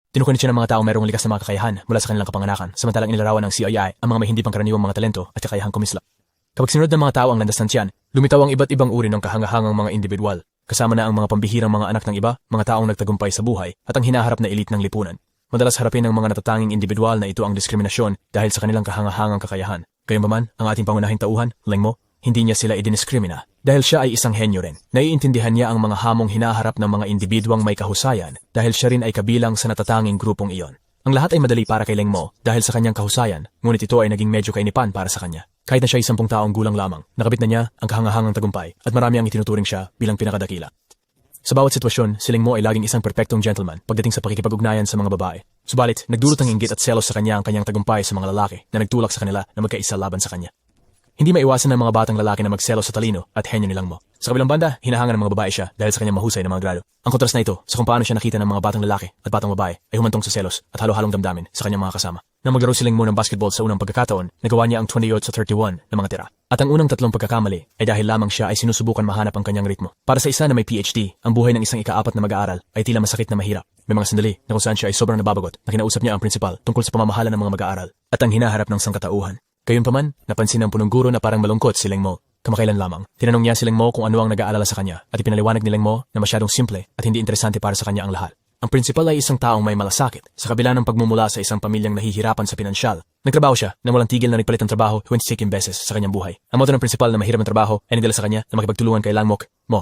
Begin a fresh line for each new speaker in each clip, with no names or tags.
Tinukunit siya ng mga taong mayroong likas na mga kakayahan mula sa kanilang kapanganakan, samantalang inilarawan ng CII ang mga may hindi pangkaraniwang mga talento at kakayahang kumislap. Kapag sinunod ng mga tao ang landas ng tiyan, lumitaw ang iba't ibang uri ng kahangahangang mga individual, kasama na ang mga pambihirang mga anak ng iba, mga taong nagtagumpay sa buhay, at ang hinaharap na elite ng lipunan. Madalas harapin ng mga natatanging individual na ito ang diskriminasyon dahil sa kanilang kahangahangang kakayahan. Gayunpaman, ang ating pangunahing tauhan, Leng Mo, hindi niya sila idiniskrimina. Dahil siya ay isang henyo rin. Naiintindihan niya ang mga hamong hinaharap ng mga individuang may kahusayan dahil siya rin ay kabilang sa natatanging grupong iyon. Ang lahat ay madali para kay Leng Mo dahil sa kanyang kahusayan, ngunit ito ay naging medyo kainipan para sa kanya. Kahit na siya ay 10 taong gulang lamang, nakabit na niya ang kahangahangang tagumpay at marami ang itinuturing siya bilang pinakadakila. Sa bawat sitwasyon, si Leng Mo ay laging isang perpektong gentleman pagdating sa pakikipag-ugnayan sa mga babae. Subalit, nagdulot ng inggit at selos sa kanya ang kanyang tagumpay sa mga lalaki na nagtulak sa kanila na magkaisa laban sa kanya. Hindi maiwasan ng mga batang lalaki na magselos sa talino at henyo ni Leng Mo. Sa kabilang banda, hinahangan ng mga babae siya dahil sa kanyang mahusay na mga grado. Ang kontrast na ito sa kung paano siya nakita ng mga batang lalaki at batang babae ay humantong sa selos at halo-halong damdamin sa kanyang mga kasama. Nang maglaro si Leng Mo ng basketball sa unang pagkakataon, nagawa niya ang 28 sa 31 na mga tira. At ang unang 3 pagkakamali ay dahil lamang siya ay sinusubukan mahanap ang kanyang ritmo. Para sa isa na may PhD, ang buhay ng isang ika-4 na mag-aaral ay tila masakit na mahirap. May mga sandali na kung saan siya ay sobrang nababagot na kinausap niya ang principal tungkol sa pamamahala ng mga mag-aaral at ang hinaharap ng sangkatauhan. Gayunpaman, napansin ng punong guro na parang malungkot si Leng Mo. Kamakailan lamang, tinanong niya si Leng Mo kung ano ang nag-aalala sa kanya at ipinaliwanag ni Leng Mo na masyadong simple at hindi interesante para sa kanya ang lahat. Ang principal ay isang taong may malasakit sa kabila ng pagmumula sa isang pamilyang nahihirapan sa pinansyal. Nagtrabaho siya na walang tigil na nagpalit ng trabaho 26 beses sa kanyang buhay. Ang moto ng principal na mahirap ng trabaho ay nagdala sa kanya na makipagtulungan kay Leng Mo.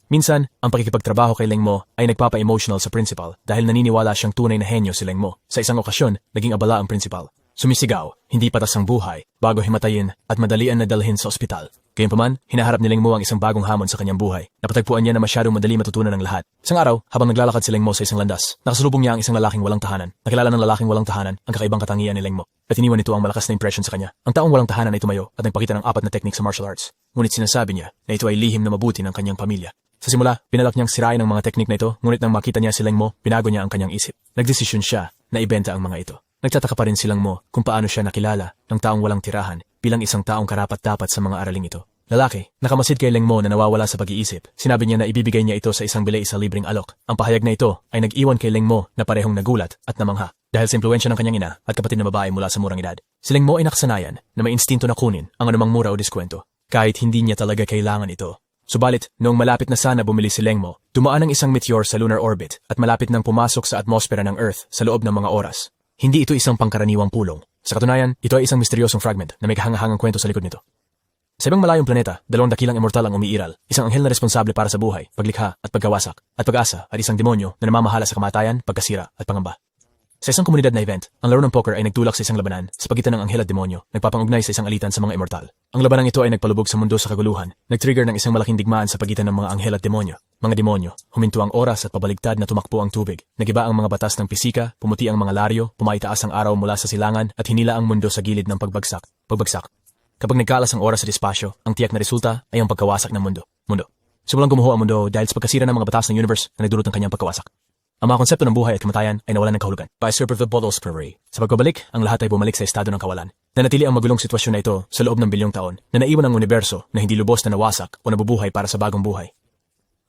Minsan, ang pakikipagtrabaho kay Leng Mo ay nagpapa-emotional sa principal dahil naniniwala siyang tunay na henyo si Leng Mo. Sa isang okasyon, naging abala ang principal. Sumisigaw, hindi patas ang buhay, bago himatayin at madalian na dalhin sa ospital. Gayunpaman, hinaharap ni Leng Mo ang isang bagong hamon sa kanyang buhay. Napatagpuan niya na masyadong madali matutunan ng lahat. Isang araw, habang naglalakad si Leng Mo sa isang landas, nakasalubong niya ang isang lalaking walang tahanan. Nakilala ng lalaking walang tahanan ang kakaibang katangian ni Leng Mo at iniwan nito ang malakas na impression sa kanya. Ang taong walang tahanan ay tumayo at nagpakita ng 4 na teknik sa martial arts. Ngunit sinasabi niya na ito ay lihim na mabuti ng kanyang pamilya. Sa simula, pinalak niyang sirain ang mga teknik na ito, ngunit nang makita niya si Leng Mo, binago niya ang kanyang isip. Nagdesisyon siya na ibenta ang mga ito. Nagtataka pa rin si Leng Mo kung paano siya nakilala ng taong walang tirahan bilang isang taong karapat-dapat sa mga araling ito. Lalaki, nakamasid kay Leng Mo na nawawala sa pag-iisip. Sinabi niya na ibibigay niya ito sa isang bili sa libreng alok. Ang pahayag na ito ay nag-iwan kay Leng Mo na parehong nagulat at namangha dahil sa impluwensya ng kanyang ina at kapatid na babae mula sa murang edad. Si Leng Mo ay nakasanayan na may instinto na kunin ang anumang mura o diskwento kahit hindi niya talaga kailangan ito. Subalit, noong malapit na sana bumili si Leng Mo, dumaan ang isang meteor sa lunar orbit at malapit nang pumasok sa atmosfera ng Earth sa loob ng mga oras. Hindi ito isang pangkaraniwang pulong. Sa katunayan, ito ay isang misteryosong fragment na may kahangahangang kwento sa likod nito. Sa ibang malayong planeta, 2 dakilang immortal ang umiiral, isang anghel na responsable para sa buhay, paglikha at pagkawasak, at pag-asa at isang demonyo na namamahala sa kamatayan, pagkasira at pangamba. Sa isang komunidad na event, ang laro ng poker ay nagtulak sa isang labanan sa pagitan ng anghel at demonyo, nagpapangugnay sa isang alitan sa mga immortal. Ang labanang ito ay nagpalubog sa mundo sa kaguluhan, nag-trigger ng isang malaking digmaan sa pagitan ng mga anghel at demonyo. Mga demonyo, huminto ang oras at pabaligtad na tumakbo ang tubig. Nagiba ang mga batas ng pisika, pumuti ang mga laryo, pumaitaas ang araw mula sa silangan at hinila ang mundo sa gilid ng pagbagsak. Kapag nagkalas ang oras sa espasyo, ang tiyak na resulta ay ang pagkawasak ng mundo. Simulang gumuho ang mundo dahil sa pagkasira ng mga batas ng universe na nagdulot ng kanyang pagkawasak. Ang mga konsepto ng buhay at kamatayan ay nawalan ng kahulugan. By Surf of the Bottles Prairie. Sa pagbabalik, ang lahat ay bumalik sa estado ng kawalan. Nanatili ang magulong sitwasyon na ito sa loob ng bilyong taon na naiwan ang universo na hindi lubos na nawasak o nabubuhay para sa bagong buhay.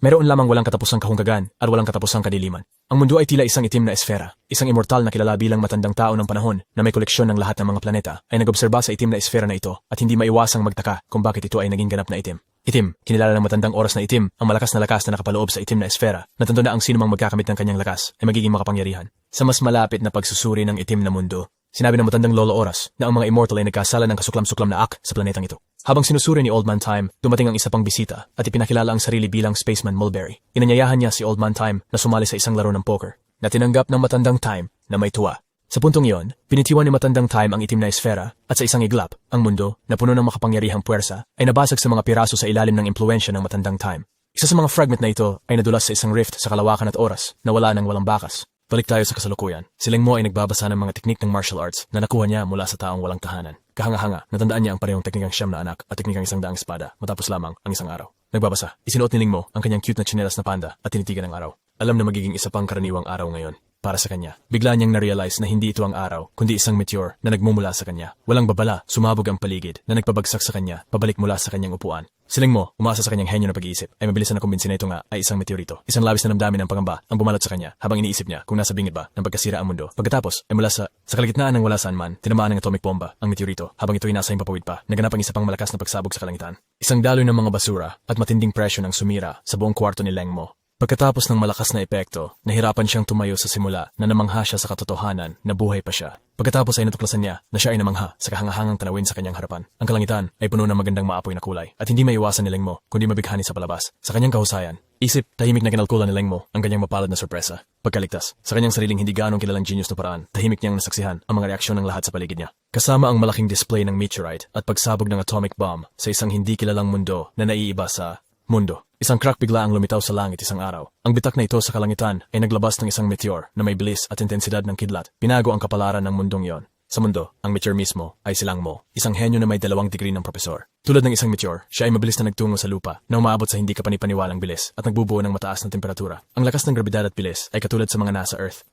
Meron lamang walang katapusang kahungkagan at walang katapusang kadiliman. Ang mundo ay tila isang itim na esfera. Isang immortal na kilala bilang matandang tao ng panahon na may koleksyon ng lahat ng mga planeta ay nag-obserba sa itim na esfera na ito at hindi maiwasang magtaka kung bakit ito ay naging ganap na itim. Itim, kinilala ng matandang oras na itim, ang malakas na lakas na nakapaloob sa itim na esfera. Natando na ang sinumang magkakamit ng kanyang lakas ay magiging makapangyarihan. Sa mas malapit na pagsusuri ng itim na mundo, sinabi ng matandang lolo oras na ang mga immortal ay nagkasala ng kasuklam-suklam na ak sa planetang ito. Habang sinusuri ni Old Man Time, dumating ang isa pang bisita at ipinakilala ang sarili bilang Spaceman Mulberry. Inanyayahan niya si Old Man Time na sumali sa isang laro ng poker na tinanggap ng matandang Time na may tuwa. Sa puntong iyon, pinitiwan ni matandang Time ang itim na esfera at sa isang iglap, ang mundo na puno ng makapangyarihang puwersa ay nabasag sa mga piraso sa ilalim ng impluwensya ng matandang Time. Isa sa mga fragment na ito ay nadulas sa isang rift sa kalawakan at oras na wala ng walang bakas. Balik tayo sa kasalukuyan. Si Leng Mo ay nagbabasa ng mga teknik ng martial arts na nakuha niya mula sa taong walang tahanan. Kahanga-hanga, natandaan niya ang parehong teknikang 9 na anak at teknikang 100 espada matapos lamang ang isang araw. Nagbabasa, isinuot ni Leng Mo ang kanyang cute na tsinelas na panda at tinitigan ng araw. Alam na magiging isa pang karaniwang araw ngayon. Para sa kanya, bigla niyang na-realize na hindi ito ang araw, kundi isang meteor na nagmumula sa kanya. Walang babala, sumabog ang paligid na nagpabagsak sa kanya, pabalik mula sa kanyang upuan. Siling mo, umasa sa kanyang henyo na pag-iisip, ay mabilis na nakumbinsi na ito nga ay isang meteorito. Isang labis na damdamin ng pangamba ang bumalot sa kanya habang iniisip niya kung nasa bingit ba ng pagkasira ang mundo. Pagkatapos ay mula sa kalagitnaan ng wala saan man, tinamaan ng atomic bomba ang meteorito habang ito'y nasa himpapawid pa. Naganap ang isa pang malakas na pagsabog sa kalangitan. Isang daloy ng mga basura at matinding presyo ng sumira sa buong kwarto ni Leng Mo. Pagkatapos ng malakas na epekto, nahirapan siyang tumayo sa simula na namangha siya sa katotohanan na buhay pa siya. Pagkatapos ay natuklasan niya na siya ay namangha sa kahangahangang tanawin sa kanyang harapan. Ang kalangitan ay puno ng magandang maapoy na kulay at hindi maiwasan ni Leng Mo kundi mabighani sa palabas. Sa kanyang kahusayan, isip tahimik na kinalkulan ni Leng Mo ang kanyang mapalad na sorpresa. Pagkaligtas, sa kanyang sariling hindi gaanong kilalang genius na paraan, tahimik niyang nasaksihan ang mga reaksyon ng lahat sa paligid niya. Kasama ang malaking display ng meteorite at pagsabog ng atomic bomb sa isang hindi kilalang mundo na naiiba sa mundo. Isang crack bigla ang lumitaw sa langit isang araw. Ang bitak na ito sa kalangitan ay naglabas ng isang meteor na may bilis at intensidad ng kidlat. Pinago ang kapalaran ng mundong iyon. Sa mundo, ang meteor mismo ay si Leng Mo, isang henyo na may 2 degree ng propesor. Tulad ng isang meteor, siya ay mabilis na nagtungo sa lupa na umaabot sa hindi kapanipaniwalang bilis at nagbubuo ng mataas na temperatura. Ang lakas ng grabidad at bilis ay katulad sa mga nasa Earth,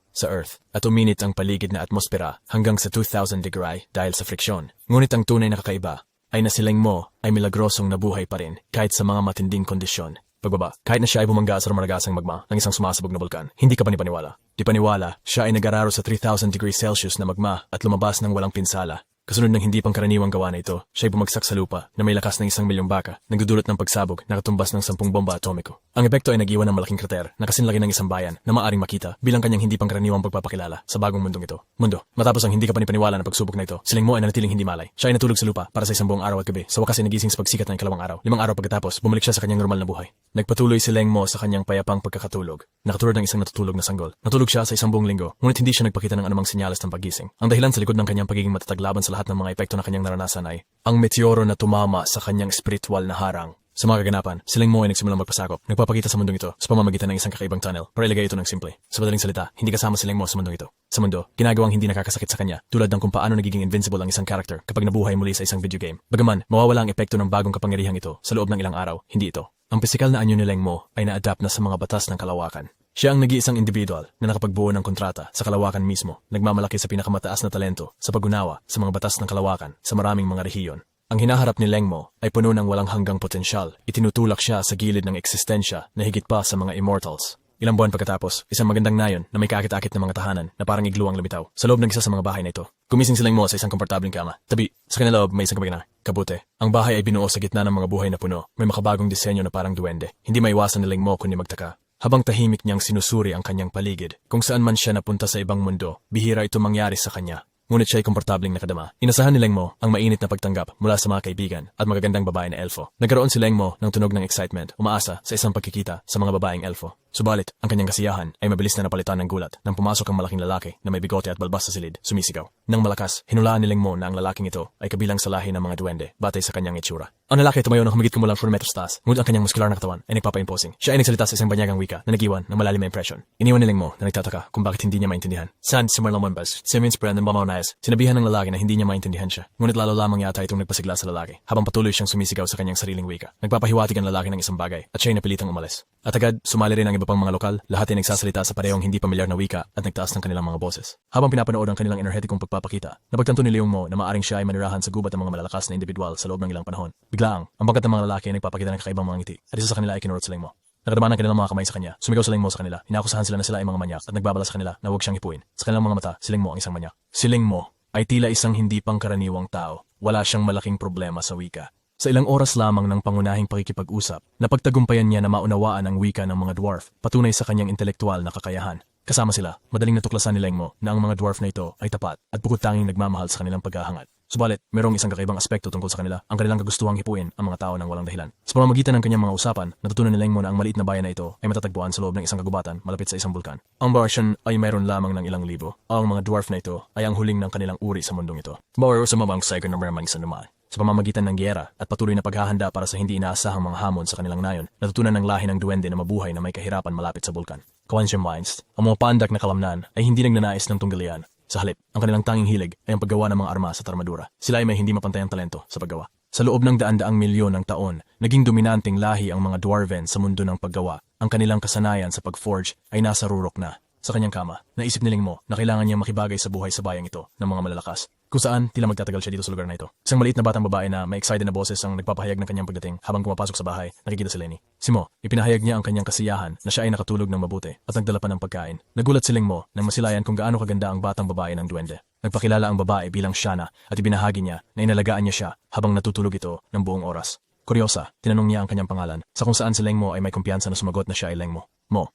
at uminit ang paligid na atmosfera hanggang sa 2,000 degree dahil sa friksyon. Ngunit ang tunay na kakaiba ay na si Leng Mo ay milagrosong nabuhay pa rin kahit sa mga matinding kondisyon. Pagbaba, kahit na siya ay bumangga sa rumaragasang magma ng isang sumasabog na bulkan, hindi ka panipaniwala. Di paniwala, siya ay nag-araro sa 3,000 degrees Celsius na magma at lumabas ng walang pinsala. Kasunod ng hindi pangkaraniwang gawa na ito, siya ay bumagsak sa lupa na may lakas ng 1,000,000 baka, nagdudulot ng pagsabog na katumbas ng 10 bomba atomiko. Ang epekto ay nag-iwan ng malaking krater na kasinlaki ng isang bayan na maaring makita bilang kanyang hindi pangkaraniwang pagpapakilala sa bagong mundong ito. Mundo, matapos ang hindi ka panipaniwala na pagsubok na ito, si Leng Mo ay nanatiling hindi malay. Siya ay natulog sa lupa para sa isang buong araw at gabi. Sa wakas ay nagising sa pagsikat ng ikalawang araw. 5 araw pagkatapos, bumalik siya sa kanyang normal na buhay. Nagpatuloy si Leng Mo sa kanyang payapang pagkakatulog, nakatulad ng isang natutulog na sanggol. Natulog siya sa isang buong linggo, ngunit hindi siya nagpakita ng anumang senyales ng paggising. Ang dahilan sa likod ng kanyang pagiging matatag laban sa lahat ng mga epekto na kanyang naranasan ay ang meteoro na tumama sa kanyang spiritual na harang. Sa mga kaganapan, si Leng Mo ay nagsimulang magpasakop, nagpapakita sa mundong ito sa pamamagitan ng isang kakaibang tunnel. Para ilagay ito ng simple. Sa madaling salita, hindi kasama si Leng Mo sa mundong ito. Sa mundo, ginagawang hindi nakakasakit sa kanya, tulad ng kung paano nagiging invincible ang isang character kapag nabuhay muli sa isang video game. Bagaman, mawawala ang epekto ng bagong kapangyarihang ito sa loob ng ilang araw, hindi ito. Ang pisikal na anyo ni Leng Mo ay na-adapt na sa mga batas ng kalawakan. Siya ang nag-iisang individual na nakapagbuo ng kontrata sa kalawakan mismo, nagmamalaki sa pinakamataas na talento sa pag-unawa sa mga batas ng kalawakan sa maraming mga rehiyon. Ang hinaharap ni Leng Mo ay puno ng walang hanggang potensyal. Itinutulak siya sa gilid ng eksistensya na higit pa sa mga immortals. Ilang buwan pagkatapos, isang magandang nayon na may kakit-akit na mga tahanan na parang iglo ang lumitaw sa loob ng isa sa mga bahay na ito. Gumising si Leng Mo sa isang komportabling kama. Tabi, sa kanilang loob may isang kabute. Ang bahay ay binuo sa gitna ng mga buhay na puno. May makabagong disenyo na parang duwende. Hindi maiwasan ni Leng Mo kundi magtaka. Habang tahimik niyang sinusuri ang kanyang paligid, kung saan man siya napunta sa ibang mundo, bihira ito mangyari sa kanya. Ngunit siya ay komportabling nakadama. Inasahan ni Leng Mo ang mainit na pagtanggap mula sa mga kaibigan at magagandang babae na elfo. Nagkaroon si Leng Mo ng tunog ng excitement, umaasa sa isang pagkikita sa mga babaeng elfo. Subalit, ang kanyang kasiyahan ay mabilis na napalitan ng gulat nang pumasok ang malaking lalaki na may bigote at balbas sa silid, sumisigaw. Nang malakas, hinulaan ni Leng Mo na ang lalaking ito ay kabilang sa lahi ng mga duwende batay sa kanyang itsura. Ang lalaki ay tumayo ng humigit kumulang 4 metros taas, ngunit ang kanyang muskular na katawan ay nagpapa-imposing. Siya ay nagsalita sa isang banyagang wika na nag-iwan ng malalim na impresyon. Iniwan ni Leng Mo na nagtataka kung bakit hindi niya maintindihan. San Simarlamonbas, Simmons Brand ng Bamonayas, sinabihan ng lalaki na hindi niya maintindihan siya. Ngunit lalo lamang yata itong nagpasigla sa lalaki habang patuloy siyang sumisigaw sa kanyang sariling wika. Nagpapahiwatig ang lalaki ng isang bagay at siya ay napilitang umalis. At agad, sumali rin ang iba pang mga lokal, lahat ay nagsasalita sa parehong hindi pamilyar na wika at nagtaas ng kanilang mga boses. Habang pinapanood ang kanilang enerhetikong pagpapakita, napagtanto ni Leng Mo na maaring siya ay manirahan sa gubat ng mga malalakas na individual sa loob ng ilang panahon. Biglaang, ang bangkat ng mga lalaki ay nagpapakita ng kakaibang mga ngiti at isa sa kanila ay kinurot si Leng Mo. Nakadama ng kanilang mga kamay sa kanya, sumigaw si Leng Mo sa kanila, inakusahan sila na sila ay mga manyak at nagbabala sa kanila na huwag siyang hipuin. Sa kanilang mga mata, si Leng Mo ang isang manyak. Si Leng Mo ay tila isang hindi pangkaraniwang tao. Wala siyang malaking problema sa wika. Sa ilang oras lamang ng pangunahing pakikipag-usap, napagtagumpayan niya na maunawaan ang wika ng mga dwarf, patunay sa kanyang intelektual na kakayahan. Kasama sila, madaling natuklasan ni Leng Mo na ang mga dwarf na ito ay tapat at bukod tanging nagmamahal sa kanilang paghahangad. Subalit, mayroong isang kakaibang aspekto tungkol sa kanila, ang kanilang kagustuhang hipuin ang mga tao ng walang dahilan. Sa pamamagitan ng kanyang mga usapan, natutunan ni Leng Mo na ang maliit na bayan na ito ay matatagpuan sa loob ng isang kagubatan malapit sa isang bulkan. Ang Bartian ay mayroon lamang ng ilang libo. Ang mga dwarf na ito ay ang huling ng kanilang uri sa mundong ito. Bawal sa mabang second na maraming sa naman. Sa pamamagitan ng giyera at patuloy na paghahanda para sa hindi inaasahang mga hamon sa kanilang nayon, natutunan ng lahi ng duwende na mabuhay na may kahirapan malapit sa bulkan. Kawansya Minds, ang mga pandak na kalamnan ay hindi nagnanais ng tunggalian. Sa halip, ang kanilang tanging hilig ay ang paggawa ng mga armas at armadura. Sila ay may hindi mapantayang talento sa paggawa. Sa loob ng daan-daang milyon ng taon, naging dominanteng lahi ang mga dwarven sa mundo ng paggawa. Ang kanilang kasanayan sa pag-forge ay nasa rurok na. Sa kanyang kama, naisip ni Leng Mo na kailangan niyang makibagay sa buhay sa bayang ito ng mga malalakas. kung saan tila magtatagal siya dito sa lugar na ito. Isang maliit na batang babae na may excited na boses ang nagpapahayag ng kanyang pagdating habang pumapasok sa bahay, nakikita si Lenny. Si Mo, ipinahayag niya ang kanyang kasiyahan na siya ay nakatulog ng mabuti at nagdala pa ng pagkain. Nagulat si Leng Mo nang masilayan kung gaano kaganda ang batang babae ng duwende. Nagpakilala ang babae bilang Shana at ibinahagi niya na inalagaan niya siya habang natutulog ito ng buong oras. Kuryosa, tinanong niya ang kanyang pangalan, sa kung saan si Leng Mo ay may kumpiyansa na sumagot na siya ay Leng Mo.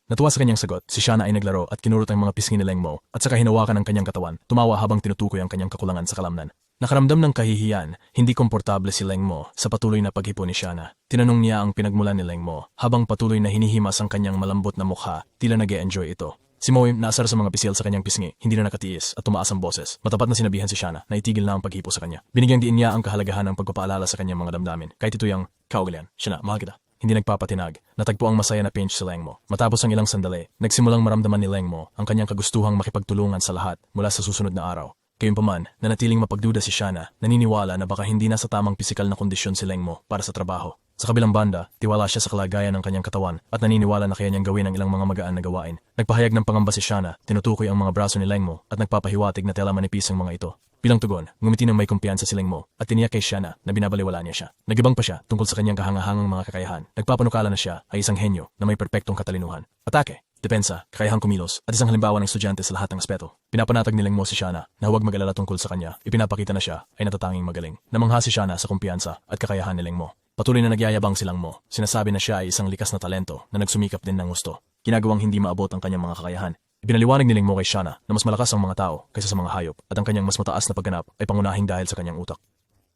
Natuwa sa kanyang sagot, si Shana ay naglaro at kinurot ang mga pisngi ni Leng Mo at saka hinawakan ang kanyang katawan, tumawa habang tinutukoy ang kanyang kakulangan sa kalamnan. Nakaramdam ng kahihiyan, hindi komportable si Leng Mo sa patuloy na paghipon ni Shana. Tinanong niya ang pinagmulan ni Leng Mo habang patuloy na hinihimas ang kanyang malambot na mukha, tila nag-e-enjoy ito. Si Mo naasar sa mga pisil sa kanyang pisngi, hindi na nakatiis at tumaas ang boses. Matapat na sinabihan si Shana na itigil na ang paghipo sa kanya. Binigyang diin niya ang kahalagahan ng pagpapaalala sa kanyang mga damdamin, kahit ito yung kaugalian. Shana, mahal kita. Hindi nagpapatinag, natagpo ang masaya na pinch si Leng Mo. Matapos ang ilang sandali, nagsimulang maramdaman ni Leng Mo ang kanyang kagustuhang makipagtulungan sa lahat mula sa susunod na araw. Gayunpaman, nanatiling mapagduda si Shana, naniniwala na baka hindi na sa tamang pisikal na kondisyon si Leng Mo para sa trabaho. Sa kabilang banda, tiwala siya sa kalagayan ng kanyang katawan at naniniwala na kaya niyang gawin ang ilang mga magaan na gawain. Nagpahayag ng pangamba si Shana, tinutukoy ang mga braso ni Leng Mo at nagpapahiwatig na tela manipis ang mga ito. Bilang tugon, ngumiti ng may kumpiyansa si Leng Mo at tiniyak kay Shana na binabaliwala niya siya. Nagibang pa siya tungkol sa kanyang kahangahangang mga kakayahan. Nagpapanukala na siya ay isang henyo na may perpektong katalinuhan. Atake, depensa, kakayahang kumilos at isang halimbawa ng estudyante sa lahat ng aspeto. Pinapanatag ni Leng Mo si Shana na huwag mag-alala tungkol sa kanya. Ipinapakita na siya ay natatanging magaling. Namangha si Shana sa kumpiyansa at kakayahan ni Leng Mo. Patuloy na nagyayabang silang Mo. Sinasabi na siya ay isang likas na talento na nagsumikap din ng gusto. Ginagawang hindi maabot ang kanyang mga kakayahan. Ibinaliwanag ni Leng Mo kay Shana na mas malakas ang mga tao kaysa sa mga hayop at ang kanyang mas mataas na pagganap ay pangunahing dahil sa kanyang utak.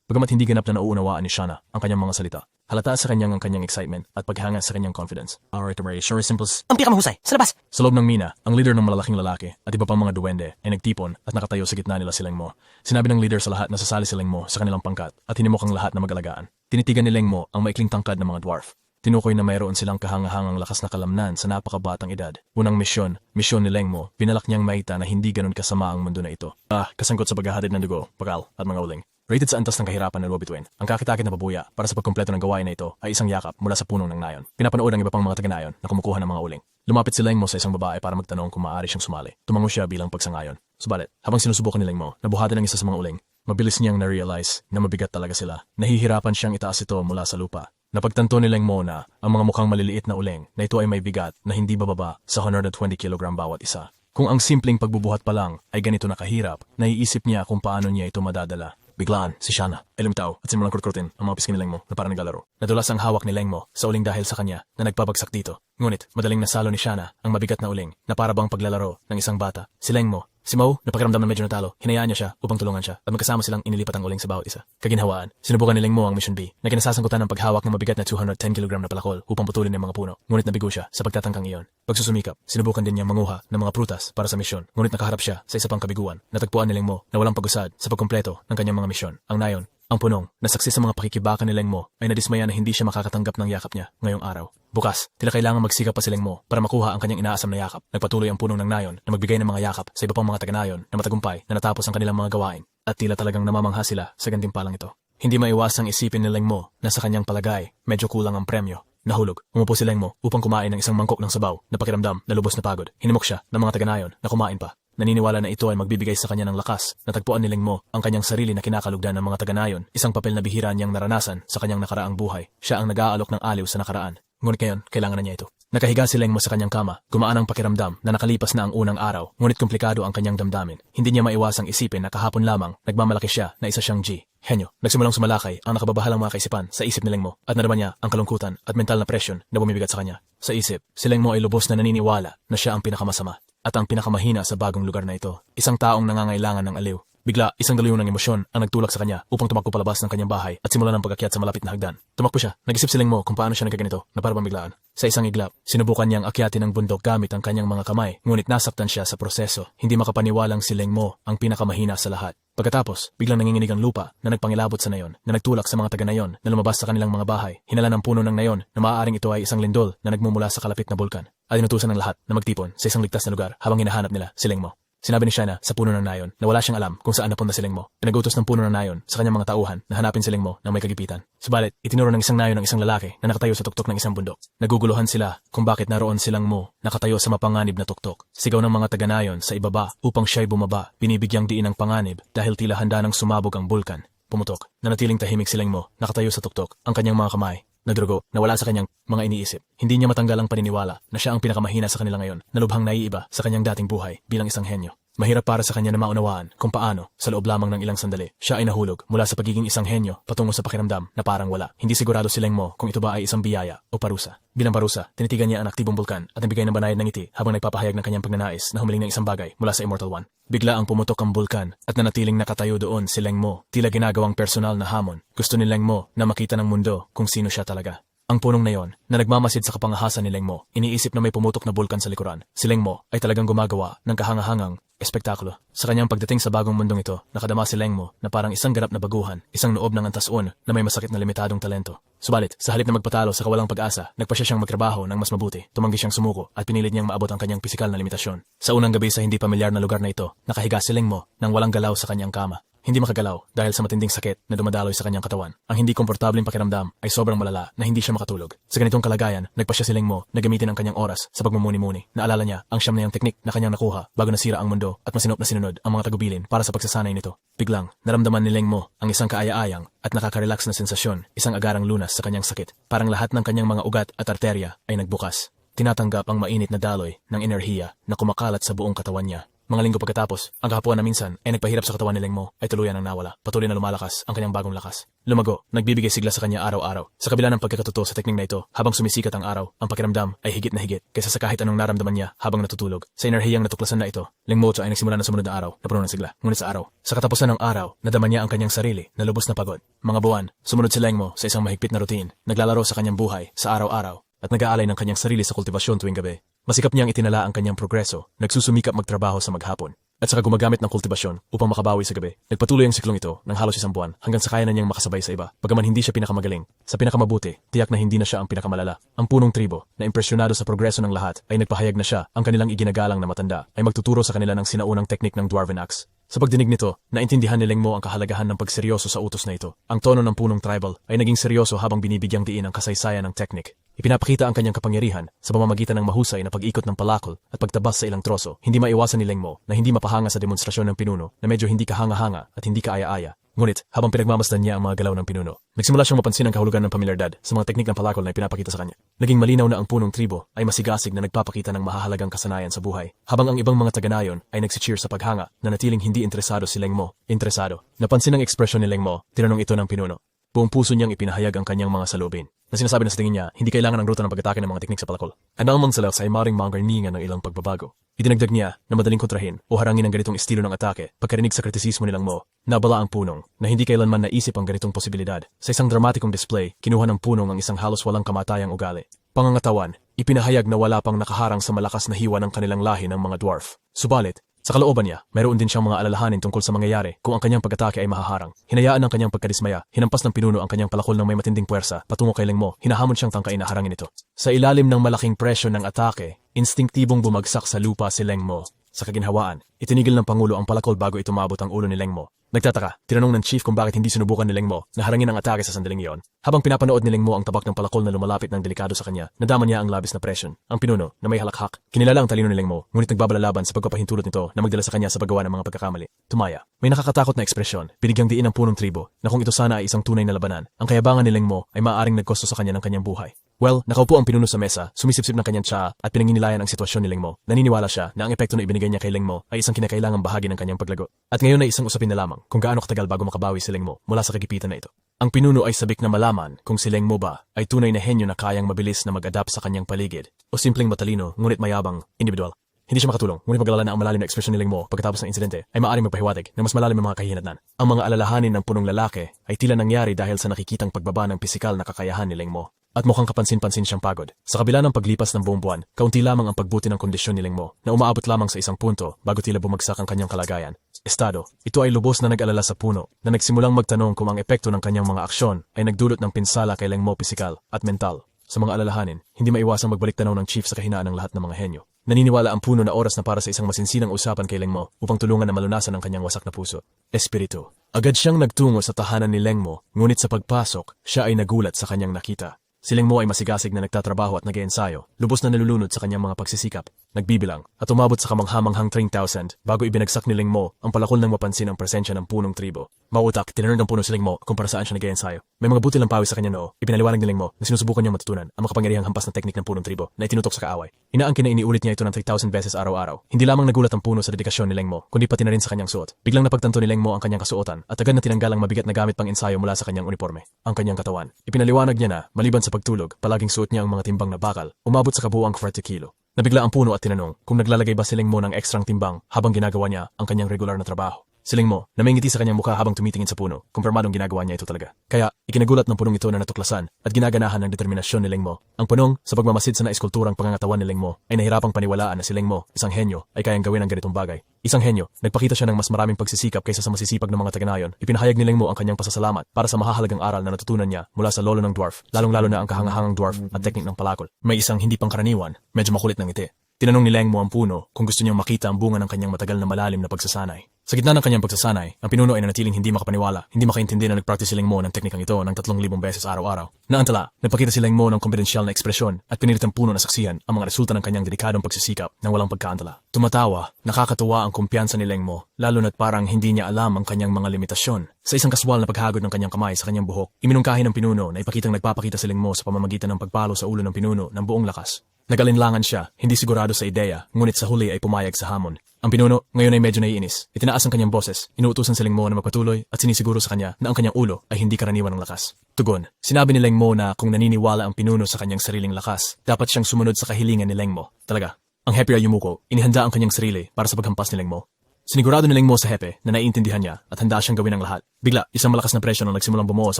Bagamat hindi ganap na nauunawaan ni Shana ang kanyang mga salita, halata sa kanyang ang kanyang excitement at paghanga sa kanyang confidence. Alright, sure simple.
Ang pinakamahusay, sa labas!
Sa loob ng mina, ang leader ng malalaking lalaki at iba pang mga duwende ay nagtipon at nakatayo sa gitna nila si Leng Mo. Sinabi ng leader sa lahat na sasali si Leng Mo sa kanilang pangkat at hinimok ang lahat na mag-alagaan. Tinitigan ni Leng Mo ang maikling tangkad ng mga dwarf. Tinukoy na mayroon silang kahangahangang lakas na kalamnan sa napakabatang edad. Unang misyon ni Leng Mo, binalak niyang maita na hindi ganun kasama ang mundo na ito. Kasangkot sa paghahatid ng dugo, bakal at mga uling. Rated sa antas ng kahirapan ng Lobituin, ang kakitakit na pabuya para sa pagkumpleto ng gawain na ito ay isang yakap mula sa punong ng nayon. Pinapanood ang iba pang mga taga-nayon na kumukuha ng mga uling. Lumapit si Leng Mo sa isang babae para magtanong kung maaari siyang sumali. Tumango siya bilang pagsangayon. Subalit, habang sinusubukan ni Leng Mo, nabuhatan ng isa sa mga uling, mabilis niyang na-realize na mabigat talaga sila. Nahihirapan siyang itaas ito mula sa lupa. Napagtanto ni Leng Mo na ang mga mukhang maliliit na uling na ito ay may bigat na hindi bababa sa 120 kg bawat isa. Kung ang simpleng pagbubuhat pa lang ay ganito na kahirap, naiisip niya kung paano niya ito madadala. Biglaan, si Shana ay lumitaw at simulang kurkurutin ang mga pisngi ni Leng Mo na parang naglalaro. Nadulas ang hawak ni Leng Mo sa uling dahil sa kanya na nagpabagsak dito. Ngunit madaling nasalo ni Shana ang mabigat na uling na para bang paglalaro ng isang bata. Si Leng Mo, si Mo, napakiramdam na medyo natalo. Hinayaan niya siya upang tulungan siya at magkasama silang inilipat ang uling sa bawat isa. Kaginhawaan, sinubukan ni Leng Mo ang Mission B na kinasasangkutan ng paghawak ng mabigat na 210 kg na palakol upang putulin ang mga puno. Ngunit nabigo siya sa pagtatangkang iyon. Pagsusumikap, sinubukan din niyang manguha ng mga prutas para sa misyon. Ngunit nakaharap siya sa isa pang kabiguan. Natagpuan ni Leng Mo na walang pag-usad sa pagkumpleto ng kanyang mga misyon. Ang nayon, ang punong, na saksi sa mga pakikibaka ni Leng Mo ay nadismaya na hindi siya makakatanggap ng yakap niya ngayong araw. Bukas, tila kailangan magsikap pa si Leng Mo para makuha ang kanyang inaasam na yakap. Nagpatuloy ang punong ng nayon na magbigay ng mga yakap sa iba pang mga taga-nayon na matagumpay na natapos ang kanilang mga gawain at tila talagang namamangha sila sa gantimpalang ito. Hindi maiwasang isipin ni Leng Mo na sa kanyang palagay, medyo kulang ang premyo. Nahulog, umupo si Leng Mo upang kumain ng isang mangkok ng sabaw na pakiramdam na lubos na pagod. Hinimok siya ng mga taga-nayon na kumain pa. Naniniwala na ito ay magbibigay sa kanya ng lakas. Natagpuan ni Leng Mo ang kanyang sarili na kinakalugdan ng mga taga-nayon, isang papel na bihira niyang naranasan sa kanyang nakaraang buhay. Siya ang nag-aalok ng aliw sa nakaraan. Ngunit ngayon, kailangan na niya ito. Nakahiga si Leng Mo sa kanyang kama, gumaan ang pakiramdam na nakalipas na ang unang araw, ngunit komplikado ang kanyang damdamin. Hindi niya maiwasang isipin na kahapon lamang nagmamalaki siya na isa siyang G. Henyo, nagsimulang sumalakay ang nakababahalang mga kaisipan sa isip ni Leng Mo at naramdaman niya ang kalungkutan at mental na presyon na bumibigat sa kanya. Sa isip, si Leng Mo ay lubos na naniniwala na siya ang pinakamasama at ang pinakamahina sa bagong lugar na ito. Isang taong nangangailangan ng aliw. Bigla, isang daluyong ng emosyon ang nagtulak sa kanya upang tumakbo palabas ng kanyang bahay at simulan ng pag-akyat sa malapit na hagdan. Tumakbo siya. Nag-isip si Leng Mo kung paano siya nagkaganito na parang biglaan. Sa isang iglap, sinubukan niyang akyatin ang bundok gamit ang kanyang mga kamay, ngunit nasaktan siya sa proseso. Hindi makapaniwalang si Leng Mo ang pinakamahina sa lahat. Pagkatapos, biglang nanginginig ang lupa na nagpangilabot sa nayon, na nagtulak sa mga taga-nayon na lumabas sa kanilang mga bahay. Hinala ng puno ng nayon na maaaring ito ay isang lindol na nagmumula sa kalapit na bulkan. At inutusan ng lahat na magtipon sa isang ligtas na lugar habang hinahanap nila si Leng Mo. Sinabi ni Shana sa puno ng nayon na wala siyang alam kung saan napunta si Leng Mo. Pinagutos ng puno ng nayon sa kanyang mga tauhan na hanapin si Leng Mo ng may kagipitan. Subalit, itinuro ng isang nayon ng isang lalaki na nakatayo sa tuktok ng isang bundok. Naguguluhan sila kung bakit naroon si Leng Mo nakatayo sa mapanganib na tuktok. Sigaw ng mga taga-nayon sa ibaba upang siya'y bumaba, binibigyang diin ng panganib dahil tila handa nang sumabog ang bulkan. Pumutok, nanatiling tahimik si Leng Mo, nakatayo sa tuktok, ang kanyang mga kamay nagdurugo, nawala sa kanyang mga iniisip. Hindi niya matanggal ang paniniwala na siya ang pinakamahina sa kanila ngayon, na lubhang naiiba sa kanyang dating buhay bilang isang henyo. Mahirap para sa kanya na maunawaan kung paano, sa loob lamang ng ilang sandali, siya ay nahulog mula sa pagiging isang henyo patungo sa pakiramdam na parang wala. Hindi sigurado si Leng Mo kung ito ba ay isang biyaya o parusa. Bilang parusa, tinitigan niya ang aktibong bulkan at nagbigay ng banayad ng ngiti habang nagpapahayag ng kanyang pagnanais na humiling ng isang bagay mula sa Immortal One. Bigla ang pumutok ang bulkan at nanatiling nakatayo doon si Leng Mo, tila ginagawang personal na hamon. Gusto ni Leng Mo na makita ng mundo kung sino siya talaga. Ang punong na yon, na nagmamasid sa kapangahasan ni Leng Mo, iniisip na may pumutok na bulkan sa likuran. Si Leng Mo ay talagang gumagawa ng kahangahangang espektakulo. Sa kanyang pagdating sa bagong mundong ito, nakadama si Leng Mo na parang isang ganap na baguhan, isang noob ng antas-on na may masakit na limitadong talento. Subalit, sa halip na magpatalo sa kawalang pag-asa, nagpa siya siyang magtrabaho ng mas mabuti, tumanggi siyang sumuko at pinilit niyang maabot ang kanyang pisikal na limitasyon. Sa unang gabi sa hindi pamilyar na lugar na ito, nakahiga si Leng Mo nang walang galaw sa kanyang kama. Hindi makagalaw dahil sa matinding sakit na dumadaloy sa kanyang katawan. Ang hindi komportableng pakiramdam ay sobrang malala na hindi siya makatulog. Sa ganitong kalagayan, nagpa siya si Leng Mo na gamitin ang kanyang oras sa pagmumuni-muni. Naalala niya ang siyam na yung teknik na kanyang nakuha bago nasira ang mundo at masinop na sinunod ang mga tagubilin para sa pagsasanay nito. Biglang, naramdaman ni Leng Mo ang isang kaaya-ayang at nakaka-relax na sensasyon, isang agarang lunas sa kanyang sakit. Parang lahat ng kanyang mga ugat at arterya ay nagbukas. Tinatanggap ang mainit na daloy ng enerhiya na kumakalat sa buong katawan niya. Mga linggo pagkatapos, ang kahapuan na minsan ay nagpahirap sa katawan ni Leng Mo ay tuluyan ang nawala. Patuloy na lumalakas ang kanyang bagong lakas. Lumago, nagbibigay sigla sa kanya araw-araw. Sa kabila ng pagkakatuto sa teknik na ito, habang sumisikat ang araw, ang pakiramdam ay higit na higit kaysa sa kahit anong naramdaman niya habang natutulog. Sa enerhiyang natuklasan na ito, Leng Mo ay nagsimula na sumunod na araw na puno ng sigla. Ngunit sa araw, sa katapusan ng araw, nadama niya ang kanyang sarili na lubos na pagod. Mga buwan, sumunod si Leng Mo sa isang mahigpit na routine, naglalaro sa kanyang buhay sa araw-araw at nag-aalay ng kanyang sarili sa kultivasyon tuwing gabi. Masikap niyang itinala ang kanyang progreso, nagsusumikap magtrabaho sa maghapon, at saka gumagamit ng kultivasyon upang makabawi sa gabi. Nagpatuloy ang siklong ito ng halos isang buwan hanggang sa kaya na niyang makasabay sa iba. Bagaman hindi siya pinakamagaling, sa pinakamabuti, tiyak na hindi na siya ang pinakamalala. Ang punong tribo, na impresyonado sa progreso ng lahat, ay nagpahayag na siya, ang kanilang iginagalang na matanda, ay magtuturo sa kanila ng sinaunang teknik ng Dwarven Axe. Sa pagdinig nito, naintindihan ni Leng Mo ang kahalagahan ng pagseryoso sa utos na ito. Ang tono ng punong tribal ay naging seryoso habang binibigyang diin ang kasaysayan ng teknik. Ipinapakita ang kanyang kapangyarihan sa pamamagitan ng mahusay na pag-ikot ng palakol at pagtabas sa ilang troso. Hindi maiwasan ni Leng Mo na hindi mapahanga sa demonstrasyon ng pinuno na medyo hindi kahanga-hanga at hindi kaaya-aya. Ngunit, habang pinagmamasdan niya ang mga galaw ng pinuno, nagsimula siyang mapansin ang kahulugan ng pamilyardad sa mga teknik ng palakol na ipinapakita sa kanya. Naging malinaw na ang punong tribo ay masigasig na nagpapakita ng mahahalagang kasanayan sa buhay, habang ang ibang mga taga-nayon ay nagsicheer sa paghanga na natiling hindi interesado si Leng Mo. Interesado. Napansin ang ekspresyon ni Leng Mo, tinanong ito ng pinuno. Buong puso niyang ipinahayag ang kanyang mga salubin, na sinasabi na sa tingin niya, hindi kailangan ang ruta ng pag-atake ng mga teknik sa palakol. Anamang sila sa ay maring manggarningan ng ilang pagbabago. Idinagdag niya na madaling kontrahin o harangin ang ganitong estilo ng atake pagkarinig sa kritisismo nilang Mo. Nabala ang punong na hindi kailanman naisip ang ganitong posibilidad. Sa isang dramatikong display, kinuha ng punong ang isang halos walang kamatayang ugali. Pangangatawan, ipinahayag na wala pang nakaharang sa malakas na hiwa ng kanilang lahi ng mga dwarf. Subalit, sa kalooban niya, mayroon din siyang mga alalahanin tungkol sa mangyayari kung ang kanyang pag-atake ay mahaharang. Hinayaan ng kanyang pagkadismaya, hinampas ng pinuno ang kanyang palakol ng may matinding puwersa, patungo kay Leng Mo, hinahamon siyang tangkain na harangin ito. Sa ilalim ng malaking presyo ng atake, instinktibong bumagsak sa lupa si Leng Mo. Sa kaginhawaan, itinigil ng Pangulo ang palakol bago ito maabot ang ulo ni Leng Mo. Nagtataka, tinanong ng chief kung bakit hindi sinubukan ni Leng Mo na harangin ang atake sa sandaling iyon. Habang pinapanood ni Leng Mo ang tabak ng palakol na lumalapit ng delikado sa kanya, nadama niya ang labis na presyon. Ang pinuno, na may halakhak, kinilala ang talino ni Leng Mo, ngunit nagbabalalaban sa pagpapahintulot nito na magdala sa kanya sa paggawa ng mga pagkakamali. Tumaya. May nakakatakot na ekspresyon, binigyang diin ng punong tribo, na kung ito sana ay isang tunay na labanan, ang kayabangan ni Leng Mo ay maaaring nagkosto sa kanya ng kanyang buhay. Well, nakaupo ang pinuno sa mesa, sumisipsip ng kanyang tsaa at pinanginilayan ang sitwasyon ni Leng Mo. Naniniwala siya na ang epekto na ibinigay niya kay Leng Mo ay isang kinakailangang bahagi ng kanyang paglago. At ngayon ay isang usapin na lamang kung gaano katagal bago makabawi si Leng Mo mula sa kagipitan na ito. Ang pinuno ay sabik na malaman kung si Leng Mo ba ay tunay na henyo na kayang mabilis na mag-adapt sa kanyang paligid o simpleng matalino ngunit mayabang individual. Hindi siya makatulong, ngunit pag-alala na ang malalim na ekspresyon ni Leng Mo pagkatapos ng insidente ay maaaring magpahiwatig ng mas malalim ang mga kahihinatnan. Ang mga alalahanin ng punong lalaki ay tila nangyari dahil sa nakikitang pagbaba ng pisikal na kakayahan ni Leng Mo. At mukhang kapansin-pansin siyang pagod. Sa kabila ng paglipas ng buong buwan, kaunti lamang ang pagbuti ng kondisyon ni Leng Mo na umaabot lamang sa isang punto bago tila bumagsak ang kanyang kalagayan. Estado, ito ay lubos na nag-alala sa puno na nagsimulang magtanong kung ang epekto ng kanyang mga aksyon ay nagdulot ng pinsala kay Leng Mo pisikal at mental. Sa mga alalahanin, hindi maiwasang magbalik tanaw ng chief sa kahinaan ng lahat ng mga henyo. Naniniwala ang puno na oras na para sa isang masinsinang usapan kay Lengmo upang tulungan na malunasan ang kanyang wasak na puso. Espiritu. Agad siyang nagtungo sa tahanan ni Lengmo, ngunit sa pagpasok, siya ay nagulat sa kanyang nakita. Si Lengmo ay masigasig na nagtatrabaho at nag-eensayo, lubos na nalulunod sa kanyang mga pagsisikap, nagbibilang, at umabot sa kamanghamanghang 3,000 bago ibinagsak ni Lengmo ang palakol nang mapansin ang presensya ng punong tribo. Mautak, tinanong ng puno si Lengmo kung para saan siya nag-eensayo. May mga butil ng pawis sa kanyang noo. Ipinaliwanag ni Lengmo na sinusubukan niyang matutunan ang makapangyarihang hampas na teknik ng punong tribo na itinutok sa kaaway. Inaangkin na iniulit niya ito ng 3,000 beses araw-araw. Hindi lamang nagulat ang puno sa dedikasyon ni Lengmo, kundi pati na rin sa kanyang suot. Biglang napagtanto ni Lengmo ang kanyang kasuotan at agad na tinanggal ang mabigat na gamit pang ensayo mula sa kanyang uniforme, ang kanyang katawan. Ipinaliwanag niya na, maliban sa pagtulog, palaging suot niya ang mga timbang na bakal, umabot sa kabuuang 40 kilo. Nabigla ang puno at tinanong kung naglalagay ba si Lengmo ng ekstrang timbang habang ginagawa niya ang kanyang regular na trabaho. Si Lengmo, na may ngiti sa kanyang mukha habang tumitingin sa puno, kumpirmadong ginagawa niya ito talaga. Kaya, ikinagulat ng punong ito na natuklasan at ginaganahan ng determinasyon ni Lengmo. Ang punong, sa pagmamasid sa naiskulturang pangangatawan ni Lengmo, ay nahirapang paniwalaan na si Lengmo, isang henyo, ay kayang gawin ang ganitong bagay. Isang henyo, nagpakita siya ng mas maraming pagsisikap kaysa sa masisipag ng mga taga-Nayon. Ipinahayag ni Lengmo ang kanyang pasasalamat para sa mahahalagang aral na natutunan niya mula sa lolo ng dwarf, lalong-lalo na ang kahangahangang dwarf at teknik ng palakol. May isang hindi pangkaraniwan, medyo makulit ng ngiti. Tinanong ni Lengmo ang puno kung gusto niyang makita ang bunga ng kanyang matagal na malalim na pagsasanay. Sa gitna ng kanyang pagsasanay, ang pinuno ay nanatiling hindi makapaniwala, hindi makaintindi na nagpractice si Lengmo ng teknikang ito ng 3,000 beses araw-araw. Naantala, nagpakita si Lengmo ng kumpidensyal na ekspresyon at pinilit ang puno na saksihan ang mga resulta ng kanyang dedikadong pagsisikap nang walang pagkaantala. Tumatawa, nakakatuwa ang kumpiyansa ni Lengmo, lalo na't parang hindi niya alam ang kanyang mga limitasyon. Sa isang kaswal na paghagod ng kanyang kamay sa kanyang buhok, iminungkahi ng pinuno na ipakitang nagpapakita si Lengmo sa pamamagitan ng pagpalo sa ulo ng pinuno ng buong lakas. Nag-alinlangan siya, hindi sigurado sa ideya, ngunit sa huli ay pumayag sa hamon. Ang pinuno ngayon ay medyo naiinis. Itinaas ang kanyang boses, inuutusan si Lengmo na magpatuloy at sinisiguro sa kanya na ang kanyang ulo ay hindi karaniwan ng lakas. Tugon, sinabi ni Lengmo na kung naniniwala ang pinuno sa kanyang sariling lakas, dapat siyang sumunod sa kahilingan ni Lengmo. Talaga, ang hepe ay yumuko, inihanda ang kanyang sarili para sa paghampas ni Lengmo. Sinigurado ni Lengmo sa hepe na naiintindihan niya at handa siyang gawin ang lahat. Bigla, isang malakas na presyon ang nagsimulang bumuo sa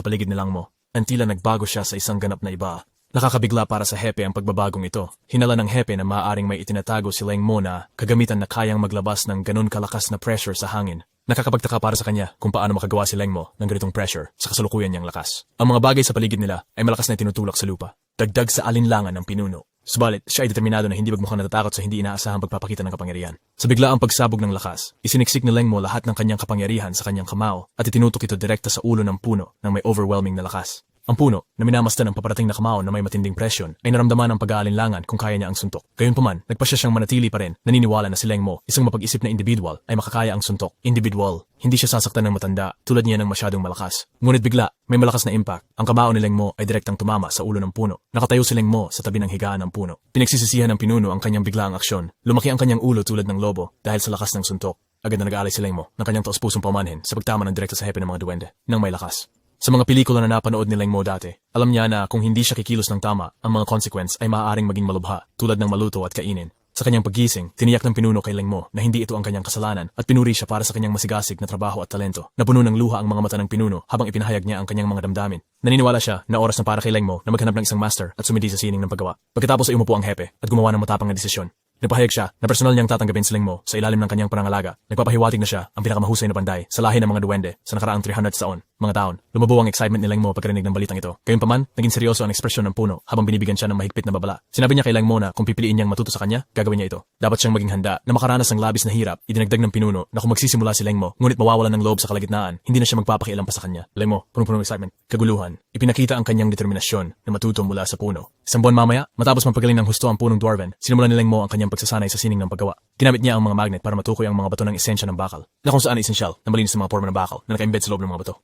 paligid ni Lengmo. Ang tila nagbago siya sa isang ganap na iba. Nakakabigla para sa hepe ang pagbabagong ito. Hinala ng hepe na maaaring may itinatago si Lengmo na kagamitan na kayang maglabas ng ganun kalakas na pressure sa hangin. Nakakapagtaka para sa kanya kung paano makagawa si Lengmo ng ganitong pressure sa kasalukuyan niyang lakas. Ang mga bagay sa paligid nila ay malakas na tinutulak sa lupa. Dagdag sa alinlangan ng pinuno. Subalit, siya ay determinado na hindi magmukhang natatakot sa hindi inaasahang pagpapakita ng kapangyarihan. Sa biglaang pagsabog ng lakas, isiniksik ni Lengmo lahat ng kanyang kapangyarihan sa kanyang kamao at itinutok ito direkta sa ulo ng puno ng may overwhelming na lakas. Ang puno, na minamasdan ang paparating na kamao na may matinding presyon, ay naramdaman ang pag-aalinlangan kung kaya niya ang suntok. Gayunpaman, nagpasya siyang manatili pa rin, naniniwala na si Lengmo, isang mapag-isip na individual, ay makakaya ang suntok. Individual, hindi siya sasaktan ng matanda, tulad niya ng masyadong malakas. Ngunit bigla, may malakas na impact. Ang kamao ni Lengmo ay direktang tumama sa ulo ng puno. Nakatayo si Lengmo sa tabi ng higaan ng puno. Pinagsisisihan ng pinuno ang kanyang biglaang aksyon. Lumaki ang kanyang ulo tulad ng lobo dahil sa lakas ng suntok. Agad na nag-aalay si Lengmo ng kanyang taos-pusong pamanhin sa pagtama ng direkta sa hepe ng mga duwende nang may lakas. Sa mga pelikula na napanood ni Lengmo dati, alam niya na kung hindi siya kikilos ng tama, ang mga consequence ay maaaring maging malubha, tulad ng maluto at kainin. Sa kanyang paggising, tiniyak ng pinuno kay Lengmo na hindi ito ang kanyang kasalanan at pinuri siya para sa kanyang masigasig na trabaho at talento. Napuno ng luha ang mga mata ng pinuno habang ipinahayag niya ang kanyang mga damdamin. Naniniwala siya na oras na para kay Lengmo na maghanap ng isang master at sumindi sa sining ng paggawa. Pagkatapos ay umupo ang hepe at gumawa ng matapang na desisyon. Nagpahayag siya na personal niyang tatanggapin si Lengmo sa ilalim ng kanyang panangalaga. Nagpapahiwatig na siya ang pinakamahusay na panday sa lahi ng mga duwende sa nakaraang 300 taon. Lumabuo ang excitement ni Lengmo pagkarinig ng balitang ito. Gayunpaman, naging seryoso ang ekspresyon ng puno habang binibigyan siya ng mahigpit na babala. Sinabi niya kay Lengmo na kung pipiliin niyang matuto sa kanya, gagawin niya ito. Dapat siyang maging handa na makaranas ng labis na hirap. Idinagdag ng pinuno na kung magsisimula si Lengmo, ngunit mawawalan ng loob sa kalagitnaan, hindi na siya magpapakialam pa sa kanya. Lengmo, punong-punong excitement, kaguluhan. Ipinakita ang kanyang determinasyon na matuto mula sa puno. Isang buwan mamaya, matapos magpagaling ng husto ang punong dwarven, sinimulan ni Lengmo ang kanyang pagsasanay sa sining ng paggawa. Ginamit niya ang mga magnet para matukoy ang mga bato ng esensya ng bakal, na kung saan esensyal na malinis ng mga forma ng bakal na naka-embed sa loob ng mga bato.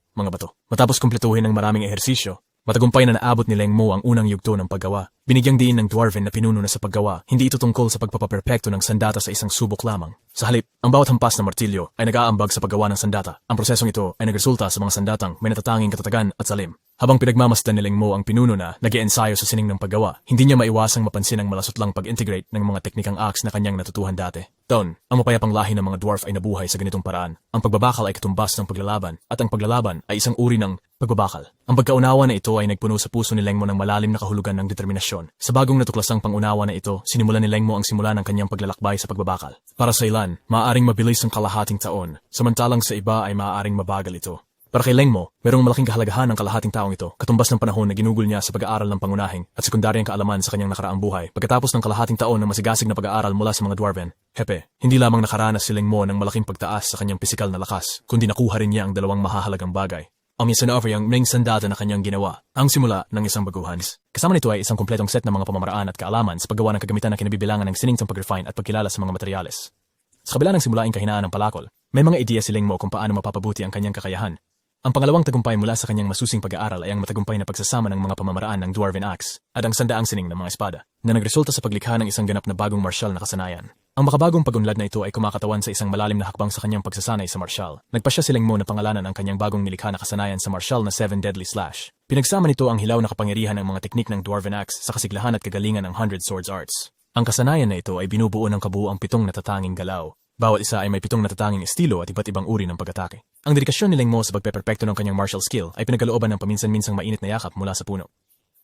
Matapos kumpletuhin ng maraming ehersisyo, matagumpay na naabot ni Lengmo ang unang yugto ng paggawa. Binigyang diin ng dwarven na pinuno na sa paggawa, hindi ito tungkol sa pagpapaperpekto ng sandata sa isang subok lamang. Sa halip, ang bawat hampas ng martilyo ay nag-aambag sa paggawa ng sandata. Ang prosesong ito ay nagresulta sa mga sandatang may natatanging katatagan at salim. Habang pinagmamasdan ni Lengmo ang pinuno na nag-iensayo sa sining ng paggawa, hindi niya maiwasang mapansin ang malasutlang pag-integrate ng mga teknikang axe na kanyang natutuhan dati. Taon, ang mapayapang lahi ng mga dwarf ay nabuhay sa ganitong paraan. Ang pagbabakal ay katumbas ng paglalaban, at ang paglalaban ay isang uri ng pagbabakal. Ang pagkaunawa na ito ay nagpuno sa puso ni Lengmo ng malalim na kahulugan ng determinasyon. Sa bagong natuklasang pangunawa na ito, sinimulan ni Lengmo ang simula ng kanyang paglalakbay sa pagbabakal. Para sa ilan, maaaring mabilis ang kalahating taon, samantalang sa iba ay maaaring mabagal ito. Para kay Leng Mo, mayroong malaking kahalagahan ng kalahating taong ito, katumbas ng panahon na ginugol niya sa pag-aaral ng pangunahing at sekundaryang kaalaman sa kanyang nakaraang buhay. Pagkatapos ng kalahating taon ng masigasig na pag-aaral mula sa mga Dwarven, Hepe, hindi lamang nakaranas si Leng Mo ng malaking pagtaas sa kanyang pisikal na lakas, kundi nakuha rin niya ang dalawang mahahalagang bagay. Ang Misanova-yang ring sandata na kanyang ginawa, ang simula ng isang baguhan. Kasama nito ay isang kumpletong set ng mga pamamaraan at kaalaman sa paggawa ng kagamitan na kinabibilangan ng siningtang pag-refine at pagkilala sa mga materyales. Sa kabila ng simulaing kahinaan ng palakol, may mga ideya si Leng Mo kung paano mapapabuti ang kanyang kakayahan. Ang pangalawang tagumpay mula sa kanyang masusing pag-aaral ay ang matagumpay na pagsasama ng mga pamamaraan ng Dwarven Axe at ang sandaang sining ng mga espada, na nagresulta sa paglikha ng isang ganap na bagong martial na kasanayan. Ang makabagong pagunlad na ito ay kumakatawan sa isang malalim na hakbang sa kanyang pagsasanay sa martial. Nagpasya si Leng Mo na pangalanan ang kanyang bagong nilikha na kasanayan sa martial na Seven Deadly Slash. Pinagsama nito ang hilaw na kapangyarihan ng mga teknik ng Dwarven Axe sa kasiglahan at kagalingan ng 100 Swords Arts. Ang kasanayan na ito ay binubuo ng kabuuang 7 natatanging galaw. Bawat isa ay may 7 natatanging estilo at iba't ibang uri ng pag-atake. Ang dedikasyon ni Leng Mo sa pagpeperpekto ng kanyang martial skill ay pinagkalooban ng paminsan-minsang mainit na yakap mula sa puno.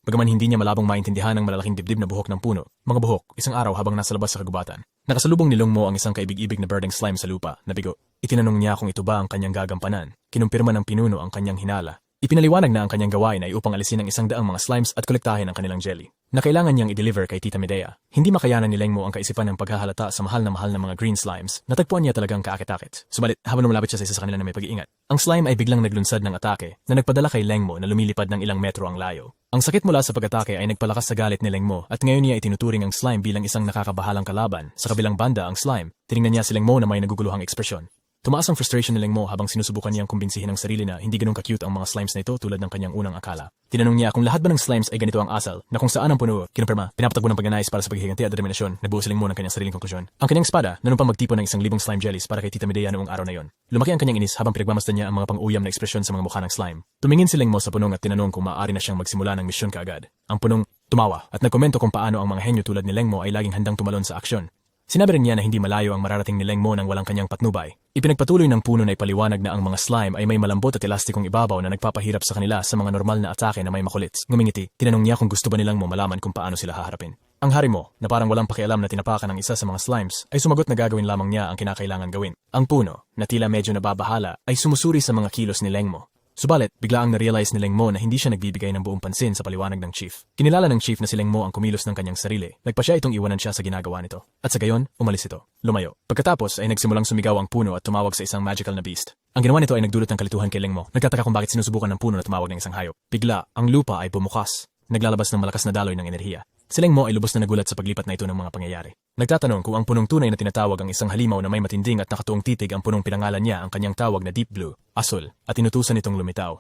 Bagaman hindi niya malabong maintindihan ang malalaking dibdib na buhok ng puno, mga buhok, isang araw habang nasa labas sa kagubatan, nakasalubong ni Leng Mo ang isang kaibig-ibig na birding slime sa lupa, na bigo. Itinanong niya kung ito ba ang kanyang gagampanan. Kinumpirma ng pinuno ang kanyang hinala. Ipinaliwanag na ang kanyang gawain ay upang alisin ang 100 mga slimes at kolektahin ang kanilang jelly, na kailangan niyang i-deliver kay Tita Medea. Hindi makayanan ni Leng Mo ang kaisipan ng paghahalata sa mahal na mga green slimes. Natagpuan niya talagang kaakit-akit. Subalit, habang lumalapit siya sa isa sa kanila na may pag-iingat, ang slime ay biglang naglunsad ng atake na nagpadala kay Leng Mo na lumilipad ng ilang metro ang layo. Ang sakit mula sa pag-atake ay nagpalakas sa galit ni Leng Mo at ngayon niya itinuturing ang slime bilang isang nakakabahalang kalaban. Sa kabilang banda ang slime, tiningnan niya si Leng Mo na may naguguluhang ekspresyon. Tumaas ang frustration ni Leng Mo habang sinusubukan niyang kumbinsihin ang sarili na hindi ganun ka-cute ang mga slimes na ito tulad ng kanyang unang akala. Tinanong niya kung lahat ba ng slimes ay ganito ang asal, na kung saan ang puno, kinumpirma, pinapatagpo ng pagnanais para sa paghihiganti at determinasyon, nagbuo si Leng Mo ng kanyang sariling konklusyon. Ang kanyang espada, nanumpa magtipon ng 1,000 slime jellies para kay Tita Medea noong araw na yon. Lumaki ang kanyang inis habang pinagmamasdan niya ang mga pang-uyam na ekspresyon sa mga mukha ng slime. Tumingin si Leng Mo sa punong at tinanong kung maaari na siyang magsimula ng misyon kaagad. Ang punong tumawa at nagkomento kung paano ang mga henyo tulad ni Leng Mo ay laging handang tumalon sa aksyon. Sinabi rin niya na hindi malayo ang mararating ni Leng Mo nang walang kanyang patnubay. Ipinagpatuloy ng puno na ipaliwanag na ang mga slime ay may malambot at elastikong ibabaw na nagpapahirap sa kanila sa mga normal na atake na may makulit. Ngumingiti, tinanong niya kung gusto ba nilang mo malaman kung paano sila haharapin. Ang hari mo, na parang walang pakialam na tinapakan ng isa sa mga slimes, ay sumagot na gagawin lamang niya ang kinakailangan gawin. Ang puno, na tila medyo nababahala, ay sumusuri sa mga kilos ni Leng Mo. Subalit, biglaang na-realize ni Leng Mo na hindi siya nagbibigay ng buong pansin sa paliwanag ng chief. Kinilala ng chief na si Leng Mo ang kumilos ng kanyang sarili. Nagpa siya itong iwanan siya sa ginagawa nito. At sa gayon, umalis ito. Lumayo. Pagkatapos ay nagsimulang sumigaw ang puno at tumawag sa isang magical na beast. Ang ginawa nito ay nagdulot ng kalituhan kay Leng Mo. Nagtataka kung bakit sinusubukan ng puno na tumawag ng isang hayop. Bigla, ang lupa ay bumukas. Naglalabas ng malakas na daloy ng enerhiya. Si Leng Mo ay lubos na nagulat sa paglipat na ito ng mga pangyayari. Nagtatanong kung ang punong tunay na tinatawag ang isang halimaw na may matinding at nakatuong titig ang punong pinangalan niya ang kanyang tawag na deep blue, asul, at inutusan itong lumitaw.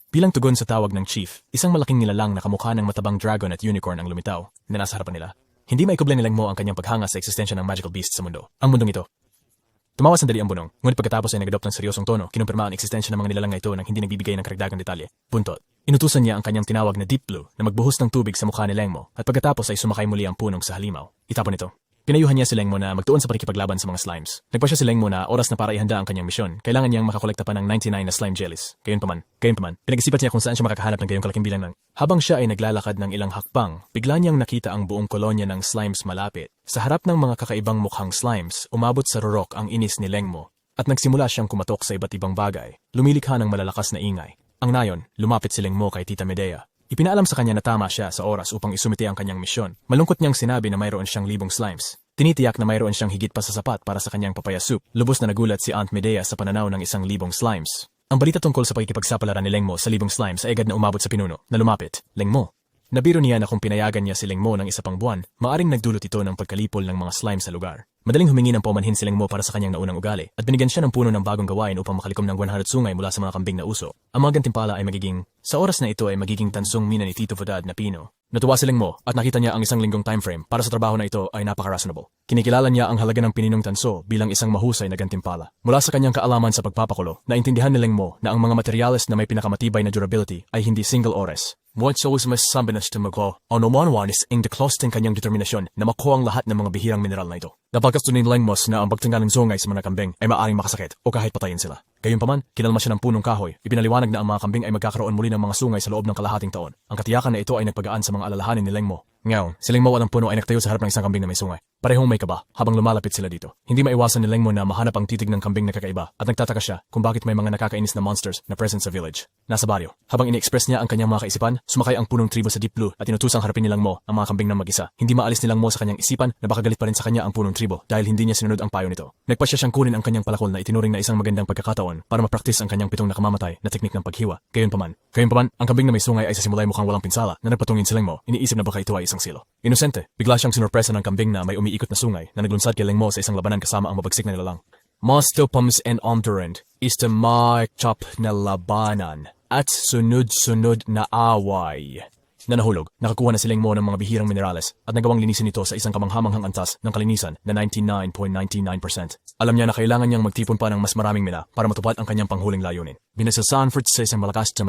Bilang tugon sa tawag ng chief, isang malaking nilalang na kamukha ng matabang dragon at unicorn ang lumitaw na nasa harapan nila. Hindi maikubli ni Leng Mo ang kanyang paghanga sa eksistensya ng magical beast sa mundo. Ang mundong ito. Tumawa sandali ang bunong, ngunit pagkatapos ay nag-adopt ng seryosong tono, kinumpirma ang eksistensya ng mga nilalang na ito nang hindi nagbibigay ng karagdagang detalye. Buntot. Inutusan niya ang kanyang tinawag na deep blue na magbuhos ng tubig sa mukha ni Leng Mo at pagkatapos ay sumakay muli ang punong sa halimaw. Itapon ito. Pinayuhan niya si Leng Mo na magtuon sa pakikipaglaban sa mga slimes. Nagpa siya si Leng Mo na oras na para ihanda ang kanyang misyon. Kailangan niyang makakolekta pa ng 99 na slime jellies. Gayunpaman, pinag-isipan niya kung saan siya makakahanap ng gayong kalaking bilang ng. Habang siya ay naglalakad ng ilang hakbang, bigla niyang nakita ang buong kolonya ng slimes malapit. Sa harap ng mga kakaibang mukhang slimes, umabot sa rurok ang inis ni Leng Mo at nagsimula siyang kumatok sa iba't ibang bagay. Lumilikha ng malalakas na ingay. Ang nayon, lumapit si Leng Mo kay Tita Medea. Ipinaalam sa kanya na tama siya sa oras upang isumite ang kanyang misyon. Malungkot niyang sinabi na mayroon siyang 1,000 slimes. Tinitiyak na mayroon siyang higit pa sa sapat para sa kanyang papaya soup. Lubos na nagulat si Aunt Medea sa pananaw ng 1,000 slimes. Ang balita tungkol sa pakikipagsapalaran ni Leng Mo sa 1,000 slimes ay agad na umabot sa pinuno, na lumapit. Leng Mo. Nabiro niya na kung pinayagan niya si Leng Mo ng isa pang buwan, maaring nagdulot ito ng pagkalipol ng mga slime sa lugar. Madaling humingi ng paumanhin si Leng Mo para sa kanyang naunang ugali at binigyan siya ng puno ng bagong gawain upang makalikom ng 100 sungay mula sa mga kambing na uso. Ang mga gantimpala ay sa oras na ito ay magiging tansong mina ni Tito Fodad na Pino. Natuwa si Leng Mo at nakita niya ang 1 linggong timeframe para sa trabaho na ito ay napaka-reasonable. Kinikilala niya ang halaga ng pininong tanso bilang isang mahusay na gantimpala. Mula sa kanyang kaalaman sa pagpapakulo, naintindihan ni Leng Mo na ang mga materyales na may pinakamatibay na durability ay hindi single ores. Ngunit sa mas sambinas na magko, ang numanwanis ang deklosting kanyang determinasyon na makuha ang lahat ng mga bihirang mineral na ito. Napagkasto ni Leng Mo na ang pagtanggal ng zungay sa mga kambing ay maaaring makasakit o kahit patayin sila. Gayunpaman, kinalma siya ng punong kahoy. Ipinaliwanag na ang mga kambing ay magkakaroon muli ng mga sungay sa loob ng kalahating taon. Ang katiyakan na ito ay nagpagaan sa mga alalahanin ni Leng Mo. Ngayon, si Leng Mo at ang puno ay nagtayo sa harap ng isang kambing na may sungay. Parehong may kaba habang lumalapit sila dito. Hindi maiwasan ni Lengmo na mahanap ang titig ng kambing na kakaiba at nagtataka siya kung bakit may mga nakakainis na monsters na present sa village. Nasa baryo. Habang ini-express niya ang kanyang mga kaisipan, sumakay ang punong tribo sa Deep Blue at inutusang harapin ni Lengmo ang mga kambing ng mag-isa. Hindi maalis ni Lengmo sa kanyang isipan na baka galit pa rin sa kanya ang punong tribo dahil hindi niya sinunod ang payo nito. Nagpasya siyang kunin ang kanyang palakol na itinuring na isang magandang pagkakataon para mapraktis ang kanyang pitong nakamamatay na teknik ng paghiwa. Gayunpaman, ang kambing na may sungay ay sa simula ay mukhang walang pinsala na nagpatungin si Lengmo. Iniisip na baka ito ay isang silo. Inosente, bigla siyang sinurpresa ng kambing na may umiikot na sungay na naglunsad kay Lengmo sa isang labanan kasama ang mabagsik na nilalang. Mastopums and Ondurant is the matchup na labanan at sunod-sunod na away. Na nahulog, nakakuha na si Lengmo ng mga bihirang minerales at nagawang linisin ito sa isang kamanghamanghang antas ng kalinisan na 99.99%. Alam niya na kailangan niyang magtipon pa ng mas maraming mina para matupad ang kanyang panghuling layunin. Binasa sa Sanford sa isang malakas na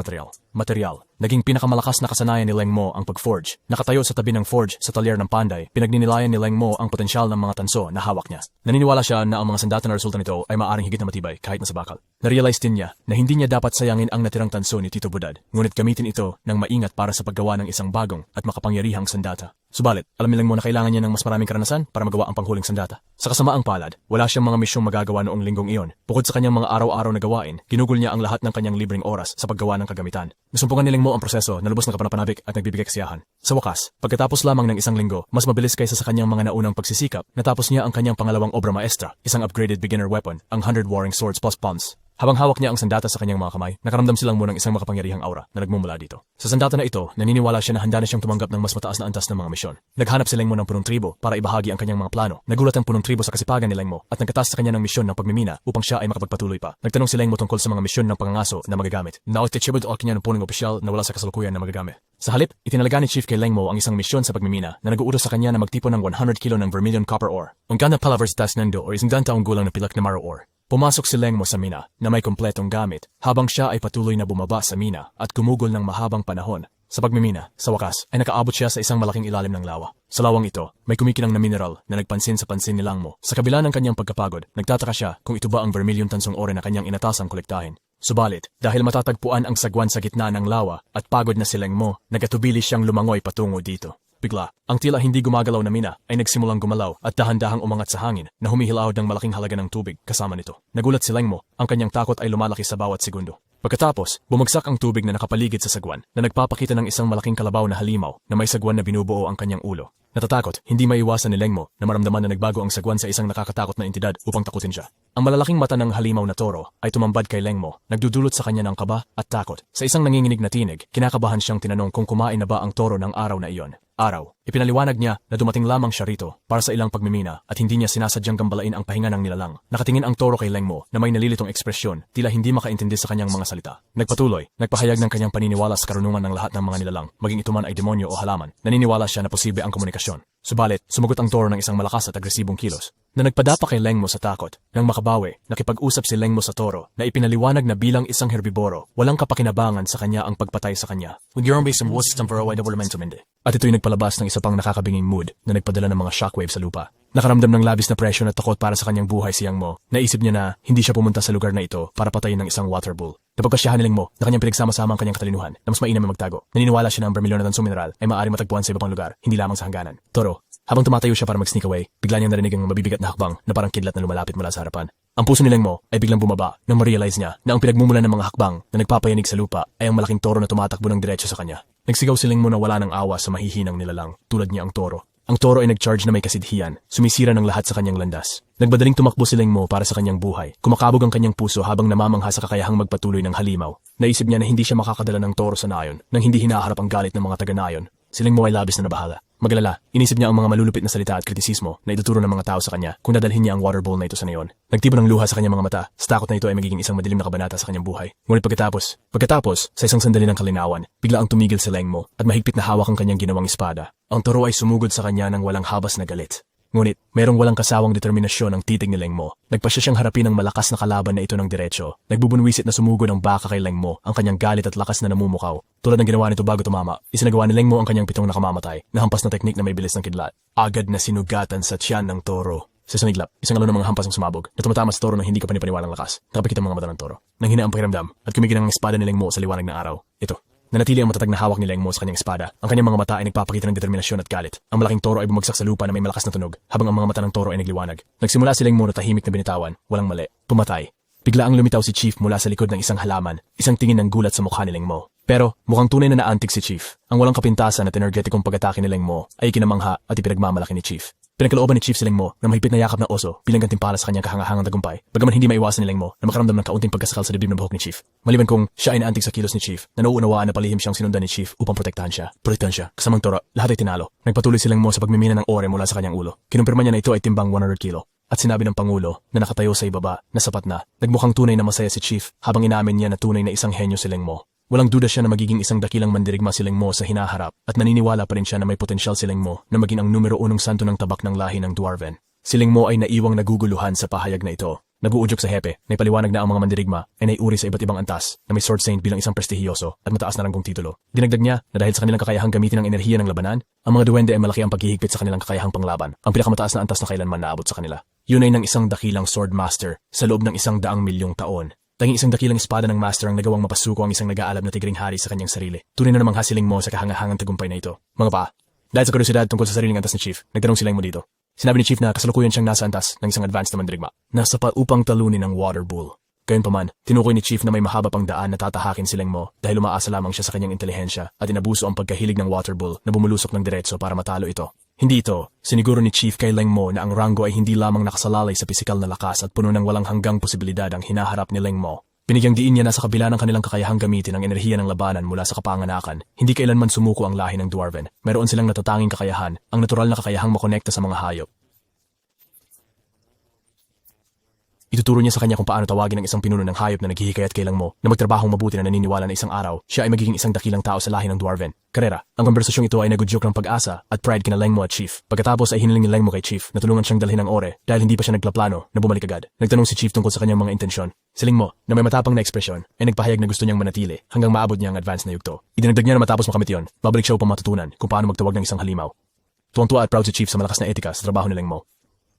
material. Naging pinakamalakas na kasanayan ni Lengmo ang pag-forge. Nakatayo sa tabi ng forge sa talyer ng Panday, pinagninilayan ni Lengmo ang potensyal ng mga tanso na hawak niya. Naniniwala siya na ang mga sandata na resulta nito ay maaaring higit na matibay kahit nasa bakal. Narealize din niya na hindi niya dapat sayangin ang natirang tanso ni Tito Budad, ngunit gamitin ito ng maingat para sa paggawa ng isang bagong at makapangyarihang sandata. Subalit, alam ni Lengmo na kailangan niya ng mas maraming karanasan para magawa ang panghuling sandata. Sa kasamaang palad, wala siyang mga misyong magagawa noong linggong iyon. Bukod sa kanyang mga araw-araw na gawain, ginugol niya ang lahat ng kanyang libreng oras sa paggawa ng kagamitan. Nasumpungan ni Lengmo ang proseso na lubos na kapanapanabik at nagbibigay kasiyahan. Sa wakas, pagkatapos lamang ng isang linggo, mas mabilis kaysa sa kanyang mga naunang pagsisikap, natapos niya ang kanyang pangalawang obra maestra, isang upgraded beginner weapon, ang 100 Warring Swords plus Palms. Habang hawak niya ang sandata sa kanyang mga kamay, nakaramdam silang mo ng isang makapangyarihang aura na nagmumula dito. Sa sandata na ito, naniniwala siya na handa na siyang tumanggap ng mas mataas na antas ng mga misyon. Naghanap si Lengmo ng punong tribo para ibahagi ang kanyang mga plano. Nagulat ang punong tribo sa kasipagan ni Lengmo at nagkataas sa kanya ng misyon ng pagmimina upang siya ay makapagpatuloy pa. Nagtanong si Lengmo tungkol sa mga misyon ng pangangaso na magagamit. Naotechibod o kanya ng punong opisyal na wala sa kasalukuyan na magagamit. Sa halip, itinalaga ni Chief kay Lengmo ang isang misyon sa pagmimina na nag-uutos sa kanya na magtipon ng 100 kilo ng vermilion copper ore. Ang gana palavers tas nando o isang taong gulang na pilak na maro ore. Pumasok si Lengmo sa mina na may kompletong gamit habang siya ay patuloy na bumaba sa mina at gumugol ng mahabang panahon. Sa pagmimina, sa wakas, ay nakaabot siya sa isang malaking ilalim ng lawa. Sa lawang ito, may kumikinang na mineral na nagpansin sa pansin ni Lengmo. Sa kabila ng kanyang pagkapagod, nagtataka siya kung ito ba ang vermilion tansong ore na kanyang inatasang kolektahin. Subalit, dahil matatagpuan ang sagwan sa gitna ng lawa at pagod na si Lengmo, nagatubili siyang lumangoy patungo dito. Bigla, ang tila hindi gumagalaw na mina ay nagsimulang gumalaw at dahan-dahang umangat sa hangin na humihilaw ng malaking halaga ng tubig kasama nito. Nagulat si Lengmo, ang kanyang takot ay lumalaki sa bawat segundo. Pagkatapos, bumagsak ang tubig na nakapaligid sa sagwan na nagpapakita ng isang malaking kalabaw na halimaw na may sagwan na binubuo ang kanyang ulo. Natatakot, hindi maiwasan ni Lengmo na maramdaman na nagbago ang sagwan sa isang nakakatakot na entidad upang takutin siya. Ang malalaking mata ng halimaw na toro ay tumambad kay Lengmo, nagdudulot sa kanya ng kaba at takot. Sa isang nanginginig na tinig, kinakabahan siyang tinanong kung kumain na ba ang toro ng araw na iyon. Ipinaliwanag niya na dumating lamang siya rito para sa ilang pagmimina at hindi niya sinasadyang gambalain ang pahinga ng nilalang. Nakatingin ang toro kay Lengmo na may nalilitong ekspresyon, tila hindi makaintindi sa kanyang mga salita. Nagpatuloy, nagpahayag ng kanyang paniniwala sa karunungan ng lahat ng mga nilalang, maging ito man ay demonyo o halaman. Naniniwala siya na posible ang komunikasyon. Subalit, sumagot ang toro ng isang malakas at agresibong kilos na nagpadapa kay Lengmo sa takot. Nang makabawi, nakipag-usap si Lengmo sa toro na ipinaliwanag na bilang isang herbiboro, walang kapakinabangan sa kanya ang pagpatay sa kanya. At ito'y nagpalabas ng isa pang nakakabinging mood na nagpadala ng mga shockwave sa lupa. Nakaramdam ng labis na presyon at takot para sa kanyang buhay si Yang Mo. Naisip niya na hindi siya pumunta sa lugar na ito para patayin ng isang water bull. Napagpasyahan ni Leng Mo na kanyang pinagsama-sama ang kanyang katalinuhan na mas mainam na magtago. Naniniwala siya na ang bermilyon na tansong mineral ay maaaring matagpuan sa iba pang lugar, hindi lamang sa hangganan. Toro, habang tumatayo siya para mag-sneak away, bigla niyang narinig ang mabibigat na hakbang na parang kidlat na lumalapit mula sa harapan. Ang puso ni Leng Mo ay biglang bumaba nang ma-realize niya na ang pinagmumulan ng mga hakbang na nagpapayanig sa lupa ay ang malaking toro na tumatakbo ng diretso sa kanya. Nagsigaw si Leng Mo na wala ng awa sa mahihinang nilalang tulad niya ang toro. Ang toro ay nag-charge na may kasidhiyan, sumisira ng lahat sa kanyang landas. Nagbadaling tumakbo si Leng Mo para sa kanyang buhay. Kumakabog ang kanyang puso habang namamangha sa kakayahang magpatuloy ng halimaw. Naisip niya na hindi siya makakadala ng toro sa nayon nang hindi hinaharap ang galit ng mga taga-nayon. Si Leng Mo ay labis na nabahala. Magalala, inisip niya ang mga malulupit na salita at kritisismo na ituturo ng mga tao sa kanya kung dadalhin niya ang water bowl na ito sa nayon. Nagtipon ng luha sa kanyang mga mata, sa takot na ito ay magiging isang madilim na kabanata sa kanyang buhay. Ngunit pagkatapos, sa isang sandali ng kalinawan, bigla ang tumigil si Leng Mo at mahigpit na hawak ang kanyang ginawang espada. Ang toro ay sumugod sa kanya ng walang habas na galit. Ngunit, mayroong walang kasawang determinasyon ang titig ni Leng Mo. Nagpasya siyang harapin ang malakas na kalaban na ito ng diretsyo. Nagbubunwisit na sumugod ang baka kay Leng Mo, ang kanyang galit at lakas na namumukaw. Tulad ng ginawa nito bago tumama, isinagawa ni Leng Mo ang kanyang pitong nakamamatay, na hampas na teknik na may bilis ng kidlat. Agad na sinugatan sa tiyan ng toro. Sa saniglap, isang alon ng mga hampas ang sumabog, na tumatama sa toro ng hindi ka panipaniwalang lakas. Nakapikit ang mga mata ng toro. Nang hina ang pakiramdam, at kumikinang ang espada ni Leng Mo sa liwanag ng araw. Ito, Nanatili ang matatag na hawak ni Leng Mo sa kanyang espada. Ang kanyang mga mata ay nagpapakita ng determinasyon at galit. Ang malaking toro ay bumagsak sa lupa na may malakas na tunog, habang ang mga mata ng toro ay nagliwanag. Nagsimula si Leng Mo na tahimik na binitawan, walang mali. Pumatay. Bigla ang lumitaw si Chief mula sa likod ng isang halaman, isang tingin ng gulat sa mukha ni Leng Mo. Pero mukhang tunay na naantig si Chief. Ang walang kapintasan at energetikong pag-atake ni Leng Mo ay kinamangha at ipinagmamalaki ni Chief. Pinagkalooban ni Chief si Leng Mo na mahigpit na yakap ng oso bilang gantimpala sa kanyang kahangahangang tagumpay, bagaman hindi maiwasan ni Leng Mo na makaramdam ng kaunting pagkasakal sa dibdib ng buhok ni Chief. Maliban kung siya ay naantig sa kilos ni Chief, na nauunawaan na palihim siyang sinundan ni Chief upang protektahan siya. Kasamang toro, lahat ay tinalo. Nagpatuloy si Leng Mo sa pagmimina ng ore mula sa kanyang ulo. Kinumpirma niya na ito ay timbang 100 kilo. At sinabi ng Pangulo na nakatayo sa ibaba na sapat na. Nagmukhang tunay na masaya si Chief habang inamin niya na tunay na isang henyo si Leng Mo. Walang duda siya na magiging isang dakilang mandirigma si Leng Mo sa hinaharap at naniniwala pa rin siya na may potensyal si Leng Mo na maging ang numero 1 santo ng tabak ng lahi ng Dwarven. Si Leng Mo ay naiwang naguguluhan sa pahayag na ito. Nabuudyok sa hepe, na ipaliwanag na ang mga mandirigma ay naiuri sa iba't ibang antas na may sword saint bilang isang prestihiyoso at mataas na ranggong titulo. Dinagdag niya na dahil sa kanilang kakayahang gamitin ang enerhiya ng labanan, ang mga duwende ay malaki ang paghihigpit sa kanilang kakayahang panglaban, ang pinakamataas na antas na kailanman naabot sa kanila. Yun ay ng isang dakilang sword master sa loob ng 100 milyong taon. Tanging isang dakilang espada ng master ang nagawang mapasuko ang isang nag-aalab na tigring hari sa kanyang sarili. Tunay na namang hasiling mo sa kahangahangang tagumpay na ito. Mga pa, dahil sa kuryosidad tungkol sa sariling antas ni Chief, nagtanong si Leng Mo dito. Sinabi ni Chief na kasalukuyan siyang nasa antas ng isang advanced na mandirigma. Nasa pa upang talunin ang water bull. Gayunpaman, tinukoy ni Chief na may mahaba pang daan na tatahakin si Leng Mo dahil umaasa lamang siya sa kanyang intelihensya at inabuso ang pagkahilig ng water bull na bumulusok ng diretso para matalo ito. Hindi ito, siniguro ni Chief kay Leng Mo na ang rango ay hindi lamang nakasalalay sa pisikal na lakas at puno ng walang hanggang posibilidad ang hinaharap ni Leng Mo. Binigyang diin niya na sa kabila ng kanilang kakayahang gamitin ang enerhiya ng labanan mula sa kapanganakan, hindi kailanman sumuko ang lahi ng Dwarven. Meron silang natatanging kakayahan, ang natural na kakayahang makonekta sa mga hayop. Ituturo niya sa kanya kung paano tawagin ang isang pinuno ng hayop na naghihikayat kay Leng Mo na magtrabahong mabuti na naniniwala na isang araw siya ay magiging isang dakilang tao sa lahi ng Dwarven. Karera, ang konbersasyong ito ay nagudyok ng pag-asa at pride kina Leng Mo at Chief. Pagkatapos ay hiniling ni Leng Mo kay Chief na tulungan siyang dalhin ng ore dahil hindi pa siya nagplaplano na bumalik agad. Nagtanong si Chief tungkol sa kanyang mga intensyon. Si Leng Mo, na may matapang na ekspresyon, ay nagpahayag na gusto niyang manatili hanggang maabot niya ang advance na yugto. Idinagdag niya na matapos makamit yon, babalik siya upang matutunan kung paano magtawag ng isang halimaw. Tuwang-tuwa at proud si Chief sa malakas na etika sa trabaho ni Leng Mo.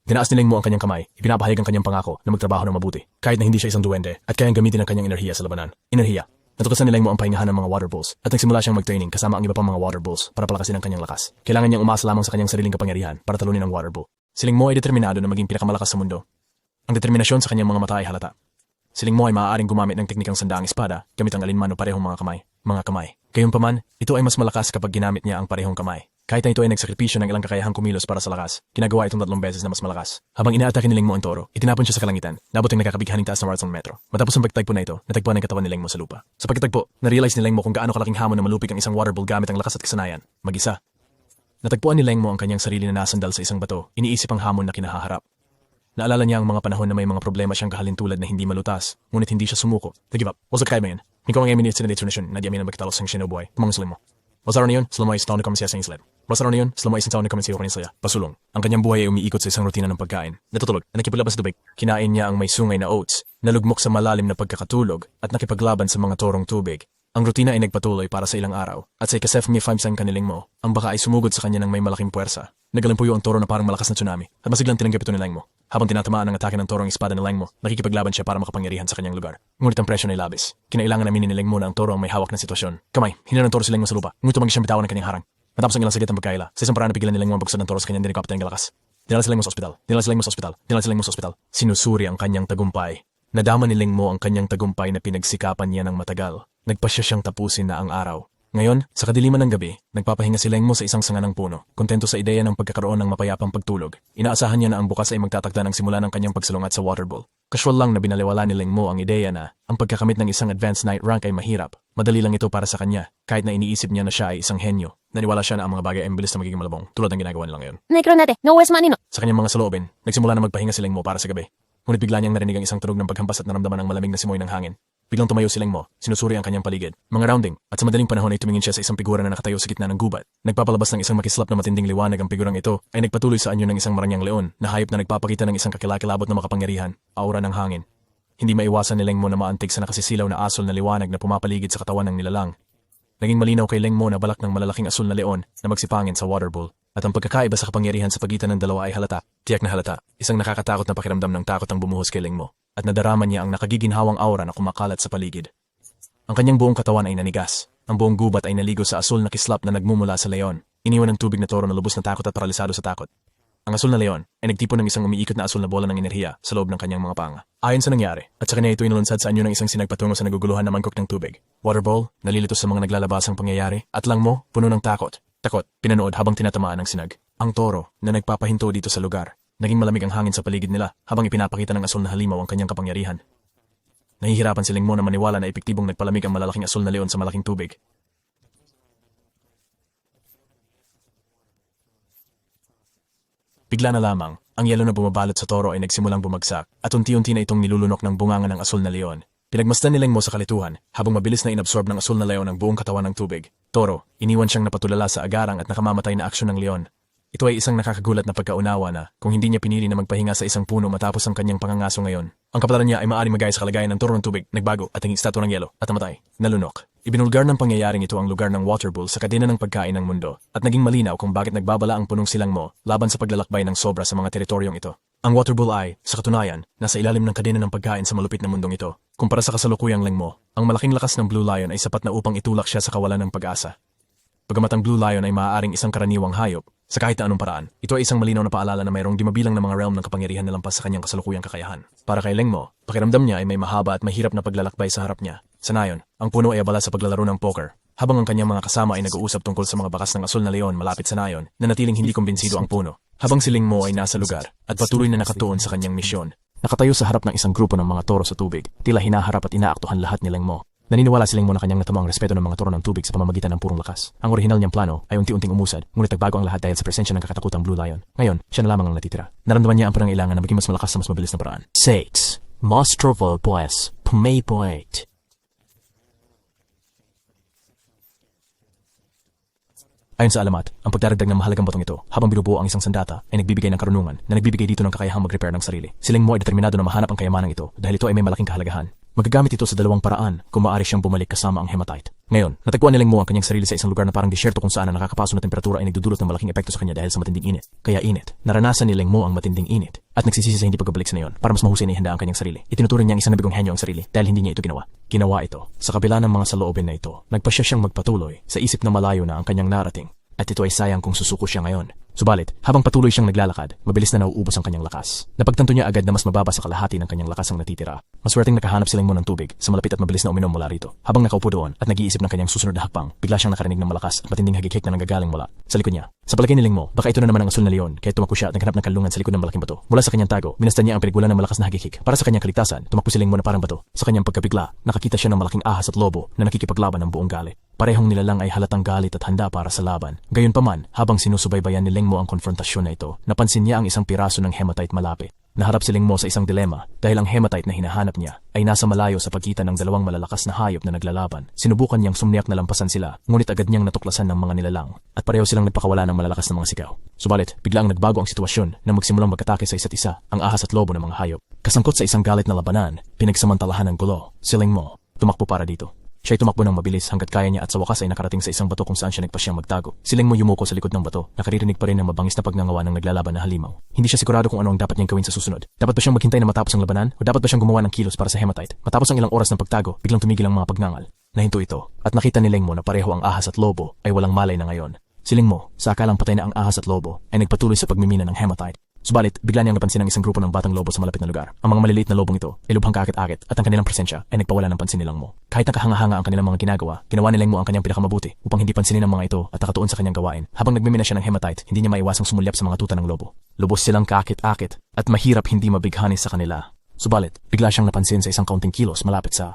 Dinaas ni Leng Mo ang kanyang kamay, ipinapahayag ang kanyang pangako na magtrabaho ng mabuti, kahit na hindi siya isang duwende at kayang gamitin ang kanyang enerhiya sa labanan. Enerhiya. Natuklasan ni Leng Mo ang pahingahan ng mga water bulls at nagsimula siyang mag-training kasama ang iba pang mga water bulls para palakasin ang kanyang lakas. Kailangan niyang umasa lamang sa kanyang sariling kapangyarihan para talunin ang water bull. Si Leng Mo ay determinado na maging pinakamalakas sa mundo. Ang determinasyon sa kanyang mga mata ay halata. Si Leng Mo ay maaaring gumamit ng teknikang sandaang espada gamit ang alinman o parehong mga kamay. Gayunpaman, ito ay mas malakas kapag ginamit niya ang parehong kamay. Kahit na ito ay nagsakripisyo ng ilang kakayahang kumilos para sa lakas, ginagawa itong 3 beses na mas malakas. Habang inaatake ni Leng Mo ang toro, itinapon siya sa kalangitan, nabot ang nakakabighaning taas na Warzone Metro. Matapos ang pagtagpo na ito, natagpuan ang katawan ni Leng Mo sa lupa. Sa pagtagpo, na-realize ni Leng Mo kung gaano kalaking hamon na malupig ang isang water bull gamit ang lakas at kasanayan. Mag-isa. Natagpuan ni Leng Mo ang kanyang sarili na nasandal sa isang bato, iniisip ang hamon na kinahaharap. Naalala niya ang mga panahon na may mga problema siyang kahalintulad na hindi malutas, ngunit hindi siya sumuko. Nag-give up. Wasa kaya mo yan. Ikaw ang eminit sa detonasyon na di amin ang magkitalos ng sinubuhay. Tumang Leng Mo. Wasaro na yun, sila mo ay sa taon na kamensiya sa islet. Wasaro na yun, sila mo ay isang taon na kamensiya ko rin saya. Pasulong. Ang kanyang buhay ay umiikot sa isang rutina ng pagkain. Natutulog, na nakipaglabas sa tubig. Kinain niya ang may sungay na oats, nalugmok sa malalim na pagkakatulog, at nakipaglaban sa mga torong tubig. Ang rutina ay nagpatuloy para sa ilang araw, at sa ikasef mi 5 sang kaniling mo, ang baka ay sumugod sa kanya ng may malaking puwersa. Nagalimpuyo ang toro na parang malakas na tsunami, at masiglang tinanggap ito ni Leng Mo. Habang tinatamaan ang atake ng torong espada ni Leng Mo, nakikipaglaban siya para makapangyarihan sa kanyang lugar. Ngunit ang presyon ay labis. Kinailangan aminin ni Leng Mo na ang toro ang may hawak na sitwasyon. Kamay, hinila ng toro si Leng Mo sa lupa, ngunit tumanggi siyang bitawan ng kanyang harang. Matapos ang ilang saglit ang pagkaila, sa isang paraan na pigilan ni Leng Mo ang bugsan ng toro sa kanyang dinikapta ng galakas. Dinala si Leng Mo sa ospital. Sinusuri ang kanyang tagumpay. Nadama ni Leng Mo ang kanyang tagumpay na pinagsikapan niya ng matagal. Nagpasya siyang tapusin na ang araw. Ngayon, sa kadiliman ng gabi, nagpapahinga si Leng Mo sa isang sanga ng puno, kontento sa ideya ng pagkakaroon ng mapayapang pagtulog. Inaasahan niya na ang bukas ay magtatakda ng simula ng kanyang pagsalungat sa water bull. Casual lang na binaliwala ni Leng Mo ang ideya na ang pagkakamit ng isang advanced night rank ay mahirap. Madali lang ito para sa kanya, kahit na iniisip niya na siya ay isang henyo. Naniwala siya na ang mga bagay ay mabilis na magiging malabong, tulad ng ginagawa nila ngayon. Sa kanyang mga saloobin, nagsimula na magpahinga si Leng Mo para sa gabi. Ngunit bigla niyang narinig ang isang tunog ng paghampas at naramdaman ang malamig na simoy ng hangin. Biglang tumayo si Leng Mo, sinusuri ang kanyang paligid, mga rounding, at sa madaling panahon ay tumingin siya sa isang figura na nakatayo sa gitna ng gubat. Nagpapalabas ng isang makislap na matinding liwanag ang figurang ito ay nagpatuloy sa anyo ng isang marangyang leon na hayop na nagpapakita ng isang kakilakilabot na makapangyarihan, aura ng hangin. Hindi maiwasan ni Leng Mo na maantig sa nakasisilaw na asol na liwanag na pumapaligid sa katawan ng nilalang. Naging malinaw kay Leng Mo na balak ng malalaking asul na leon na magsipangin sa water bull. At ang pagkakaiba sa kapangyarihan sa pagitan ng dalawa ay halata, tiyak na halata, isang nakakatakot na pakiramdam ng takot ang bumuhos kay Leng Mo, at nadarama niya ang nakagiginhawang aura na kumakalat sa paligid. Ang kanyang buong katawan ay nanigas, Ang buong gubat ay naligo sa asul na kislap na nagmumula sa leon. Iniwan ng tubig na toro na lubos na takot at paralisado sa takot. Ang asul na leon ay nagtipon ng isang umiikot na asul na bola ng enerhiya sa loob ng kanyang mga panga. Ayon sa nangyari, at sa kanya ito inulunsad sa anyo ng isang sinagpatungo sa naguguluhan na mangkok ng tubig. Waterball, nalilito sa mga naglalabasang pangyayari, at Langmo, puno ng takot. Takot, pinanood habang tinatamaan ng sinag. Ang toro, na nagpapahinto dito sa lugar, naging malamig ang hangin sa paligid nila habang ipinapakita ng asul na halimaw ang kanyang kapangyarihan. Nahihirapan si Langmo na maniwala na epektibong nagpalamig ang malalaking asul na leon sa malaking tubig. Bigla na lamang, ang yelo na bumabalot sa toro ay nagsimulang bumagsak at unti-unti na itong nilulunok ng bunganga ng asul na leon. Pinagmasdan ni Langmo sa kalituhan habang mabilis na inabsorb ng asul na leon ang buong katawan ng tubig. Toro, iniwan siyang napatulala sa agarang at nakamamatay na aksyon ng leon. Ito ay isang nakakagulat na pagkaunawa na kung hindi niya pinili na magpahinga sa isang puno matapos ang kanyang pangangaso ngayon. Ang kapalaran niya ay maaaring magaya sa kalagayan ng toro ng tubig, nagbago at naging estatwa ng yelo at namatay, nalunok. Ibinulgar ng pangyayaring ito ang lugar ng water bull sa kadena ng pagkain ng mundo at naging malinaw kung bakit nagbabala ang punong silang mo laban sa paglalakbay ng sobra sa mga teritoryong ito. Ang water bull ay, sa katunayan, nasa ilalim ng kadena ng pagkain sa malupit na mundong ito. Kumpara sa kasalukuyang Langmo, ang malaking lakas ng Blue Lion ay sapat na upang itulak siya sa kawalan ng pag-asa. Bagamat ang Blue Lion ay maaaring isang karaniwang hayop, sa kahit na anong paraan, ito ay isang malinaw na paalala na mayroong di mabilang na mga realm ng kapangyarihan na lampas sa kanyang kasalukuyang kakayahan. Para kay Langmo, pakiramdam niya ay may mahaba at mahirap na paglalakbay sa harap niya. Sa nayon, ang puno ay abala sa paglalaro ng poker, habang ang kanyang mga kasama ay nag-uusap tungkol sa mga bakas ng asul na leon malapit sa nayon na natiling hindi kumbinsido ang puno. Habang si Langmo ay nasa lugar at patuloy na nakatuon sa kanyang misyon, nakatayo sa harap ng isang grupo ng mga toro sa tubig, tila hinaharap at inaaktuhan lahat ni Langmo. Naniniwala si Langmo na kanyang natamo ang respeto ng mga toro ng tubig sa pamamagitan ng purong lakas. Ang orihinal niyang plano ay unti-unting umusad, ngunit nagbago ang lahat dahil sa presensya ng kakatakutang Blue Lion. Ngayon, siya na lamang ang natitira. Naramdaman niya ang pangangailangan na maging mas malakas sa mas mabilis na paraan.
6. Mostrovo pues, pumaypoit.
Ayon sa alamat, ang pagdaragdag ng mahalagang batong ito habang binubuo ang isang sandata ay nagbibigay ng karunungan na nagbibigay dito ng kakayahang mag-repair ng sarili. Si Langmo ay determinado na mahanap ang kayamanang ito dahil ito ay may malaking kahalagahan. Magagamit ito sa dalawang paraan kung maaari siyang bumalik kasama ang hematite. Ngayon, natagpuan ni Langmo ang kanyang sarili sa isang lugar na parang disyerto kung saan ang nakakapaso na temperatura ay nagdudulot ng malaking epekto sa kanya dahil sa matinding init. Kaya init, naranasan ni Langmo ang matinding init at nagsisisi sa hindi pagbabalik sa nayon para mas mahusay na ihanda ang kanyang sarili. Itinuturing niya ang isang nabigong henyo ang sarili dahil hindi niya ito ginawa. Ginawa ito. Sa kabila ng mga saloobin na ito, nagpasya siyang magpatuloy sa isip na malayo na ang kanyang narating. At ito ay sayang kung susuko siya ngayon. Subalit, habang patuloy siyang naglalakad, mabilis na nauubos ang kanyang lakas. Napagtanto niya agad na mas mababa sa kalahati ng kanyang lakas ang natitira. Maswerteng nakahanap si Langmo ng tubig sa malapit at mabilis na uminom mula rito. Habang nakaupo doon at nag-iisip ng kanyang susunod na hakbang, bigla siyang nakarinig ng malakas at matinding hagikik na nanggagaling mula sa likod niya. Sa palagay ni Langmo, baka ito na naman ang asul na leon, kaya tumakbo siya at naghanap ng kanlungan sa likod ng malaking bato. Mula sa kanyang tago, minastan niya ang pinagmulan ng malakas na hagikik. Para sa kanyang kaligtasan, tumakbo si Langmo na parang bato. Sa kanyang pagkabigla, nakakita siya ng malaking ahas at lobo na nakikipaglaban ng buong gali. Parehong nilalang ay halatang galit at handa para sa laban. Gayunpaman, habang sinusubaybayan ni Langmo ang konfrontasyon na ito, napansin niya ang isang piraso ng hematite malapit. Naharap si Langmo sa isang dilema dahil ang hematite na hinahanap niya ay nasa malayo sa pagitan ng dalawang malalakas na hayop na naglalaban. Sinubukan niyang sumniyak na lampasan sila, ngunit agad niyang natuklasan ng mga nilalang at pareho silang nagpakawala ng malalakas na mga sigaw. Subalit, biglang nagbago ang sitwasyon na magsimulang magkatake sa isa't isa ang ahas at lobo ng mga hayop. Kasangkot sa isang galit na labanan, pinagsamantalahan ng gulo, si Langmo tumakbo para dito. Siya'y tumakbo ng mabilis hanggat kaya niya at sa wakas ay nakarating sa isang bato kung saan siya nagpasyang magtago. Si Langmo yumuko sa likod ng bato, nakaririnig pa rin ng mabangis na pagngangawa ng naglalaban na halimaw. Hindi siya sigurado kung ano ang dapat niyang gawin sa susunod. Dapat ba siyang maghintay na matapos ang labanan o dapat ba siyang gumawa ng kilos para sa hematite? Matapos ang ilang oras ng pagtago, biglang tumigil ang mga pagngangal. Nahinto ito at nakita ni Langmo na pareho ang ahas at lobo ay walang malay na ngayon. Si Langmo, sa akalang patay na ang ahas at lobo, ay nagpatuloy sa pagmimina ng hematite. Subalit, bigla niyang napansin ang isang grupo ng batang lobo sa malapit na lugar. Ang mga maliliit na lobong ito ay lubhang kaakit-akit at ang kanilang presensya ay nagpawala ng pansin ni Langmo. Kahit nakahanga-hanga ang kanilang mga ginagawa, ginawa ni Langmo ang kanyang pinakamabuti upang hindi pansinin ang mga ito at nakatuon sa kanyang gawain. Habang nagmimina siya ng hematite, hindi niya maiwasang sumulyap sa mga tuta ng lobo. Lubos silang kaakit-akit at mahirap hindi mabighani sa kanila. Subalit, bigla siyang napansin sa isang kaunting kilos malapit sa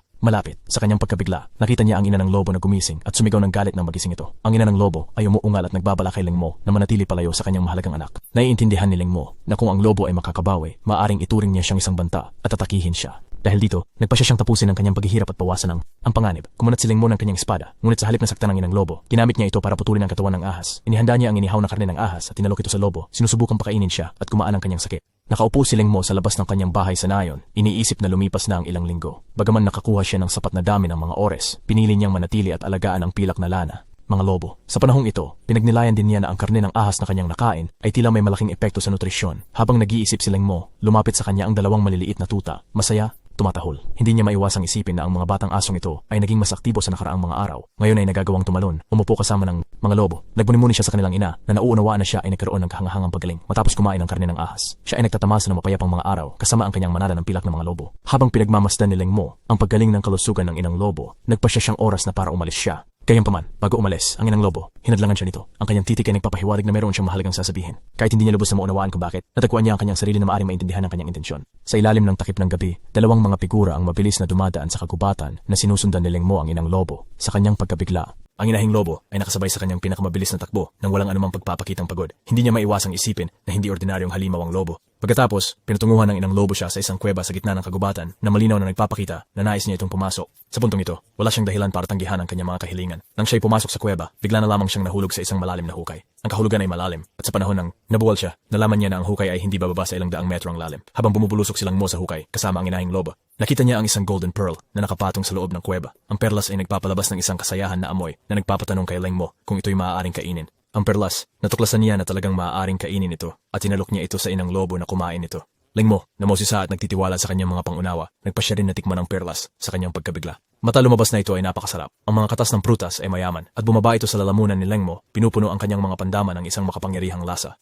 kanyang pagkabigla. Nakita niya ang ina ng lobo na gumising at sumigaw ng galit ng magising ito. Ang ina ng lobo ay umuungal at nagbabala kay Langmo na manatili palayo sa kanyang mahalagang anak. Naiintindihan ni Langmo na kung ang lobo ay makakabawi, maaaring ituring niya siyang isang banta at atakihin siya. Dahil dito, nagpasya siyang tapusin ang kanyang paghihirap at pawasan ang panganib. Kumunat si Langmo ng kanyang espada, ngunit sa halip na saktan ng inang lobo, ginamit niya ito para putulin ang katawan ng ahas. Inihanda niya ang inihaw na karne ng ahas at tinalok ito sa lobo. Sinusubukang pakainin siya at kumaan ang kanyang sakit. Nakaupo si Langmo sa labas ng kanyang bahay sa nayon, iniisip na lumipas na ang ilang linggo. Bagaman nakakuha siya ng sapat na dami ng mga ores, pinili niyang manatili at alagaan ang pilak na lana. Mga lobo. Sa panahong ito, pinagnilayan din niya na ang karne ng ahas na kanyang nakain ay tila may malaking epekto sa nutrisyon. Habang nag-iisip si Langmo, lumapit sa kanya ang dalawang maliliit na tuta. Masaya,
tumatahol.
Hindi niya maiwasang isipin na ang mga batang asong ito ay naging mas aktibo sa nakaraang mga araw. Ngayon ay nagagawang tumalon, umupo kasama ng mga lobo. Nagmuni-muni siya sa kanilang ina na nauunawaan na siya ay nagkaroon ng kahangahangang pagaling matapos kumain ng karne ng ahas. Siya ay nagtatamasa ng mapayapang mga araw kasama ang kanyang manada ng pilak ng mga lobo. Habang pinagmamasdan ni Lengmo ang paggaling ng kalusugan ng inang lobo, nagpasya siyang oras na para umalis siya. Gayunpaman, bago umalis, ang inang lobo, hinadlangan siya nito. Ang kanyang titik ay nagpapahiwatig na meron siyang mahalagang sasabihin. Kahit hindi niya lubos na maunawaan kung bakit, natagpuan niya ang kanyang sarili na maaring maintindihan ng kanyang intensyon. Sa ilalim ng takip ng gabi, dalawang mga figura ang mabilis na dumadaan sa kagubatan na sinusundan ni Lengmo ang inang lobo. Sa kanyang pagkabigla, ang inahing lobo ay nakasabay sa kanyang pinakamabilis na takbo nang walang anumang pagpapakitang pagod. Hindi niya maiwasang isipin na hindi ordinaryong halimaw ang lobo. Pagkatapos, pinutunguhan ng inang lobo siya sa isang kuweba sa gitna ng kagubatan na malinaw na nagpapakita na nais niya itong pumasok. Sa puntong ito, wala siyang dahilan para tanggihan ang kanyang mga kahilingan. Nang siya'y pumasok sa kuweba, bigla na lamang siyang nahulog sa isang malalim na hukay. Ang kahulugan ay malalim, at sa panahon ng nabuwal siya, nalaman niya na ang hukay ay hindi bababa sa ilang daang metro ang lalim. Habang bumubulusok silang mo sa hukay, kasama ang inahing lobo, nakita niya ang isang golden pearl na nakapatong sa loob ng kuweba. Ang perlas ay nagpapalabas ng isang kasayahan na amoy na nagpapatanong kay Lengmo kung ito'y maaaring kainin. Ang perlas, natuklasan niya na talagang maaaring kainin ito at tinalok niya ito sa inang lobo na kumain ito. Lengmo, namosisa at nagtitiwala sa kanyang mga pangunawa, nagpasya rin na tikman ang perlas sa kanyang pagkabigla. Mata lumabas na ito ay napakasarap. Ang mga katas ng prutas ay mayaman at bumaba ito sa lalamunan ni Lengmo, pinupuno ang kanyang mga pandaman ng isang makapangyarihang lasa.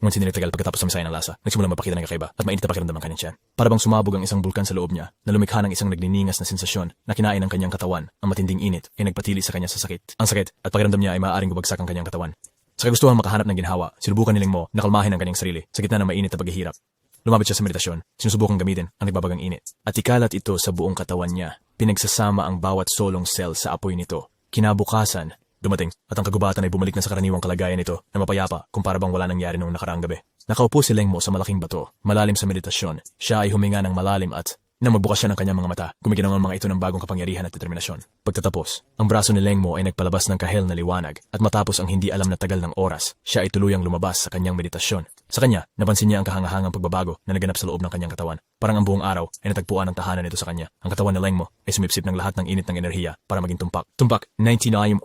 Ngunit sinilitagal pagkatapos sumisay ng lasa, nagsimulang mapakita ng kakaiba at mainit na pakiramdam ang kanyang tiyan. Para bang sumabog ang isang bulkan sa loob niya na lumikha ng isang nagniningas na sensasyon na kinain ng kanyang katawan. Ang matinding init ay nagpatili sa kanya sa sakit. Ang sakit at pakiramdam niya ay maaaring bubagsak ang kanyang katawan. Sa kagustuhang makahanap ng ginhawa, sinubukan ni Lengmo na kalmahin ang kanyang sarili sa gitna ng mainit na paghihirap. Lumapit siya sa meditasyon, sinusubukang gamitin ang nagbabagang init. At ikalat ito sa buong katawan niya. Pinagsasama ang bawat solong cell sa apoy nito. Kinabukasan, dumating at ang kagubatan ay bumalik na sa karaniwang kalagayan nito na mapayapa kung para bang wala nangyari noong nakaraang gabi. Nakaupo si Lengmo sa malaking bato, malalim sa meditasyon. Siya ay huminga ng malalim at nang magbukas siya ng kanyang mga mata, gumiginaw ang mga ito ng bagong kapangyarihan at determinasyon. Pagtatapos, ang braso ni Lengmo ay nagpalabas ng kahel na liwanag at matapos ang hindi alam na tagal ng oras, siya ay tuluyang lumabas sa kanyang meditasyon. Sa kanya, napansin niya ang kahangahangang pagbabago na naganap sa loob ng kanyang katawan. Parang ang buong araw ay natagpuan ang tahanan nito sa kanya. Ang katawan ni Lengmo ay sumipsip ng lahat ng init ng enerhiya para maging tumpak. Tumpak, 99.9%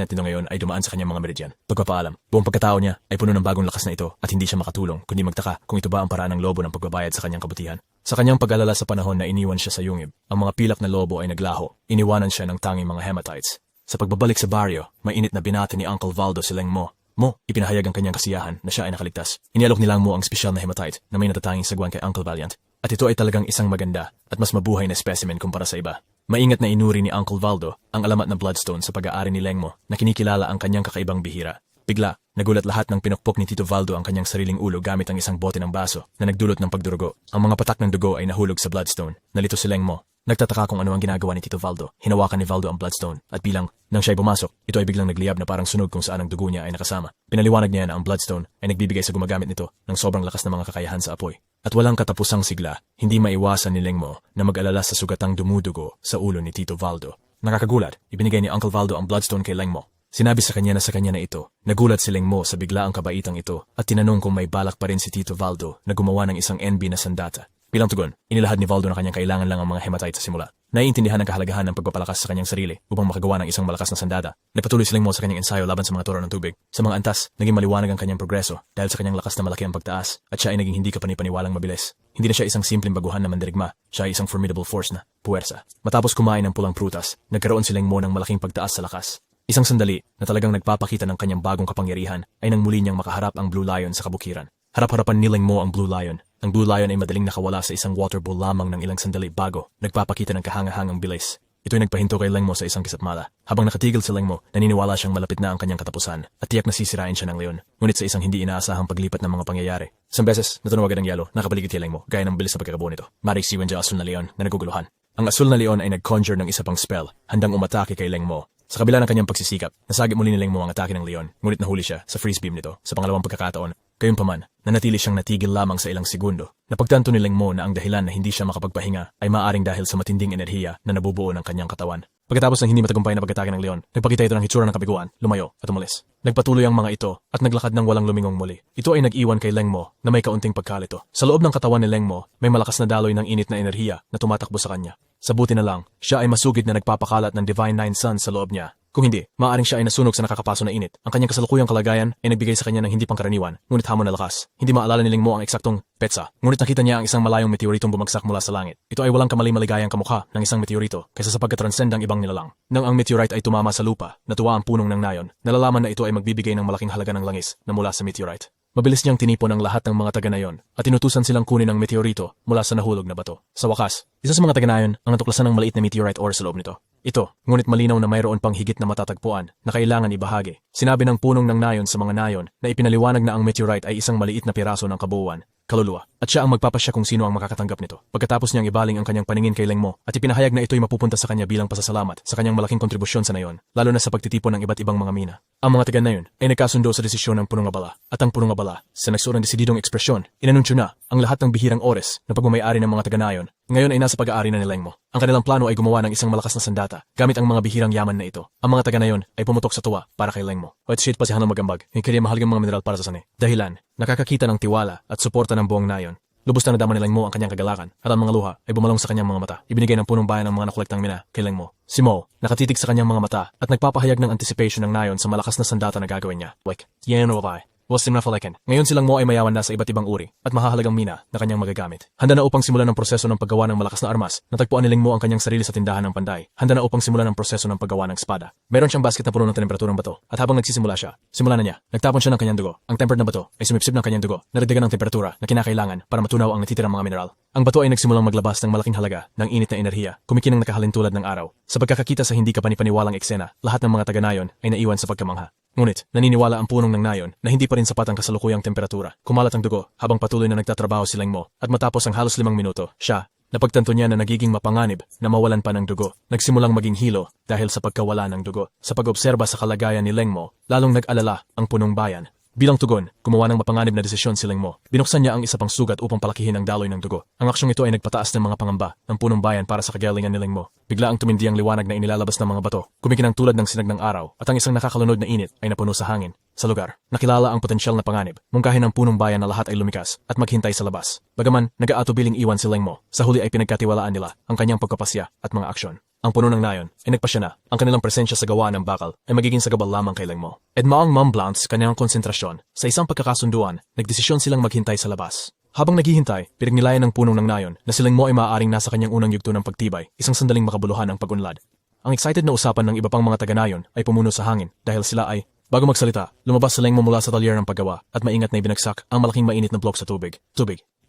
nito ngayon ay dumaan sa kanyang mga meridian. Pagpapaalam, buong pagkatao niya ay puno ng bagong lakas na ito at hindi siya makatulong kundi magtaka kung ito ba ang paraan ng lobo ng pagbabayad sa kanyang kabutihan. Sa kanyang pag-alala sa panahon na iniwan siya sa yungib, ang mga pilak na lobo ay naglaho. Iniwanan siya ng tanging mga hematites. Sa pagbabalik sa baryo, mainit na binati ni Uncle Valdo si Lengmo. Ipinahayag ang kanyang kasiyahan na siya ay nakaligtas. Inialok ni Lengmo ang espesyal na hematite na may natatanging sagwan kay Uncle Valiant. At ito ay talagang isang maganda at mas mabuhay na specimen kumpara sa iba. Maingat na inuri ni Uncle Valdo ang alamat na bloodstone sa pag-aari ni Lengmo na kinikilala ang kanyang kakaibang bihira. Bigla, nagulat lahat ng pinukpok ni Tito Valdo ang kanyang sariling ulo gamit ang isang bote ng baso na nagdulot ng pagdurugo. Ang mga patak ng dugo ay nahulog sa bloodstone. Nalito si Lengmo. Nagtataka kung ano ang ginagawa ni Tito Valdo. Hinawakan ni Valdo ang bloodstone at bilang nang siya'y pumasok, ito ay biglang nagliyab na parang sunog kung saan ang dugo niya ay nakasama. Pinaliwanag niya na ang bloodstone ay nagbibigay sa gumagamit nito ng sobrang lakas ng mga kakayahan sa apoy. At walang katapusang sigla, hindi maiwasan ni Lengmo na mag-alala sa sugatang dumudugo sa ulo ni Tito Valdo. Nakakagulat, ibinigay ni Uncle Valdo ang bloodstone kay Lengmo. Sinabi sa kanya na ito. Nagulat si Lengmo sa biglaang kabaitang ito at tinanong kung may balak pa rin si Tito Valdo na gumawa ng isang NB na sandata. Bilang tugon, inilahad ni Valdo na kanyang kailangan lang ang mga hematite sa simula. Naiintindihan ang kahalagahan ng pagpapalakas sa kanyang sarili upang makagawa ng isang malakas na sandata. Nagpatuloy si Lengmo sa kanyang ensayo laban sa mga toro ng tubig. Sa mga antas, naging maliwanag ang kanyang progreso dahil sa kanyang lakas na malaki ang pagtaas at siya ay naging hindi kapanipaniwalang mabilis. Hindi na siya isang simpleng baguhan na mandirigma, siya ay isang formidable force na puwersa. Matapos kumain ng pulang prutas, nagkaroon si Lengmo ng malaking pagtaas sa lakas. Isang sandali na talagang nagpapakita ng kanyang bagong kapangyarihan ay nang muli niyang makaharap ang Blue Lion sa kabukiran. Harap-harapan ni Lengmo ang Blue Lion. Ang Blue Lion ay madaling nakawala sa isang water bowl lamang ng ilang sandali bago nagpapakita ng kahangahangang bilis. Ito'y nagpahinto kay Lengmo sa isang kisatmala. Habang nakatigil si Lengmo, naniniwala siyang malapit na ang kanyang katapusan at tiyak na sisirain siya ng leon. Ngunit sa isang hindi inaasahang paglipat ng mga pangyayari. Isang beses, natunawagan ng yelo, nakapaligid kay Lengmo, gaya ng bilis na pagkakabuo nito. Marisiwan siya asul na leon na naguguluhan. Ang asul na leon ay nag-conjure ng isa pang spell, handang umatake kay Lengmo. Sa kabila ng kanyang pagsisikap, nasagip muli ni Lengmo ang atake ng leon, ngunit nahuli siya sa freeze beam nito sa pangalawang pagkakataon. Gayunpaman, nanatili siyang natigil lamang sa ilang segundo. Napagtanto ni Lengmo na ang dahilan na hindi siya makapagpahinga ay maaaring dahil sa matinding enerhiya na nabubuo ng kanyang katawan. Pagkatapos ng hindi matagumpay na pag-atake ng leon, nagpakita ito ng hitsura ng kabiguan, lumayo at umalis. Nagpatuloy ang mga ito at naglakad ng walang lumingong muli. Ito ay nag-iwan kay Lengmo na may kaunting pagkalito. Sa loob ng katawan ni Lengmo, may malakas na daloy ng init na enerhiya na tumatakbo sa kanya. Sa buti na lang, siya ay masugid na nagpapakalat ng Divine Nine Suns sa loob niya. Kung hindi, maaaring siya ay nasunog sa nakakapaso na init. Ang kanyang kasalukuyang kalagayan ay nagbigay sa kanya ng hindi pangkaraniwan, ngunit hamon na lakas. Hindi maalala ni Ling Mo ang eksaktong petsa, ngunit nakita niya ang isang malayong meteoritong bumagsak mula sa langit. Ito ay walang kamali-maligayang kamukha ng isang meteorito kaysa sa pagkatranscend ang ibang nilalang. Nang ang meteorite ay tumama sa lupa, natuwa ang punong ng nayon. Nalalaman na ito ay magbibigay ng malaking halaga ng langis na mula sa meteorite. Mabilis niyang tinipon ang lahat ng mga taga-nayon at tinutusan silang kunin ang meteorito mula sa nahulog na bato. Sa wakas, isa sa mga taga-nayon ang natuklasan ng maliit na meteorite ore sa loob nito. Ito, ngunit malinaw na mayroon pang higit na matatagpuan na kailangan ibahagi. Sinabi ng punong ng nayon sa mga nayon na ipinaliwanag na ang meteorite ay isang maliit na piraso ng kabuuan, kaluluwa, at siya ang magpapasya kung sino ang makakatanggap nito. Pagkatapos niyang ibaling ang kanyang paningin kay Ling Mo at ipinahayag na ito'y mapupunta sa kanya bilang pasasalamat sa kanyang malaking kontribusyon sa nayon, lalo na sa pagtitipon ng iba't ibang mga mina. Ang mga taga-nayon ay nagkasundo sa desisyon ng punong abala at ang punong abala sa nagsurang desididong ekspresyon, inanunsyo na ang lahat ng bihirang oras na pagmamayari ng mga taga-nayon ngayon ay nasa pag-aari na ni Ling Mo. Ang kanilang plano ay gumawa ng isang malakas na sandata gamit ang mga bihirang yaman na ito. Ang mga taga-nayon ay pumutok sa tuwa para kay Ling Mo. White sheet pasihan ng magambag, hindi kaya mahalagang mga mineral para sa sani. Dahilan, nakakakita ng tiwala at suporta ng buong nayon. Lubos na nadama ni Ling Mo ang kanyang kagalakan at ang mga luha ay bumalong sa kanyang mga mata. Ibinigay ng punong bayan ang mga nakolektang mina kay Ling Mo. Si Mo, nakatitig sa kanyang mga mata at nagpapahayag ng anticipation ng nayon sa malakas na sandata na gagawin niya. Like, yan o ba? Wasim na falaken. Ngayon silang Mo ay mayaman na sa iba't ibang uri at mahahalagang mina na kanyang magagamit. Handa na upang simulan ang proseso ng paggawa ng malakas na armas. Natagpuan ni Ling Mo ang kanyang sarili sa tindahan ng Panday. Handa na upang simulan ang proseso ng paggawa ng espada. Meron siyang basket na puno ng temperaturang bato at habang nagsisimula siya, simulan na niya. Nagtapon siya ng kanyang dugo. Ang tempered na bato ay sumipsip ng kanyang dugo. Naragdagan ng temperatura na kinakailangan para matunaw ang natitirang mga mineral. Ang bato ay nagsimulang maglabas ng malaking halaga ng init na enerhiya, kumikinang nakahalin tulad ng araw. Sa pagkakakita sa hindi kapanipaniwalang eksena, lahat ng mga taga-nayon ay naiwan sa pagkamangha. Ngunit, naniniwala ang punong ng nayon na hindi pa rin sapat ang kasalukuyang temperatura. Kumalat ang dugo habang patuloy na nagtatrabaho si Ling Mo at matapos ang halos 5 minuto, siya, napagtanto niya na nagiging mapanganib na mawalan pa ng dugo. Nagsimulang maging hilo dahil sa pagkawala ng dugo. Sa pag-obserba sa kalagayan ni Ling Mo, lalong nag-alala ang punong bayan. Bilang tugon, gumawa ng mapanganib na desisyon si Ling Mo. Binuksan niya ang isa pang sugat upang palakihin ang daloy ng dugo. Ang aksyong ito ay nagpataas ng mga pangamba ng punong bayan para sa kagalingan ni Ling Mo. Bigla ang tumindi ang liwanag na inilalabas ng mga bato, kumikinang tulad ng sinag ng araw, at ang isang nakakalunod na init ay napuno sa hangin. Sa lugar, nakilala ang potensyal na panganib. Mungkahin ng punong bayan na lahat ay lumikas at maghintay sa labas. Bagaman, nag-aatubiling iwan si Ling Mo, sa huli ay pinagkatiwalaan nila ang kanyang pagkapasya at mga aksyon. Ang puno ng nayon ay nagpasya na ang kanilang presensya sa gawa ng bakal ay magiging sagabal lamang kay Ling Mo. Edmaang mamblance kanilang konsentrasyon. Sa isang pagkakasunduan, nagdesisyon silang maghintay sa labas. Habang naghihintay, pinagnilayan ng punong ng nayon na si Ling Mo ay maaaring nasa kanyang unang yugto ng pagtibay, isang sandaling makabuluhan ang pag-unlad. Ang excited na usapan ng iba pang mga taga-nayon ay pumuno sa hangin dahil sila ay, bago magsalita, lumabas si Ling Mo mula sa talyer ng paggawa at maingat na ibinagsak ang malaking mainit na blok sa tubig.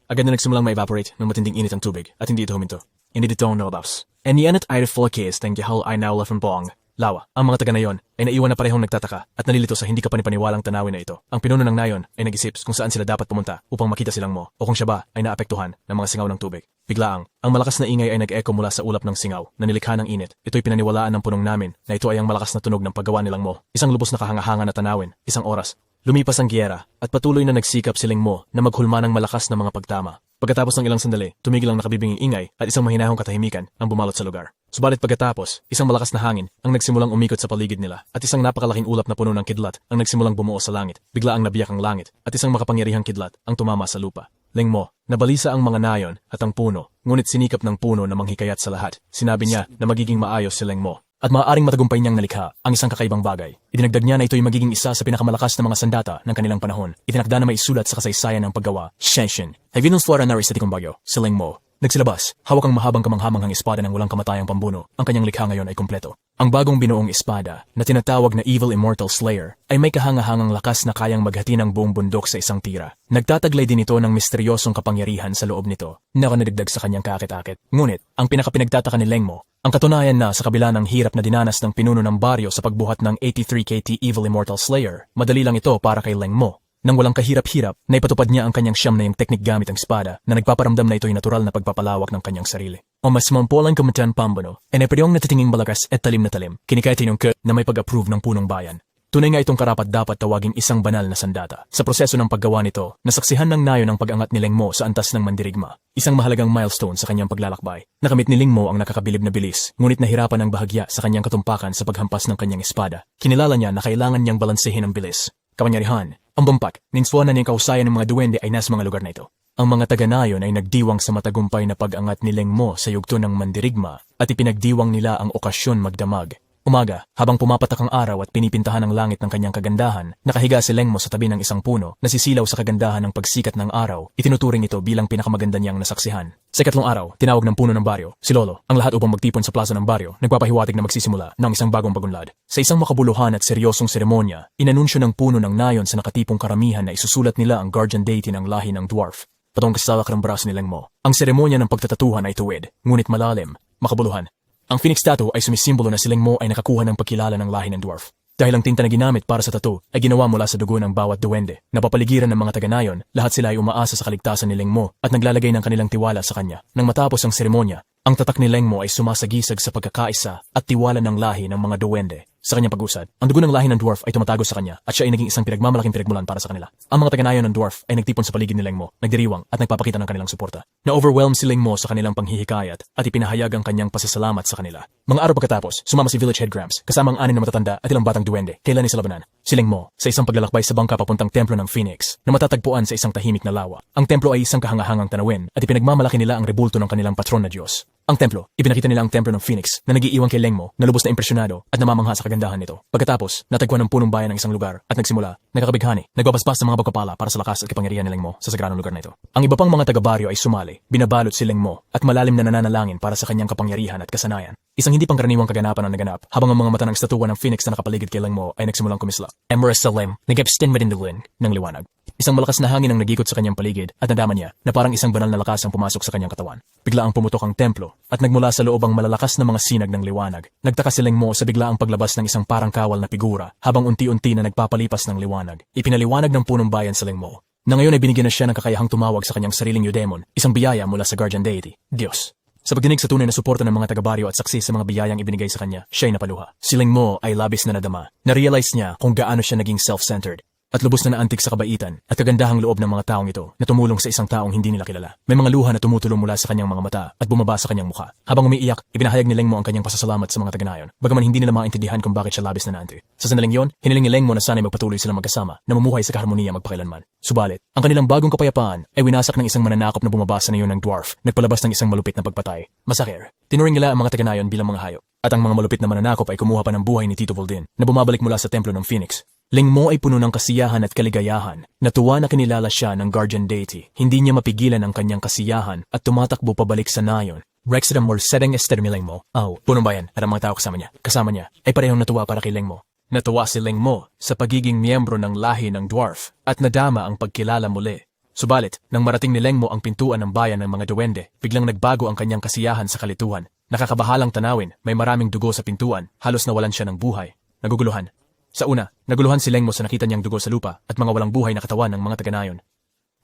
Agad na nagsimulang ma-evaporate ng matinding init ang tubig at hindi ito huminto. Hindi dito ang nalabas. And yan at ay reflocase ng gihal ay now left from bong. Lawa, ang mga taga-nayon ay naiwan na parehong nagtataka at nalilito sa hindi kapanipaniwalang tanawin na ito. Ang pinuno ng nayon ay nag-isip kung saan sila dapat pumunta upang makita silang Mo o kung siya ba ay naapektuhan ng mga singaw ng tubig. Biglaang, ang malakas na ingay ay nag-echo mula sa ulap ng singaw na nilikha ng init. Ito'y pinaniwalaan ng punong namin na ito ay ang malakas na tunog ng paggawa nilang Mo. Isang lubos na kahanga-hanga na tanawin, isang oras. Lumipas ang giyera at patuloy na nagsikap si Ling Mo na maghulma ng malakas na mga pagtama. Pagkatapos ng ilang sandali, tumigil ang nakabibinging ingay at isang mahinahong katahimikan ang bumalot sa lugar. Subalit pagkatapos, isang malakas na hangin ang nagsimulang umikot sa paligid nila at isang napakalaking ulap na puno ng kidlat ang nagsimulang bumuo sa langit. Bigla ang nabiyak ang langit at isang makapangyarihang kidlat ang tumama sa lupa. Ling Mo, nabalisa ang mga nayon at ang puno, ngunit sinikap ng puno na manghikayat sa lahat. Sinabi niya na magiging maayos si Ling Mo at maaaring matagumpay niyang nalikha ang isang kakaibang bagay. Idinagdag niya na ito'y magiging isa sa pinakamalakas na mga sandata ng kanilang panahon. Itinakda na may isulat sa kasaysayan ng paggawa. Shenshin. Havinong flora na estetikong bagyo. Si Ling Mo. Nagsilabas, hawak ang mahabang kamanghamanghang espada ng walang kamatayang pambuno. Ang kanyang likha ngayon ay kumpleto. Ang bagong binuong espada, na tinatawag na Evil Immortal Slayer, ay may kahangahangang lakas na kayang maghati ng buong bundok sa isang tira. Nagtataglay din ito ng misteryosong kapangyarihan sa loob nito, na nadagdag sa kanyang kakit-akit. Ngunit, ang pinakapinagtataka ni Ling Mo, ang katunayan na sa kabila ng hirap na dinanas ng pinuno ng baryo sa pagbuhat ng 83 KT Evil Immortal Slayer, madali lang ito para kay Ling Mo. Nang walang kahirap-hirap, naipatupad niya ang kanyang siyam na yung teknik gamit ang espada na nagpaparamdam na ito'y natural na pagpapalawak ng kanyang sarili. O mas mampulang kamatan pambono, ay naparyong natitinging malakas at talim na talim, kinikaitin yung na may pag-approve ng punong bayan. Tunay nga itong karapat-dapat tawaging isang banal na sandata. Sa proseso ng paggawa nito, nasaksihan ng nayon ang pag-angat ni Ling Mo sa antas ng mandirigma. Isang mahalagang milestone sa kanyang paglalakbay. Nakamit ni Ling Mo ang nakakabilib na bilis, ngunit nahirapan ang bahagya sa kanyang katumpakan sa paghampas ng kanyang espada. Kinilala niya na kailangan niyang balansehin ang bilis, kapangyarihan, ang bumpak, ninswanan niyang kausayan ng mga duwende ay nasa mga lugar na ito. Ang mga taga-nayon ay nagdiwang sa matagumpay na pag-angat ni Ling Mo sa yugto ng mandirigma at ipinagdiwang nila ang okasyon magdamag. Umaga, habang pumapatak ang araw at pinipintahan ang langit ng kanyang kagandahan, nakahiga si Lengmo sa tabi ng isang puno, nasisilaw sa kagandahan ng pagsikat ng araw, itinuturing ito bilang pinakamaganda niyang nasaksihan. Sa ikatlong araw, tinawag ng puno ng baryo, si Lolo, ang lahat upang magtipon sa plaza ng baryo, nagpapahiwatig na magsisimula ng isang bagong pagunlad. Sa isang makabuluhan at seryosong seremonya, inanunsyo ng puno ng nayon sa nakatipong karamihan na isusulat nila ang guardian deity ng lahi ng dwarf, patungkol sa salak ng braso ni Lengmo. Ang seremonya ng pagtatatuhan ay tuwid, ngunit malalim, makabuluhan. Ang phoenix tattoo ay sumisimbolo na si Lengmo ay nakakuha ng pagkilala ng lahi ng dwarf. Dahil ang tinta na ginamit para sa tattoo ay ginawa mula sa dugo ng bawat duwende. Napapaligiran ng mga taga-nayon, lahat sila ay umaasa sa kaligtasan ni Lengmo at naglalagay ng kanilang tiwala sa kanya. Nang matapos ang seremonya, ang tatak ni Lengmo ay sumasagisag sa pagkakaisa at tiwala ng lahi ng mga duwende. Sa kanyang pag-usad, ang dugo ng lahi ng dwarf ay tumatago sa kanya at siya ay naging isang pinagmamalaking pinagmulan para sa kanila. Ang mga taga-nayon ng dwarf ay nagtipon sa paligid ni Lengmo, nagdiriwang at nagpapakita ng kanilang suporta. Na-overwhelm si Lengmo sa kanilang panghihikayat at ipinahayag ang kanyang pasasalamat sa kanila. Mga araw pagkatapos, sumama si Village Head Gramps kasama ang 6 na matatanda at ilang batang duwende kailan sa labanan. Si Lengmo, sa isang paglalakbay sa bangka papuntang templo ng Phoenix na matatagpuan sa isang tahimik na lawa. Ang templo ay isang kahangahangang tanawin at ipinagmamalaki nila ang rebulto ng kanilang patron na Diyos. Ang templo, ipinakita nila ang templo ng Phoenix na nagiiwan kay Lengmo na lubos na impresyonado at namamangha sa kagandahan nito. Pagkatapos, natagpuan ng punong bayan ng isang lugar at nagsimula, nagkakabighani, nagbabasbas ng mga pagpapala para sa lakas at kapangyarihan ni Lengmo sa sagradong lugar na ito. Ang iba pang mga taga-baryo ay sumali, binabalot si Lengmo at malalim na nananalangin para sa kanyang kapangyarihan at kasanayan. Isang hindi pangkaraniwang kaganapan ang naganap habang ang mga mata ng estatwa ng Phoenix na nakapaligid kay Lengmo ay nagsimulang kumisla. Emerus Salim, nag-abstin madindulin ng liwanag. Isang malakas na hangin ang nagikot sa kanyang paligid at nadama niya na parang isang banal na lakas ang pumasok sa kanyang katawan. Bigla ang pumutok ang templo at nagmula sa loob ang malalakas na mga sinag ng liwanag. Nagtaka si Lengmo sa biglaang paglabas ng isang parang kawal na figura habang unti-unti na nagpapalipas ng liwanag. Ipinaliwanag ng punong bayan sa Lengmo na ngayon ay binigyan na siya ng kakayahang tumawag sa kanyang sariling Eudemon, isang biyaya mula sa guardian deity, Diyos. Sa pagdinig sa tunay na suporta ng mga taga-baryo at saksi sa mga biyayang ibinigay sa kanya, siya ay napaluha. Si Lengmo ay labis na nadama. Na-realize niya kung gaano siya naging self-centered at lubos na naantig sa kabaitan at kagandahang loob ng mga taong ito na tumulong sa isang taong hindi nila kilala. May mga luha na tumutulong mula sa kanyang mga mata at bumaba sa kanyang mukha. Habang umiiyak, ibinahayag ni Lengmo ang kanyang pasasalamat sa mga taga-nayon, bagaman hindi nila maintindihan kung bakit siya labis na naantig. Sa sandaling yon, hiniling ni Lengmo na sana'y magpatuloy silang magkasama na mamuhay sa kaharmoniya magpakailanman. Subalit, ang kanilang bagong kapayapaan ay winasak ng isang mananakop na bumaba sa nayon ng dwarf, nagpalabas ng isang malupit na pagpatay. Masakir. Tinuring nila ang mga taga-nayon bilang mga hayop. At ang mga malupit na mananakop ay kumuha pa ng buhay ni Tito Voldin na bumabalik mula sa templo ng Phoenix. Lengmo ay puno ng kasiyahan at kaligayahan. Natuwa na kinilala siya ng guardian deity. Hindi niya mapigilan ang kanyang kasiyahan at tumatakbo pabalik sa nayon. Rexedam or setting estermi Lengmo. Punong bayan at ang mga tao kasama niya ay parehong natuwa para kay Lengmo. Natuwa si Lengmo sa pagiging miyembro ng lahi ng dwarf at nadama ang pagkilala muli. Subalit, nang marating ni Lengmo ang pintuan ng bayan ng mga duwende, biglang nagbago ang kanyang kasiyahan sa kalituhan. Nakakabahalang tanawin, may maraming dugo sa pintuan, halos nawalan siya ng buhay. Naguguluhan. Sa una, naguluhan si Lengmo sa nakita niyang dugo sa lupa at mga walang buhay na katawan ng mga taga-nayon.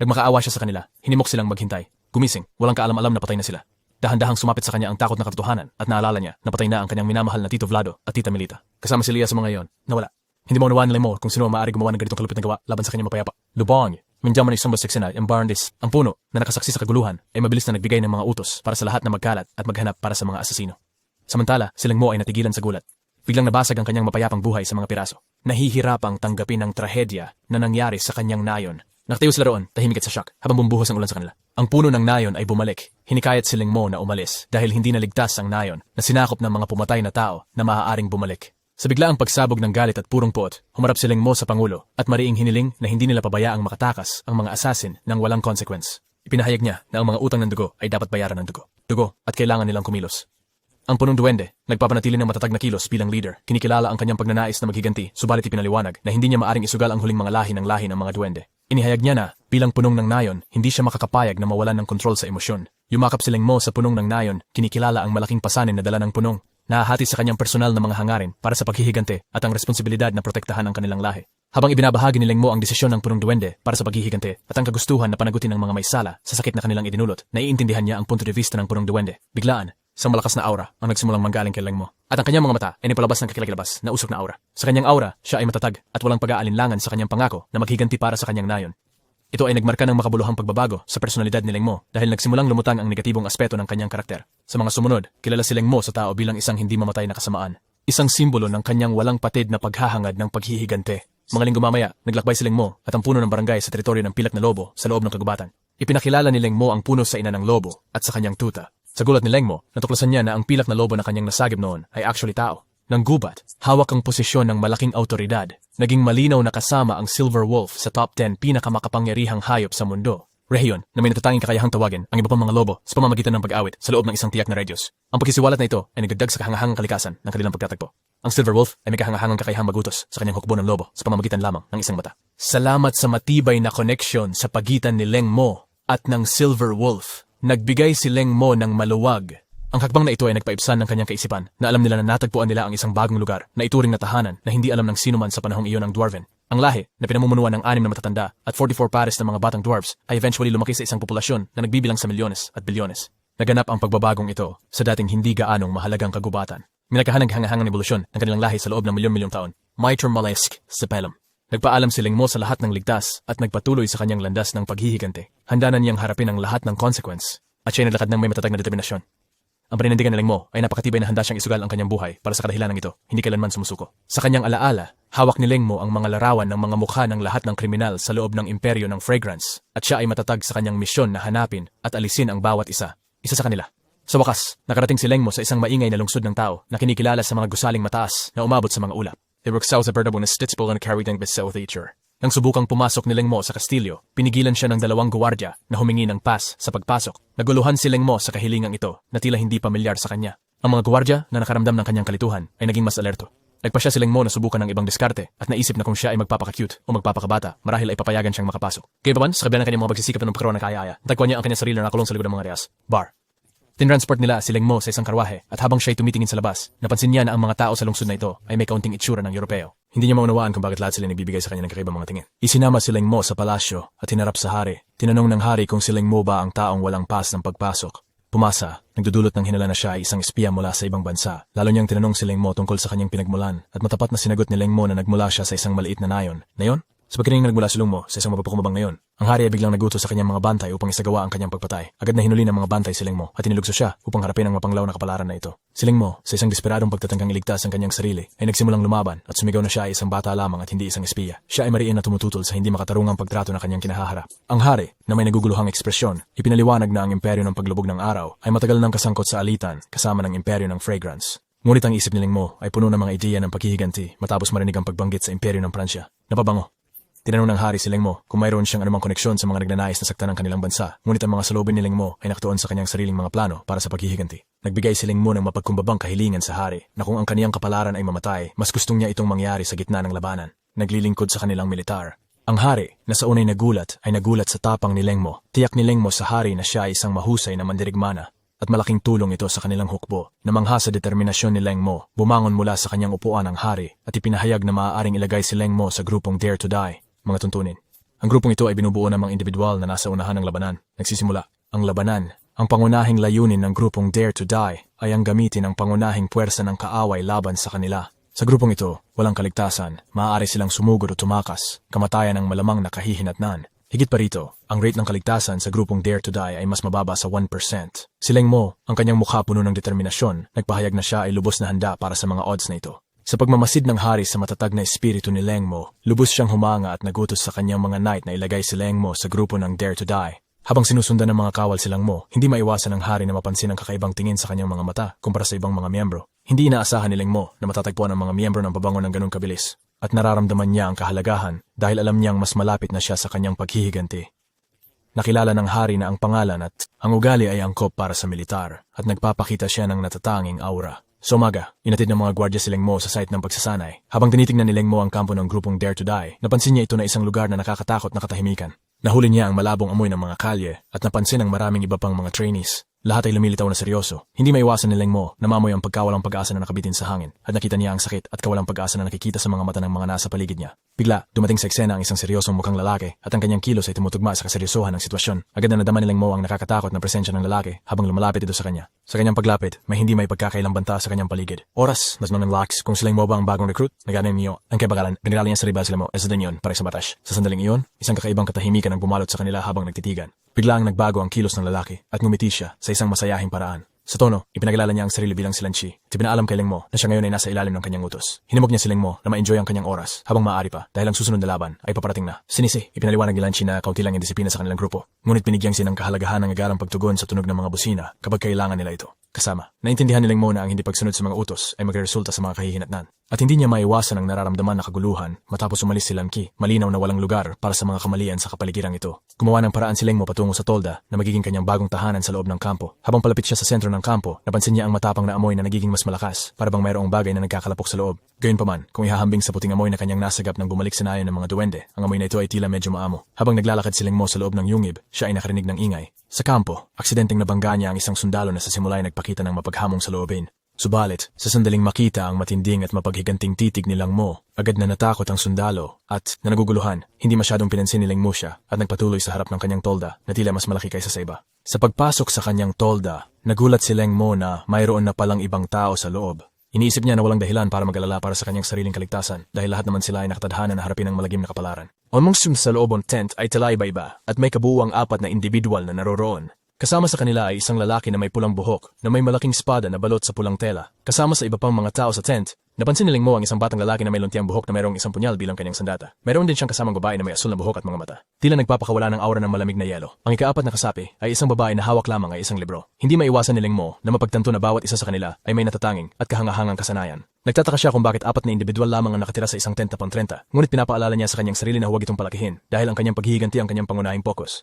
Nagmakaawa siya sa kanila, hinimok silang maghintay. Gumising, walang kaalam-alam na patay na sila. Dahan-dahang sumapit sa kanya ang takot na katotohanan at naalala niya na patay na ang kanyang minamahal na Tito Vlado at Tita Melita. Kasama si Lia sa mga iyon, nawala. Hindi mo unawaan ni Lengmo kung sino ang maaari gumawa ng ganitong kalupit na gawa laban sa kanyang mapayapa. Lubong, minjaman isang basiksinay, ang Barndis, ang puno na nakasaksi sa kaguluhan ay mabilis na nagbigay ng mga utos para sa lahat na magkalat at maghanap para sa mga asasino. Samantala, si Lengmo ay natigilan sa gulat. Biglang nabasag ang kanyang mapayapang buhay sa mga piraso. Nahihirapang tanggapin ang trahedya na nangyari sa kanyang nayon. Nakatayo sila roon, tahimik at sa shock, habang bumbuhos ang ulan sa kanila. Ang puno ng nayon ay bumalik. Hinikayat si Lengmo na umalis dahil hindi naligtas ang nayon na sinakop ng mga pumatay na tao na maaaring bumalik. Sa biglaang pagsabog ng galit at purong puot, humarap si Lengmo sa Pangulo at mariing hiniling na hindi nila pabayaang makatakas ang mga assassin ng walang consequence. Ipinahayag niya na ang mga utang ng dugo ay dapat bayaran ng dugo. Dugo at kailangan nilang kumilos. Ang punong duwende, nagpapanatili ng matatag na kilos bilang leader. Kinikilala ang kanyang pagnanais na maghiganti, subalit ipinaliwanag na hindi niya maaring isugal ang huling mga lahi ng mga duwende. Inihayag niya na, bilang punong ng nayon, hindi siya makakapayag na mawalan ng kontrol sa emosyon. Yumakap si Lengmo sa punong ng nayon, kinikilala ang malaking pasanin na dala ng punong. Nahahati sa kanyang personal na mga hangarin para sa paghihigante at ang responsibilidad na protektahan ang kanilang lahi. Habang ibinabahagi ni Lengmo ang desisyon ng punong duwende para sa paghihigante at ang kagustuhan na panagutin ng mga may sala sa sakit na kanilang idinulot, naiintindihan niya ang punto de vista ng punong duwende. Biglaan, isang malakas na aura ang nagsimulang manggaling kay Lengmo. At ang kanyang mga mata ay nipalabas ng kakilakilabas na usok na aura. Sa kanyang aura, siya ay matatag at walang pag-aalinlangan sa kanyang pangako na maghiganti para sa kanyang nayon. Ito ay nagmarka ng makabuluhang pagbabago sa personalidad ni Lengmo dahil nagsimulang lumutang ang negatibong aspeto ng kanyang karakter. Sa mga sumunod, kilala si Lengmo sa tao bilang isang hindi mamatay na kasamaan. Isang simbolo ng kanyang walang patid na paghahangad ng paghihigante. Mga linggo mamaya, naglakbay si Lengmo at ang puno ng barangay sa teritoryo ng pilak na lobo sa loob ng kagubatan. Ipinakilala ni Lengmo ang puno sa ina ng lobo at sa kanyang tuta. Sa gulat ni Lengmo, natuklasan niya na ang pilak na lobo na kanyang nasagip noon ay actually tao. ng gubat, hawak ang posisyon ng malaking autoridad. Naging malinaw na kasama ang Silver Wolf sa top 10 pinakamakapangyarihang hayop sa mundo. Rehiyon na may natatanging kakayahang tawagin ang iba pang mga lobo sa pamamagitan ng pag-awit sa loob ng isang tiyak na radius. Ang pagkisiwalat na ito ay nagdagdag sa kahangahangang kalikasan ng kanilang pagtatagpo. Ang Silver Wolf ay may kahangahangang kakayahang magutos sa kanyang hukbo ng lobo sa pamamagitan lamang ng isang mata. Salamat sa matibay na koneksyon sa pagitan ni Leng Mo at ng Silver Wolf. Nagbigay si Leng Mo ng maluwag. Ang hakbang na ito ay nagpaibsan ng kanyang kaisipan na alam nila na natagpuan nila ang isang bagong lugar na ituring na tahanan na hindi alam ng sino man sa panahong iyon ng Dwarven. Ang lahi na pinamumunuan ng 6 na matatanda at 44 pares ng mga batang dwarves ay eventually lumaki sa isang populasyon na nagbibilang sa milyones at bilyones. Naganap ang pagbabagong ito sa dating hindi gaanong mahalagang kagubatan. Minagahan ng hangahangang ebolusyon ng kanilang lahi sa loob ng milyon-milyong taon. Miter Malesk Sepelum. Nagpaalam si Leng Mo sa lahat ng ligtas at nagpatuloy sa kanyang landas ng paghihigante. Handa na niyang harapin ang lahat ng consequence at siya ay nalakad ng may matatag na determinasyon. Ang panindigan ni Leng Mo ay napakatibay na handa siyang isugal ang kanyang buhay para sa kadahilanang ito, hindi kailanman sumusuko. Sa kanyang alaala, hawak ni Leng Mo ang mga larawan ng mga mukha ng lahat ng kriminal sa loob ng imperyo ng Fragrance at siya ay matatag sa kanyang misyon na hanapin at alisin ang bawat isa sa kanila. Sa wakas, nakarating si Leng Mo sa isang maingay na lungsod ng tao na kinikilala sa mga gusaling mataas na umabot sa mga ulap. They were south of Bernabon na Stitzbol and carried ang South Nature. Nang subukang pumasok ni Leng Mo sa kastilyo, pinigilan siya ng 2 gwardiya na humingi ng pass sa pagpasok. Naguluhan si Leng Mo sa kahilingang ito na tila hindi pamilyar sa kanya. Ang mga gwardiya na nakaramdam ng kanyang kalituhan ay naging mas alerto. Nagpa siya si Leng Mo na subukan ng ibang diskarte at naisip na kung siya ay magpapaka-cute o magpapakabata, marahil ay papayagan siyang makapasok. Kaya pa man, sa kabila ng kanyang mga pagsisikap ng pagkaroon ng kaya-aya, tagpuan niya ang kanyang sarili na nakulong sa likod ng mga rehas. Bar. Tinransport nila si Leng Mo sa isang karwahe at habang siya ay tumitingin sa labas, napansin niya na ang mga tao sa lungsod na ito ay may kaunting itsura ng Europeo. Hindi niya maunawaan kung bakit lahat sila nagbibigay sa kanya ng kakaibang mga tingin. Isinama si Leng Mo sa palasyo at hinarap sa hari. Tinanong ng hari kung si Leng Mo ba ang taong walang pass ng pagpasok. Pumasa, nagdudulot ng hinala na siya ay isang espiya mula sa ibang bansa. Lalo niyang tinanong si Leng Mo tungkol sa kanyang pinagmulan at matapat na sinagot ni Leng Mo na nagmula siya sa isang maliit na nayon. Nayon? Sa pagkiring nagmula si Leng Mo sa isang mapapakumbabang nayon. Ang hari ay biglang nagutos sa kanyang mga bantay upang isagawa ang kanyang pagpatay. Agad na hinuli ng mga bantay si Leng Mo at inilugso siya upang harapin ang mapanglaw na kapalaran na ito. Si Leng Mo, sa isang desperadong pagtatangkang iligtas ang kanyang sarili, ay nagsimulang lumaban at sumigaw na siya ay isang bata lamang at hindi isang espiya. Siya ay mariin na tumututol sa hindi makatarungang pagtrato na kanyang kinahaharap. Ang hari, na may naguguluhang ekspresyon, ipinaliwanag na ang imperyo ng paglubog ng araw ay matagal nang kasangkot sa alitan kasama ng imperyo ng Fragrance. Ngunit ang isip ni Leng Mo ay puno ng mga ideya ng paghihiganti matapos marinig ang pagbanggit sa imperyo ng Pransya. Napabango. Tinanong ng hari si Leng Mo kung mayroon siyang anumang koneksyon sa mga nagnanais na saktan ng kanilang bansa, ngunit ang mga salubin ni Leng Mo ay nakatuon sa kanyang sariling mga plano para sa paghihiganti. Nagbigay si Leng Mo ng mapagkumbabang kahilingan sa hari na kung ang kaniyang kapalaran ay mamatay, mas gustong niya itong mangyari sa gitna ng labanan. Naglilingkod sa kanilang militar. Ang hari, na sa unay nagulat, ay nagulat sa tapang ni Leng Mo. Tiyak ni Leng Mo sa hari na siya ay isang mahusay na mandirigmana at malaking tulong ito sa kanilang hukbo. Namangha sa determinasyon ni Leng Mo, bumangon mula sa kanyang upuan ang hari at ipinahayag na maaaring ilagay si Leng Mo sa grupong Dare to Die. Mga tuntunin. Ang grupong ito ay binubuo ng mga individual na nasa unahan ng labanan. Nagsisimula. Ang labanan. Ang pangunahing layunin ng grupong Dare to Die ay ang gamitin ang pangunahing puwersa ng kaaway laban sa kanila. Sa grupong ito, walang kaligtasan. Maaari silang sumugod o tumakas. Kamatayan ang malamang na kahihinatnan. Higit pa rito, ang rate ng kaligtasan sa grupong Dare to Die ay mas mababa sa 1%. Si Leng Mo, ang kanyang mukha puno ng determinasyon, nagpahayag na siya ay lubos na handa para sa mga odds na ito. Sa pagmamasid ng hari sa matatag na espiritu ni Leng Mo, lubos siyang humanga at nagutos sa kanyang mga knight na ilagay si Leng Mo sa grupo ng Dare to Die. Habang sinusundan ng mga kawal si Leng Mo, hindi maiwasan ng hari na mapansin ang kakaibang tingin sa kanyang mga mata kumpara sa ibang mga miyembro. Hindi inaasahan ni Leng Mo na matatagpuan ang mga miyembro ng pabango ng ganung kabilis. At nararamdaman niya ang kahalagahan dahil alam niyang mas malapit na siya sa kanyang paghihiganti. Nakilala ng hari na ang pangalan at ang ugali ay angkop para sa militar at nagpapakita siya ng natatanging aura. Sa umaga, inatid ng mga gwardya si Leng Mo sa site ng pagsasanay. Habang tinitingnan ni Leng Mo ang kampo ng grupong Dare to Die, napansin niya ito na isang lugar na nakakatakot na katahimikan. Nahuli niya ang malabong amoy ng mga kalye at napansin ang maraming iba pang mga trainees. Lahat ay lumilitaw na seryoso. Hindi maiwasan ni Leng Mo na mamoy ang pagkawalang pag-asa na nakabitin sa hangin at nakita niya ang sakit at kawalang pag-asa na nakikita sa mga mata ng mga nasa paligid niya. Bigla, dumating sa eksena ang isang seryosong mukhang lalaki at ang kanyang kilos ay tumutugma sa kaseryosohan ng sitwasyon. Agad na nadama ni Leng Mo ang nakakatakot na presensya ng lalaki habang lumalapit ito sa kanya. Sa kanyang paglapit, may hindi may pagkakailang banta sa kanyang paligid. Oras, mas ng Lax kung si Leng Mo ba ang bagong recruit? Naganin niyo ang kabagalan. Binirali niya sa rival sila mo as din yun para sa batash. Sa sandaling iyon, isang kakaibang katahimikan ang bumalot sa kanila habang nagtitigan. Biglang nagbago ang kilos ng lalaki at ngumiti siya sa isang masayahing paraan. Sa tono, ipinagilala niya ang sarili bilang si Lanchi at ipinaalam kay Leng Mo na siya ngayon ay nasa ilalim ng kanyang utos. Hinimok niya si Leng Mo na ma-enjoy ang kanyang oras habang maaari pa dahil ang susunod na laban ay paparating na. Sinisi, ipinaliwanag ni Lanchi na kaunti lang ang disiplina sa kanilang grupo. Ngunit binigyan siya ng kahalagahan ng agarang pagtugon sa tunog ng mga busina kapag kailangan nila ito. Kasama, naintindihan ni Ling Mo na ang hindi pagsunod sa mga utos ay magresulta sa mga kahihinatnan. At hindi niya maiwasan ang nararamdaman na kaguluhan matapos umalis si Lam Ki, malinaw na walang lugar para sa mga kamalian sa kapaligirang ito. Gumawa ng paraan si Ling Mo patungo sa tolda na magiging kanyang bagong tahanan sa loob ng kampo. Habang palapit siya sa sentro ng kampo, napansin niya ang matapang na amoy na nagiging mas malakas, para bang mayroong bagay na nagkakalapok sa loob. Gayunpaman, kung ihahambing sa puting amoy na kanyang nasagap nang bumalik sa nayon ng mga duwende, ang amoy na ito ay tila medyo maamo. Habang naglalakad si Ling Mo sa loob ng yungib, siya ay nakarinig ng ingay. Sa kampo, aksidenteng nabangga niya ang isang sundalo na sa simula ay nagpakita ng mapaghamong sa loobin. Subalit, sa sandaling makita ang matinding at mapaghiganting titig ni Lang Mo, agad na natakot ang sundalo at, na naguguluhan, hindi masyadong pinansin ni Ling Mo siya at nagpatuloy sa harap ng kanyang tolda na tila mas malaki kaysa sa iba. Sa pagpasok sa kanyang tolda, nagulat si Ling Mo na mayroon na palang ibang tao sa loob. Iniisip niya na walang dahilan para mag-alala para sa kanyang sariling kaligtasan dahil lahat naman sila ay nakatadhana na harapin ang malagim na kapalaran. Ang mga sa loob ng tent ay tala iba-iba at may kabuuang 4 na individual na naroroon. Kasama sa kanila ay isang lalaki na may pulang buhok na may malaking espada na balot sa pulang tela. Kasama sa iba pang mga tao sa tent, napansin ni Ling Mo ang isang batang lalaki na may luntiang buhok na mayroong isang punyal bilang kanyang sandata. Mayroon din siyang kasamang babae na may asul na buhok at mga mata. Tila nagpapakawala ng aura ng malamig na yelo. Ang ika-4 na kasapi ay isang babae na hawak lamang ay isang libro. Hindi maiwasan ni Ling Mo na mapagtanto na bawat isa sa kanila ay may natatanging at kahangahangang kasanayan. Nagtataka siya kung bakit 4 na individual lamang ang nakatira sa isang tent na pang-30, ngunit pinapaalala niya sa kanyang sarili na huwag itong palakihin dahil ang kanyang paghihiganti ang kanyang pangunahing pokus.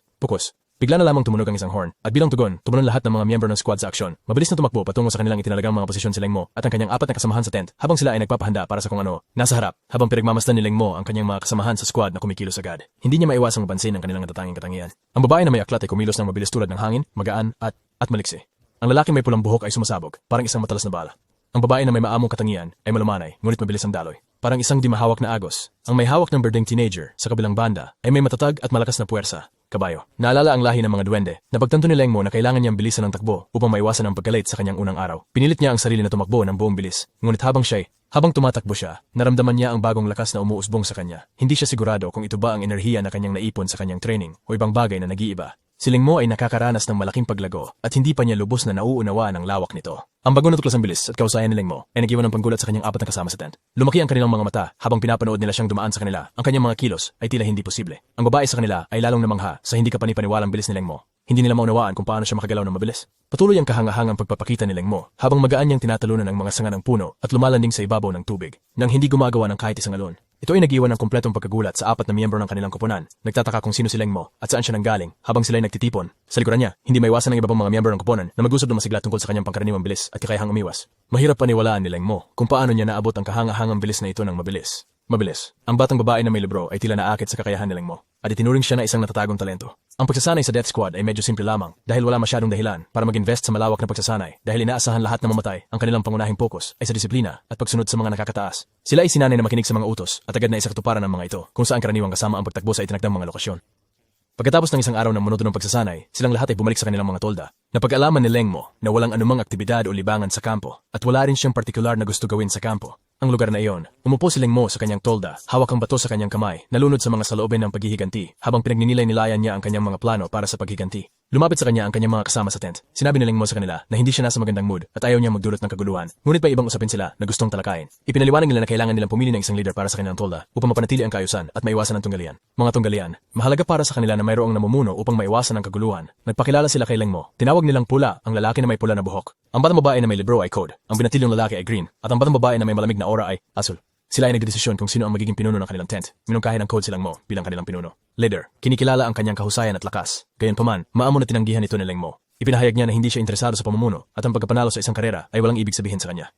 Bigla na lamang tumunog ang isang horn, at bilang tugon, tumunon lahat ng mga miyembro ng squad sa aksyon. Mabilis na tumakbo patungo sa kanilang itinalagang mga posisyon si Ling Mo at ang kanyang 4 na kasamahan sa tent habang sila ay nagpapahanda para sa kung ano. Nasa harap, habang pinagmamasdan ni Ling Mo ang kanyang mga kasamahan sa squad na kumikilos agad. Hindi niya maiwasang mapansin ang kanilang natatanging katangian. Ang babae na may aklat ay kumilos ng mabilis tulad ng hangin, magaan at maliksi. Ang lalaki may pulang buhok ay sumasabog, parang isang matalas na bala. Ang babae na may maamong katangian ay malumanay, ngunit mabilis ang daloy. Parang isang di mahawak na agos. Ang may hawak ng berdeng teenager sa kabilang banda ay may matatag at malakas na puwersa. Kabayo. Naalala ang lahi ng mga duwende. Napagtanto ni Ling Mo na kailangan niyang bilisan ng takbo upang maiwasan ang pagkalit sa kanyang unang araw. Pinilit niya ang sarili na tumakbo ng buong bilis. Ngunit habang tumatakbo siya, naramdaman niya ang bagong lakas na umuusbong sa kanya. Hindi siya sigurado kung ito ba ang enerhiya na kanyang naipon sa kanyang training o ibang bagay na nag-iiba. Si Ling Mo ay nakakaranas ng malaking paglago at hindi pa niya lubos na nauunawa ng lawak nito. Ang bagong natuklasang bilis at kausayan ni Ling Mo ay nag-iwan ng panggulat sa kanyang 4 na kasama sa tent. Lumaki ang kanilang mga mata habang pinapanood nila siyang dumaan sa kanila. Ang kanyang mga kilos ay tila hindi posible. Ang babae sa kanila ay lalong namangha sa hindi kapanipaniwalang bilis ni Ling Mo. Hindi nila maunawaan kung paano siya makagalaw ng mabilis. Patuloy ang kahangahangang pagpapakita ni Ling Mo habang magaan niyang tinatalunan ang mga sanga ng puno at lumalanding sa ibabaw ng tubig nang hindi gumagawa ng kahit isang alon. Ito ay nag-iwan ng kumpletong pagkagulat sa 4 na miyembro ng kanilang koponan. Nagtataka kung sino si Ling Mo at saan siya nanggaling habang sila ay nagtitipon. Sa likuran niya, hindi maiwasan ng iba pang mga miyembro ng koponan na mag-usap ng masigla tungkol sa kanyang pangkaraniwang bilis at kakayahang umiwas. Mahirap paniwalaan ni Ling Mo kung paano niya naabot ang kahangahangang bilis na ito ng mabilis. Ang batang babae na may libro ay tila naakit sa kakayahan ni Ling Mo at itinuring siya na isang natatagong talento. Ang pagsasanay sa Death Squad ay medyo simple lamang dahil wala masyadong dahilan para mag-invest sa malawak na pagsasanay dahil inaasahan lahat na mamatay. Ang kanilang pangunahing pokus ay sa disiplina at pagsunod sa mga nakakataas. Sila ay sinanay na makinig sa mga utos at agad na isakatuparan ng mga ito kung saan karaniwang kasama ang pagtakbo sa itinakdang mga lokasyon. Pagkatapos ng isang araw ng monotonong pagsasanay, silang lahat ay bumalik sa kanilang mga tolda. Napag-alaman ni Ling Mo na walang anumang aktibidad o libangan sa kampo at wala rin siyang partikular na gusto gawin sa kampo. Ang lugar na iyon, umupo si Ling Mo sa kanyang tolda, hawak ang bato sa kanyang kamay, nalunod sa mga saloobin ng paghihiganti habang pinagninilay-nilayan niya ang kanyang mga plano para sa paghiganti. Lumapit sa kanya ang kanyang mga kasama sa tent. Sinabi ni Ling Mo sa kanila na hindi siya nasa magandang mood at ayaw niya magdulot ng kaguluhan. Ngunit may ibang usapin sila na gustong talakayin. Ipinaliwanag nila na kailangan nilang pumili ng isang leader para sa kanilang tolda upang mapanatili ang kaayusan at maiwasan ang tunggalian. Mga tunggalian, mahalaga para sa kanila na mayroong namumuno upang maiwasan ang kaguluhan. Nagpakilala sila kay Ling Mo. Tinawag nilang pula ang lalaki na may pula na buhok. Ang batang babae na may libro ay Code. Ang binatilyong lalaki ay Green. At ang batang babae na may malamig na aura ay Asul. Sila ay nagdedesisyon kung sino ang magiging pinuno ng kanilang tent. Minungkahi ng Code si Ling Mo bilang kanilang pinuno. Leader, kinikilala ang kanyang kahusayan at lakas. Gayunpaman, maamo na tinanggihan ito ni Ling Mo. Ipinahayag niya na hindi siya interesado sa pamumuno at ang pagkapanalo sa isang karera ay walang ibig sabihin sa kanya.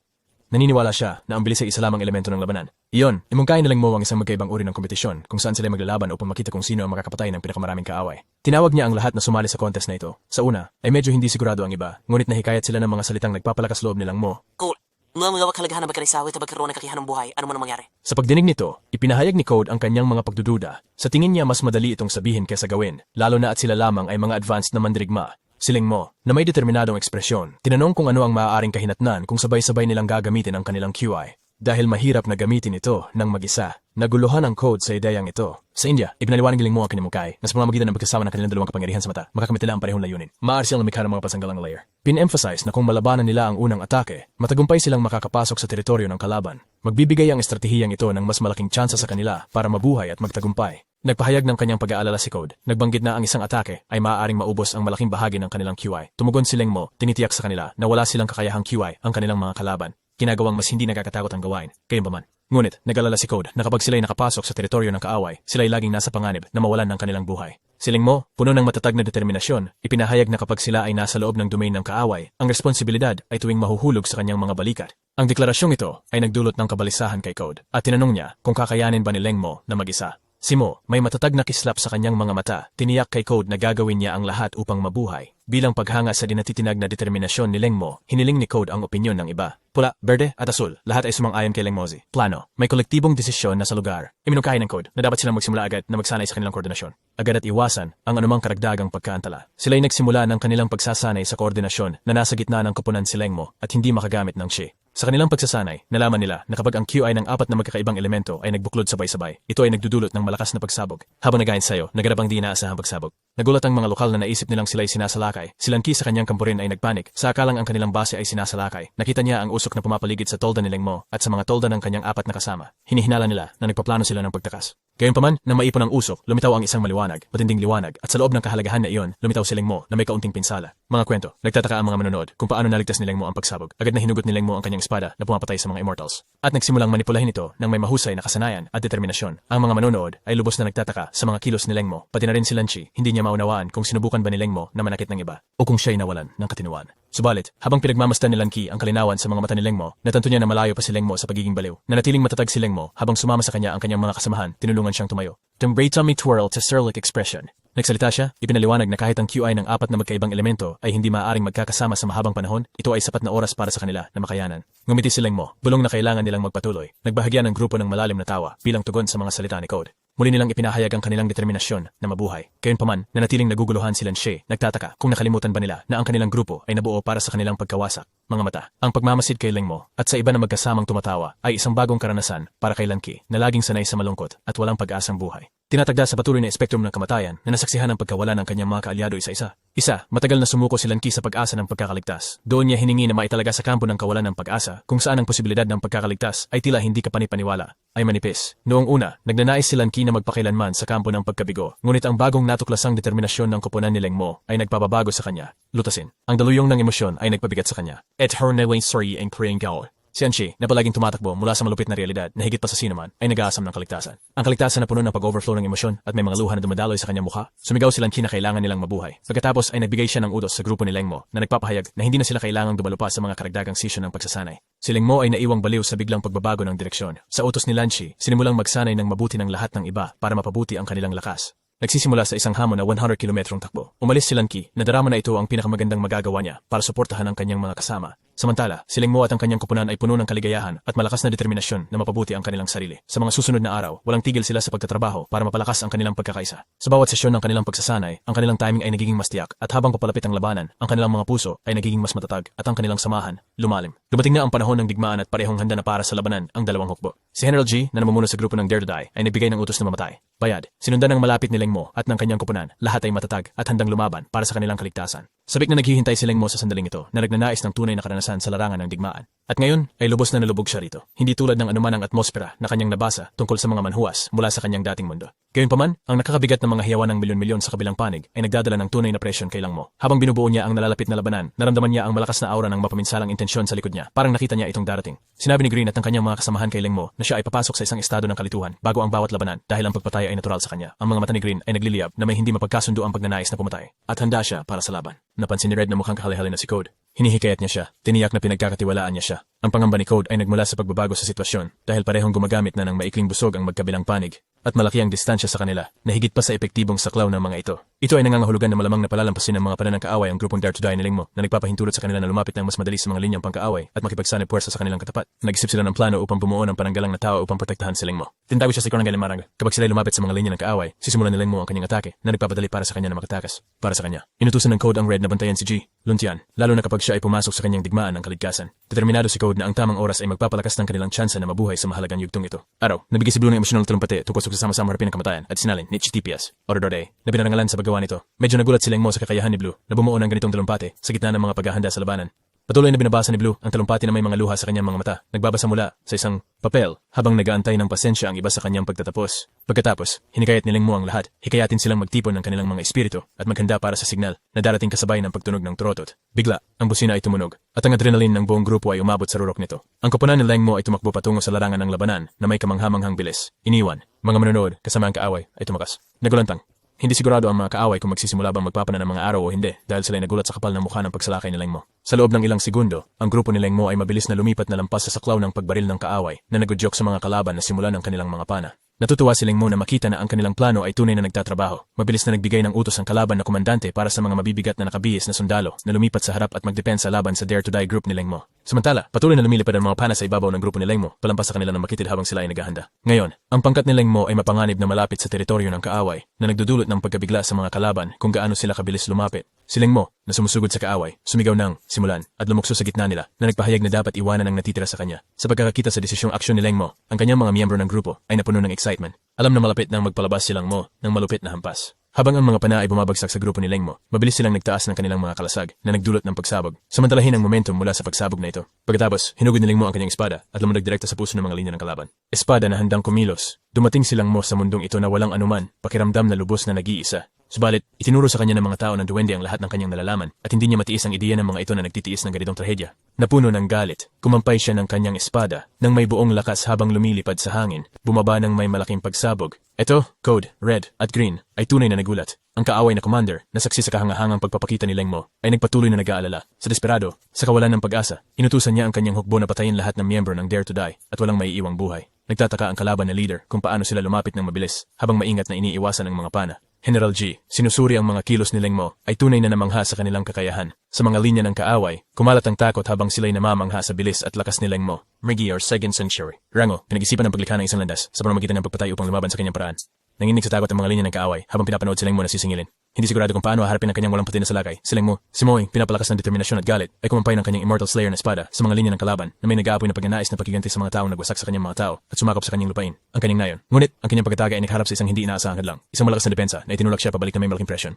Naniniwala siya na ang bilis ay isa lamang elemento ng labanan. Iyon, imungkahi ni Ling Mo ang isang magkaibang uri ng kompetisyon kung saan sila maglalaban upang makita kung sino ang makakapatay ng pinakamaraming kaaway. Tinawag niya ang lahat na sumali sa contest na ito. Sa una, ay medyo hindi sigurado ang iba, ngunit nahikayat sila ng mga salitang nagpapalakas loob ni Ling Mo.
Cool. Mga kalagahan na magkarisawi at magkaroon ng kakayahan ng buhay, ano man ang mangyari?
Sa pagdinig nito, ipinahayag ni Code ang kanyang mga pagdududa. Sa tingin niya mas madali itong sabihin kaysa gawin, lalo na at sila lamang ay mga advanced na mandirigma. Si Ling Mo, na may determinadong ekspresyon, tinanong kung ano ang maaaring kahinatnan kung sabay-sabay nilang gagamitin ang kanilang QI. Dahil mahirap na gamitin ito ng mag-isa. Naguluhan ang Code sa ideyang ito. Sa India, ipinaliwanag ni Ling Mo ang kanyang mungkay na sa pamamagitan ng pagkasama ng kanilang dalawang kapangyarihan sa mata, makakamit nila ang parehong layunin. Maaari silang lumikha ng mga pasanggalang layer. Pin-emphasize na kung malabanan nila ang unang atake, matagumpay silang makakapasok sa teritoryo ng kalaban. Magbibigay ang estratehiyang ito ng mas malaking tsansa sa kanila para mabuhay at magtagumpay. Nagpahayag ng kanyang pag-aalala si Code. Nagbanggit na ang isang atake ay maaaring maubos ang malaking bahagi ng kanilang QI. Tumugon si Leng Mo, tinitiyak sa kanila na wala silang kakayahang QI ang kanilang mga kalaban. Ginagawang mas hindi nakakatakot ang gawain. Gayunpaman. Ngunit, nag-alala si Code na kapag sila'y nakapasok sa teritoryo ng kaaway, sila'y laging nasa panganib na mawalan ng kanilang buhay. Si Leng Mo, puno ng matatag na determinasyon, ipinahayag na kapag sila ay nasa loob ng domain ng kaaway, ang responsibilidad ay tuwing mahuhulog sa kanyang mga balikat. Ang deklarasyong ito ay nagdulot ng kabalisahan kay Code at tinanong niya kung kakayanin ba ni Leng Mo na mag-isa. Si Mo, may matatag na kislap sa kanyang mga mata, tiniyak kay Code na gagawin niya ang lahat upang mabuhay. Bilang paghanga sa dinatitinag na determinasyon ni Leng Mo, hiniling ni Code ang opinyon ng iba. Pula, berde at asul, lahat ay sumang-ayon kay Leng Mozi. Plano, may kolektibong desisyon na sa lugar. Iminungkahi ng Code na dapat silang magsimula agad na magsanay sa kanilang koordinasyon. Agad at iwasan ang anumang karagdagang pagkaantala. Sila'y nagsimula ng kanilang pagsasanay sa koordinasyon na nasa gitna ng koponan si Leng Mo at hindi makagamit ng Shi. Sa kanilang pagsasanay, nalaman nila na kapag ang QI ng apat na magkakaibang elemento ay nagbuklod sabay-sabay, ito ay nagdudulot ng malakas na pagsabog. Habang nag-aensayo, naganap ang di inaasahang pagsabog. Nagulat ang mga lokal na naisip nilang sila'y sinasalakay. Si Lanki sa kanyang kampo rin ay nagpanik. Sa akalang ang kanilang base ay sinasalakay. Nakita niya ang usok na pumapaligid sa tolda ni Leng Mo at sa mga tolda ng kanyang apat na kasama. Hinihinala nila na nagpaplano sila ng pagtakas. Gayunpaman, nang maipon ang usok, lumitaw ang isang maliwanag, matinding liwanag, at sa loob ng kahalagahan na iyon, lumitaw si Leng Mo na may kaunting pinsala. Mga kwento, nagtataka ang mga manonood kung paano naligtas ni Leng Mo ang pagsabog. Agad na hinugot ni Leng Mo ang kanyang espada na pumapatay sa mga immortals. At nagsimulang manipulahin ito ng may mahusay na kasanayan at determinasyon. Ang mga manonood ay lubos na nagtataka sa mga kilos ni Leng Mo, pati na rin si Lanchi, hindi niya maunawaan kung sinubukan ba ni Leng Mo na manakit ng iba o kung siya'y nawalan ng katinuan. Subalit, habang pinagmamasdan ni Lanki ang kalinawan sa mga mata ni Leng Mo, natanto niya na malayo pa si Leng Mo sa pagiging baliw. Nanatiling matatag si Leng Mo habang sumama sa kanya ang kanyang mga kasamahan, tinulungan siyang tumayo. Tembrate tummy twirl to Serlic expression. Nagsalita siya, ipinaliwanag na kahit ang QI ng apat na magkaibang elemento ay hindi maaaring magkakasama sa mahabang panahon, ito ay sapat na oras para sa kanila na makayanan. Ngumiti si Leng Mo, bulong na kailangan nilang magpatuloy. Nagbahagya ng grupo ng malalim na tawa bilang tugon sa mga salita ni Code. Muli nilang ipinahayag ang kanilang determinasyon na mabuhay. Gayunpaman, nanatiling naguguluhan si Lanchi, nagtataka kung nakalimutan ba nila na ang kanilang grupo ay nabuo para sa kanilang pagkawasak. Mga mata, ang pagmamasid kay Leng Mo at sa iba na magkasamang tumatawa ay isang bagong karanasan para kay Lanki na laging sanay sa malungkot at walang pag-asang buhay. Tinatagda sa patuloy na espektrum ng kamatayan na nasaksihan ang pagkawala ng kanyang mga kaalyado isa-isa. Matagal na sumuko si Lanki sa pag-asa ng pagkakaligtas. Doon niya hiningi na maitalaga sa kampo ng kawalan ng pag-asa kung saan ang posibilidad ng pagkakaligtas ay tila hindi kapanipaniwala, ay manipis. Noong una, nagnanais si Lanki na magpakailanman sa kampo ng pagkabigo, ngunit ang bagong natuklasang determinasyon ng koponan ni Leng Mo ay nagpababago sa kanya. Lutasin. Ang daluyong ng emosyon ay nagpabigat sa kanya. Et her naway sorry and praying God. Si Anshi, na palaging tumatakbo mula sa malupit na realidad na higit pa sa sinuman, ay nag-aasam ng kaligtasan. Ang kaligtasan na puno ng pag-overflow ng emosyon at may mga luha na dumadaloy sa kanyang mukha, sumigaw si Lanki na kailangan nilang mabuhay. Pagkatapos ay nagbigay siya ng utos sa grupo ni Leng Mo na nagpapahayag na hindi na sila kailangang dumalo pa sa mga karagdagang sesyon ng pagsasanay. Si Leng Mo ay naiwang baliw sa biglang pagbabago ng direksyon. Sa utos ni Lanchi, sinimulang magsanay ng mabuti ng lahat ng iba para mapabuti ang kanilang lakas. Nagsisimula sa isang hamon na 100 kilometrong takbo. Umalis si Lanki na darama na ito ang pinakamagandang magagawa niya para suportahan ang kanyang mga kasama. Samantala, si Leng Mo at ang kanyang koponan ay puno ng kaligayahan at malakas na determinasyon na mapabuti ang kanilang sarili. Sa mga susunod na araw, walang tigil sila sa pagtatrabaho para mapalakas ang kanilang pagkakaisa. Sa bawat sesyon ng kanilang pagsasanay, ang kanilang timing ay nagiging mas tiyak at habang papalapit ang labanan, ang kanilang mga puso ay nagiging mas matatag at ang kanilang samahan lumalim. Dumating na ang panahon ng digmaan at parehong handa na para sa labanan ang dalawang hukbo. Si General G, na namumuno sa grupo ng Dare to Die, ay nagbigay ng utos na mamatay. Bayad, sinundan ng malapit ni Leng Mo at ng kanyang koponan, lahat ay matatag at handang lumaban para sa kanilang kaligtasan. Sabik na naghihintay si Leng Mo sa sandaling ito na nagnanais ng tunay na karanasan sa larangan ng digmaan. At ngayon ay lubos na nalubog siya rito. Hindi tulad ng anuman ang atmosfera na kanyang nabasa tungkol sa mga manhuwas mula sa kanyang dating mundo. Gayunpaman, ang nakakabigat ng mga hiyawan ng milyon-milyon sa kabilang panig ay nagdadala ng tunay na presyon kay Leng Mo. Habang binubuo niya ang nalalapit na labanan, naramdaman niya ang malakas na aura ng mapaminsalang intensyon sa likod niya. Parang nakita niya itong darating. Sinabi ni Green at ang kanyang mga kasamahan kay Leng Mo na siya ay papasok sa isang estado ng kalituhan bago ang bawat labanan dahil ang pagpatay ay natural sa kanya. Ang mga mata ni Green ay nagliliyab na may hindi mapagkasundo ang pagnanais na pumatay at handa siya para sa laban. Napansin ni Red na mukhang kahali-hali na si Code. Hinihikayat niya siya, tiniyak na pinagkakatiwalaan niya siya. Ang pangamba ni Code ay nagmula sa pagbabago sa sitwasyon dahil parehong gumagamit na ng maikling busog ang magkabilang panig at malaki ang distansya sa kanila na higit pa sa epektibong saklaw ng mga ito. Ito ay nangangahulugan na malamang na palalampasin ng mga pananang kaaway ang grupong Dare to Die ni Leng Mo na nagpapahintulot sa kanila na lumapit ng mas madali sa mga linyang pangkaaway at makipagsanib puwersa sa kanilang katapat. Nag-isip sila ng plano upang bumuo ng pananggalang na tao upang protektahan si Leng Mo. Tinatawag siya si Colonel Marang. Kapag sila lumapit sa mga linya ng kaaway, sisimulan ni Leng Mo ang kanyang atake na nagpapadali para sa kanya na makatakas. Para sa kanya, inutusan ng Code ang Red na bantayan si G, Luntian, lalo na kapag siya ay pumasok sa kanyang digmaan ng kaligtasan. Determinado si Code na ang tamang oras ay magpapalakas ng kanilang tsansa na mabuhay sa mahalagang yugtong ito. Araw, nabigay si Blue ng emosyonal na talumpati tungkol sa kasama-sama harapin ng kamatayan at sinalin ni HTPS, Order Day, na binarangalan sa paggawa nito. Medyo nagulat si Leng Mo sa kakayahan ni Blue na bumuo ng ganitong talumpati sa gitna ng mga paghahanda sa labanan. Patuloy na binabasa ni Blue ang talumpati na may mga luha sa kanyang mga mata. Nagbabasa mula sa isang papel habang nag-aantay ng pasensya ang iba sa kanyang pagtatapos. Pagkatapos, hinikayat ni Leng Mo ang lahat, hikayatin silang magtipon ng kanilang mga espiritu at maghanda para sa signal na darating kasabay ng pagtunog ng trotot. Bigla, ang busina ay tumunog at ang adrenaline ng buong grupo ay umabot sa rurok nito. Ang koponan ni Leng Mo ay tumakbo patungo sa larangan ng labanan na may kamanghamanghang bilis. Iniwan, mga manonood kasama ang kaaway ay tumakas. Nagulantang. Hindi sigurado ang mga kaaway kung magsisimula bang magpapana ng mga araw o hindi dahil sila'y nagulat sa kapal ng mukha ng pagsalakay ni Leng Mo. Sa loob ng ilang segundo, ang grupo ni Leng Mo ay mabilis na lumipat na lampas sa saklaw ng pagbaril ng kaaway na nagudyok sa mga kalaban na simulan ng kanilang mga pana. Natutuwa si Leng Mo na makita na ang kanilang plano ay tunay na nagtatrabaho. Mabilis na nagbigay ng utos ang kalaban na komandante para sa mga mabibigat na nakabihis na sundalo na lumipat sa harap at magdepensa laban sa Dare to Die group ni Leng Mo. Samantala, patuloy na lumilipad ang mga pana sa ibabaw ng grupo ni Leng Mo, palampas sa kanila ng makitid habang sila ay naghahanda. Ngayon, ang pangkat ni Leng Mo ay mapanganib na malapit sa teritoryo ng kaaway na nagdudulot ng pagkabigla sa mga kalaban kung gaano sila kabilis lumapit. Si Leng Mo, na sumusugod sa kaaway, sumigaw ng simulan at lumukso sa gitna nila na nagpahayag na dapat iwanan ang natitira sa kanya. Sa pagkakakita sa desisyong aksyon ni Leng Mo, ang kanyang mga miyembro ng grupo ay napuno ng excitement. Alam na malapit nang magpalabas silang Mo ng malupit na hampas. Habang ang mga pana ay bumabagsak sa grupo ni Leng Mo, mabilis silang nagtaas ng kanilang mga kalasag na nagdulot ng pagsabog. Samantalahin ang momentum mula sa pagsabog na ito. Pagkatapos, hinugod ni Leng Mo ang kanyang espada at lumundag direkta sa puso ng mga linya ng kalaban. Espada na handang kumilos. Dumating silang Mo sa mundong ito na walang anuman, pakiramdam na lubos na nag-iisa. Subalit, itinuro sa kanya ng mga tao ng duwende ang lahat ng kanyang nalalaman at hindi niya matiis ang ideya ng mga ito na nagtitiis ng ganitong trahedya. Napuno ng galit, kumampay siya ng kanyang espada nang may buong lakas habang lumilipad sa hangin, bumaba ng may malaking pagsabog. Ito, Code, Red at Green ay tunay na nagulat. Ang kaaway na commander na saksi sa kahangahangang pagpapakita ni Leng Mo ay nagpatuloy na nag-aalala. Sa desperado, sa kawalan ng pag-asa, inutusan niya ang kanyang hukbo na patayin lahat ng miyembro ng Dare to Die at walang maiiwang buhay. Nagtataka ang kalaban na leader kung paano sila lumapit ng mabilis habang maingat na iniiwasan ng mga pana. General G, sinusuri ang mga kilos ni Leng Mo ay tunay na namangha sa kanilang kakayahan. Sa mga linya ng kaaway, kumalat ang takot habang sila'y namamangha sa bilis at lakas ni Leng Mo. Migi or second century. Rango, pinag-isipan ng paglikha ng isang landas sa pamamagitan ng pagpatay upang lumaban sa kanyang paraan. Nanginig sa takot ang mga linya ng kaaway habang pinapanood si Leng Mo na sisingilin. Hindi sigurado kung paano haharapin ang kanyang walang puti na salakay. Si Leng Mo, si Moing, pinapalakas ng determinasyon at galit, ay kumampay ng kanyang Immortal Slayer na espada sa mga linya ng kalaban na may nag-aapoy na pagnanais na pagkiganti sa mga taong nagwasak sa kanyang mga tao at sumakop sa kanyang lupain, ang kanyang nayon. Ngunit, ang kanyang pagkatagay ay nagharap sa isang hindi inaasahan hadlang, isang malakas na depensa na itinulak siya pabalik na may malaking presyon.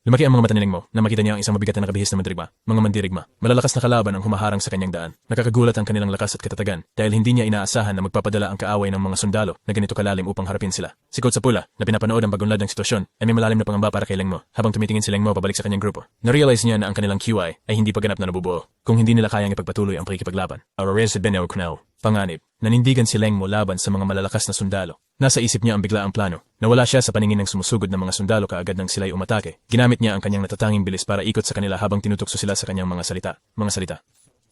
Lumaki ang mga mata ni Leng Mo na makita niya ang isang mabigat na nakabihis na mandirigma, mga mandirigma. Malalakas na kalaban ang humaharang sa kanyang daan. Nakakagulat ang kanilang lakas at katatagan dahil hindi niya inaasahan na magpapadala ang kaaway ng mga sundalo na ganito kalalim upang harapin sila. Si Coach Sapula, na pinapanood ang pagunlad ng sitwasyon, ay may malalim na pangamba para kay Leng Mo habang tumitingin si Leng Mo pabalik sa kanyang grupo. Na-realize niya na ang kanilang QI ay hindi pa ganap na nabubuo kung hindi nila kayang ipagpatuloy ang pakikipaglaban. Panganib, nanindigan si Leng Mo laban sa mga malalakas na sundalo. Nasa isip niya ang biglaang plano. Nawala siya sa paningin ng sumusugod na mga sundalo kaagad nang sila'y umatake. Ginamit niya ang kanyang natatanging bilis para ikot sa kanila habang tinutukso sila sa kanyang mga salita.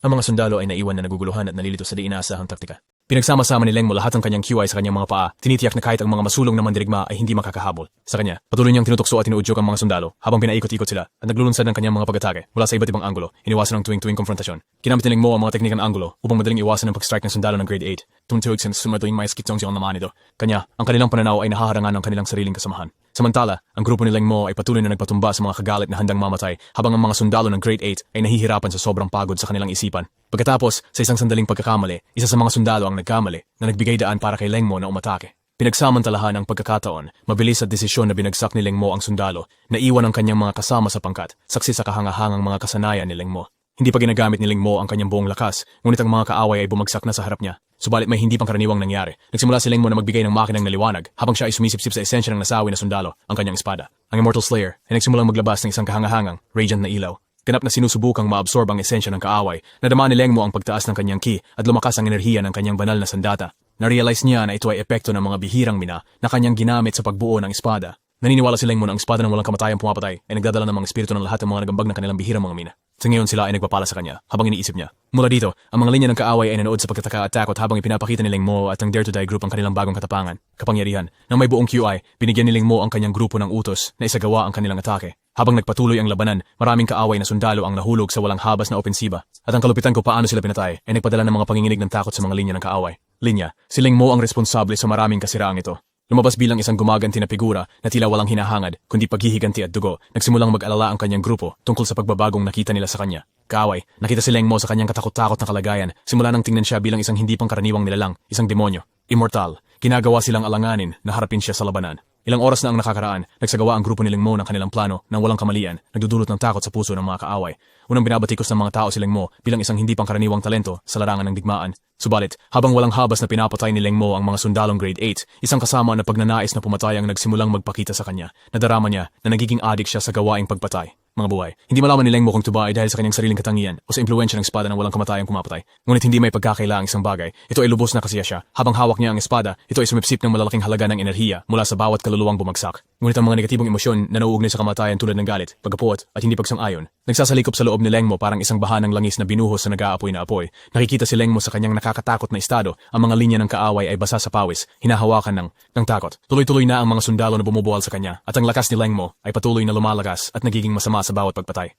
Ang mga sundalo ay naiwan na naguguluhan at nalilito sa di inaasahang taktika. Pinagsama-sama ni Leng Mo lahat ng kanyang QI sa kanyang mga paa, tinitiyak na kahit ang mga masulong na mandirigma ay hindi makakahabol. Sa kanya, patuloy niyang tinutukso at tinuudyok ang mga sundalo habang pinaikot-ikot sila at naglulunsad ng kanyang mga pag-atake mula sa iba't ibang anggulo, iniwasan ang tuwing-tuwing konfrontasyon. Ginamit ni Leng Mo ang mga teknika ng anggulo upang madaling iwasan ang pag-strike ng sundalo ng grade 8. Tuntuig sa sumatuing may skitsong siyang naman ito. Kanya, ang kanilang pananaw ay nahaharangan ng kanilang sariling kasamahan. Samantala, ang grupo ni Leng Mo ay patuloy na nagpatumba sa mga kagalit na handang mamatay habang ang mga sundalo ng grade 8 ay nahihirapan sa sobrang pagod sa kanilang isipan. Pagkatapos, sa isang sandaling pagkakamali, isa sa mga sundalo ang nagkamali na nagbigay daan para kay Leng Mo na umatake. Pinagsamantalahan ang pagkakataon, mabilis at desisyon na binagsak ni Leng Mo ang sundalo na iwan ang kanyang mga kasama sa pangkat, saksi sa kahangahangang mga kasanayan ni Leng Mo. Hindi pa ginagamit ni Leng Mo ang kanyang buong lakas, ngunit ang mga kaaway ay bumagsak na sa harap niya. Subalit may hindi pang karaniwang nangyari. Nagsimula si Leng Mo na magbigay ng makinang na liwanag habang siya ay sumisipsip sa esensya ng nasawi na sundalo, ang kanyang espada. Ang Immortal Slayer ay nagsimulang maglabas ng isang kahangahangang, radiant na ilaw. Ganap na sinusubukang maabsorb ang esensya ng kaaway. Nadama ni Leng Mo ang pagtaas ng kanyang ki at lumakas ang enerhiya ng kanyang banal na sandata. Na-realize niya na ito ay epekto ng mga bihirang mina na kanyang ginamit sa pagbuo ng espada. Naniniwala si Leng Mo na ang espada ng walang kamatayang pumapatay ay nagdadala ng mga espiritu ng lahat ng mga nagambag ng kanilang bihirang mga mina. Sa ngayon sila ay nagpapala sa kanya habang iniisip niya. Mula dito, ang mga linya ng kaaway ay nanood sa pagtataka at takot habang ipinapakita ni Leng Mo at ang Dare to Die group ang kanilang bagong katapangan, kapangyarihan. Nang may buong QI, binigyan ni Leng Mo ang kanyang grupo ng utos na isagawa ang kanilang atake. Habang nagpatuloy ang labanan, maraming kaaway na sundalo ang nahulog sa walang habas na opensiba. At ang kalupitan ko paano sila pinatay ay nagpadala ng mga panginginig ng takot sa mga linya ng kaaway. Linya, si Leng Mo ang responsable sa maraming kasiraang ito. Lumabas bilang isang gumaganti na figura na tila walang hinahangad, kundi paghihiganti at dugo. Nagsimulang mag-alala ang kanyang grupo tungkol sa pagbabagong nakita nila sa kanya. Kaaway, nakita si Leng Mo sa kanyang katakot-takot na kalagayan. Simula nang tingnan siya bilang isang hindi pang karaniwang nilalang, isang demonyo, immortal. Ginagawa silang alanganin na harapin siya sa labanan. Ilang oras na ang nakakaraan, nagsagawa ang grupo ni Ling Mo ng kanilang plano nang walang kamalian, nagdudulot ng takot sa puso ng mga kaaway. Unang binabatikos ng mga tao si Ling Mo bilang isang hindi pangkaraniwang talento sa larangan ng digmaan. Subalit, habang walang habas na pinapatay ni Ling Mo ang mga sundalong grade 8, isang kasama na pagnanais na pumatay ang nagsimulang magpakita sa kanya. Nadarama niya na nagiging adik siya sa gawaing pagpatay. Mga buhay, hindi malaman ni Ling Mo kung tuba ay dahil sa kanyang sariling katangian o sa impluensya ng espada ng walang kamatayang kumapatay. Ngunit hindi may pagkakailangang isang bagay. Ito ay lubos na kasiya siya. Habang hawak niya ang espada, ito ay sumipsip ng malalaking halaga ng enerhiya mula sa bawat kaluluwang bumagsak. Ngunit ang mga negatibong emosyon na nauugnay sa kamatayan tulad ng galit, pagkapuot at hindi pagsang-ayon, nagsasalikop sa loob ni Ling Mo parang isang baha ng langis na binuhos sa nag-aapoy na apoy. Nakikita si Ling Mo sa kanyang nakakatakot na estado. Ang mga linya ng kaaway ay basa sa pawis, hinahawakan ng takot. Tuloy-tuloy na ang mga sundalo na bumubuwal sa kanya at ang lakas ni Ling Mo ay patuloy na lumalakas at nagiging masama sa bawat pagpatay.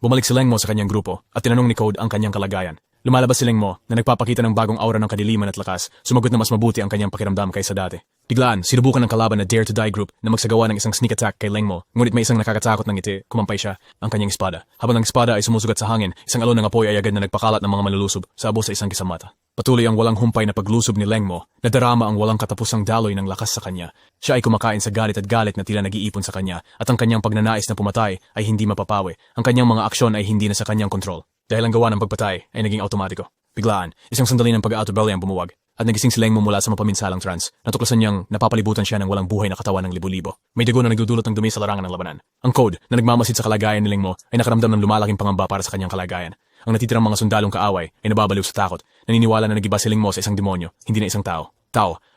Bumalik si Ling Mo sa kanyang grupo at tinanong ni Code ang kanyang kalagayan. Lumalabas si Ling Mo na nagpapakita ng bagong aura ng kadiliman at lakas, sumagot na mas mabuti ang kanyang pakiramdam kaysa dati. Biglaan, sinubukan ng kalaban na Dare to Die group na magsagawa ng isang sneak attack kay Ling Mo, ngunit may isang nakakatakot ng ngiti, kumampay siya, ang kanyang espada. Habang ang espada ay sumusugat sa hangin, isang alon ng apoy ay agad na nagpakalat ng mga malulusob sa abo sa isang kisamata. Patuloy ang walang humpay na paglusob ni Ling Mo, nadarama ang walang katapusang daloy ng lakas sa kanya. Siya ay kumakain sa galit at galit na tila nag-iipon sa kanya, at ang kanyang pagnanais na pumatay ay hindi mapapawi. Ang kanyang mga aksyon ay hindi na sa kanyang kontrol. Dahil ang gawa ng pagpatay ay naging automatiko. Biglaan, isang sandali ng pag-out of belly ang bumuwag, at nagising si Ling Mo mula sa mapaminsalang trance. Natuklasan niyang napapalibutan siya ng walang buhay na katawan ng libo-libo. May dugo na nagdudulot ng dumi sa larangan ng labanan. Ang Code na nagmamasid sa kalagayan ni Ling Mo ay nakaramdam ng lumalaking pangamba para sa kanyang kalagayan. Ang natitirang mga sundalong kaaway ay nababaliw sa takot, naniniwala na nagiba si Ling Mo sa isang demonyo, hindi na isang tao.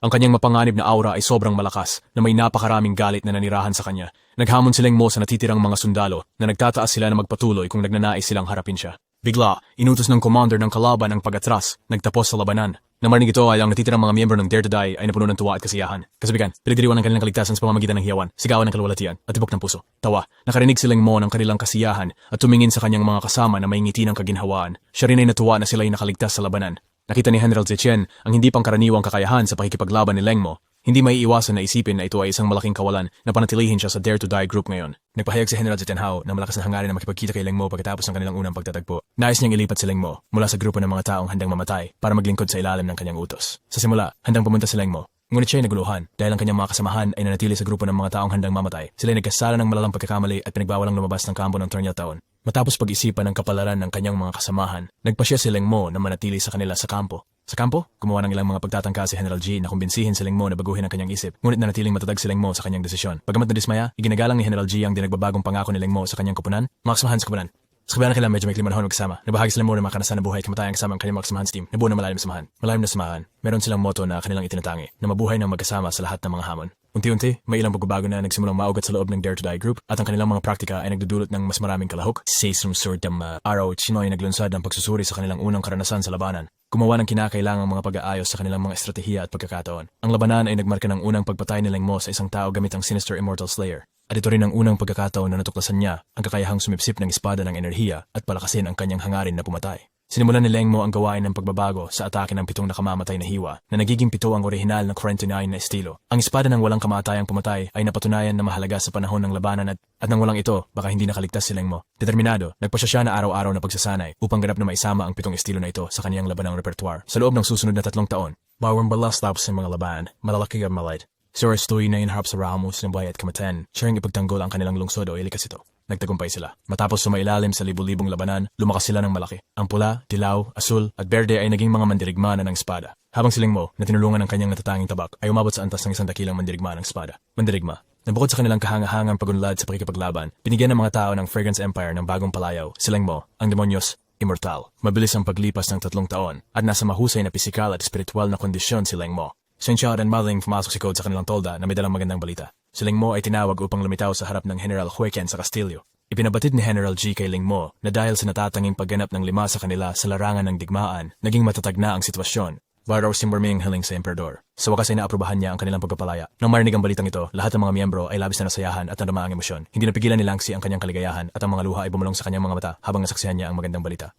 Ang kanyang mapanganib na aura ay sobrang malakas na may napakaraming galit na nanirahan sa kanya. Naghamon si Ling Mo sa natitirang mga sundalo na nagtataas sila na magpatuloy kung nagnanais silang harapin siya. Bigla, inutos ng commander ng kalaban ang pag-atras, nagtapos sa labanan. Nang marinig ito ay ang natitirang mga miyembro ng Dare to Die ay napuno ng tuwa at kasiyahan. Kasabikan, pinagdiriwan ng kanilang kaligtasan sa pamamagitan ng hiyawan, sigawan ng kalwalatian at tibok ng puso. Tawa, nakarinig si Ling Mo ng kanilang kasiyahan at tumingin sa kanyang mga kasama na may ngiti ng kaginhawaan. Siya rin ay natuwa na sila ay nakaligtas sa labanan. Nakita ni General Zetian ang hindi pangkaraniwang kakayahan sa pakikipaglaban ni Ling Mo. Hindi may iwasan na isipin na ito ay isang malaking kawalan na panatilihin siya sa Dare to Die group ngayon. Nagpahayag si General Zetianhao na malakas na hangarin na makipagkita kay Ling Mo pagkatapos ng kanilang unang pagtatagpo. Nais niyang ilipat si Ling Mo mula sa grupo ng mga taong handang mamatay para maglingkod sa ilalim ng kanyang utos. Sa simula, handang pumunta si Ling Mo. Ngunit siya ay naguluhan dahil ang kanyang mga kasamahan ay nanatili sa grupo ng mga taong handang mamatay. Sila ay nagkasala ng malalang pagkakamali at pinagbawalang lumabas ng kampo ng Tornil taon. Matapos pag-isipan ng kapalaran ng kanyang mga kasamahan, nagpasya si Ling Mo na manatili sa kanila sa kampo. Sa kampo, gumawa ng ilang mga pagtatangka si General G na kumbinsihin si Ling Mo na baguhin ang kanyang isip, ngunit nanatiling matatag si Ling Mo sa kanyang desisyon. Bagamat nadismaya, iginagalang ni General G ang dinagbabagong pangako ni Ling Mo sa kanyang kupunan. Mga kasamahan sa kupunan. Sa kabilang kailan medyo may klimanahon magkasama. Nabahagi sila mo ng mga kanasan na buhay kamatayang kasama ang kanyang mga kasamahan sa team. Nabuo na malalim na samahan. Malalim na samahan. Meron silang motto na kanilang itinatangi na mabuhay ng magkasama sa lahat ng mga hamon. Unti-unti, may ilang pagbabago na nagsimulang maugat sa loob ng Dare to Die group at ang kanilang mga praktika ay nagdudulot ng mas maraming kalahok. Sa isang sort ng araw, sino ay naglunsad ng pagsusuri sa kanilang unang karanasan sa labanan. Gumawa ng kinakailangang mga pag-aayos sa kanilang mga estratehiya at pagkakataon. Ang labanan ay nagmarka ng unang pagpatay ni Ling Mo sa isang tao gamit ang Sinister Immortal Slayer. At ito rin ang unang pagkakataon na natuklasan niya ang kakayahang sumipsip ng espada ng enerhiya at palakasin ang kanyang hangarin na pumatay. Sinimulan ni Ling Mo ang gawain ng pagbabago sa atake ng 7 nakamamatay na hiwa na nagiging 7 ang orihinal na 49 na estilo. Ang espada ng walang kamatayang pumatay ay napatunayan na mahalaga sa panahon ng labanan at nang walang ito, baka hindi nakaligtas si Ling Mo. Determinado, nagpasya siya na araw-araw na pagsasanay upang ganap na maisama ang 7 estilo na ito sa kanyang labanang repertoire. Sa loob ng susunod na 3 taon, bawang balas tapos ng mga laban, malalaki ang malight. Si Oristoy na inharap sa ramos ng buhay at kamatayan, siya ring ipagtanggol ang kanilang lungsod o ilikas ito. Nagtagumpay sila. Matapos sumailalim sa libu-libong labanan, lumakas sila ng malaki. Ang pula, dilaw, asul at berde ay naging mga mandirigma na ng espada. Habang si Ling Mo, na tinulungan ng kanyang natatanging tabak, ay umabot sa antas ng isang dakilang mandirigma ng espada. Mandirigma. Nabukod sa kanilang kahangahangang pagunlad sa pakikipaglaban, binigyan ng mga tao ng Fragrance Empire ng bagong palayaw, si Ling Mo, ang demonyos, immortal. Mabilis ang paglipas ng 3 taon at nasa mahusay na pisikal at espiritual na kondisyon si Ling Mo. Sensyad and Maling pumasok si Code sa kanilang tolda na may dalang magandang balita. Si Ling Mo ay tinawag upang lumitaw sa harap ng General Huiken sa Kastilyo. Ipinabatid ni General G kay Ling Mo na dahil sa natatanging pagganap ng 5 sa kanila sa larangan ng digmaan, naging matatag na ang sitwasyon. Baraw Simberming hiling sa Emperador. Sa wakas ay naaprubahan niya ang kanilang pagpapalaya. Nang marinig ang balitang ito, lahat ng mga miyembro ay labis na nasayahan at nadama ang emosyon. Hindi napigilan ni Langsi ang kanyang kaligayahan at ang mga luha ay bumulong sa kanyang mga mata habang nasaksihan niya ang magandang balita.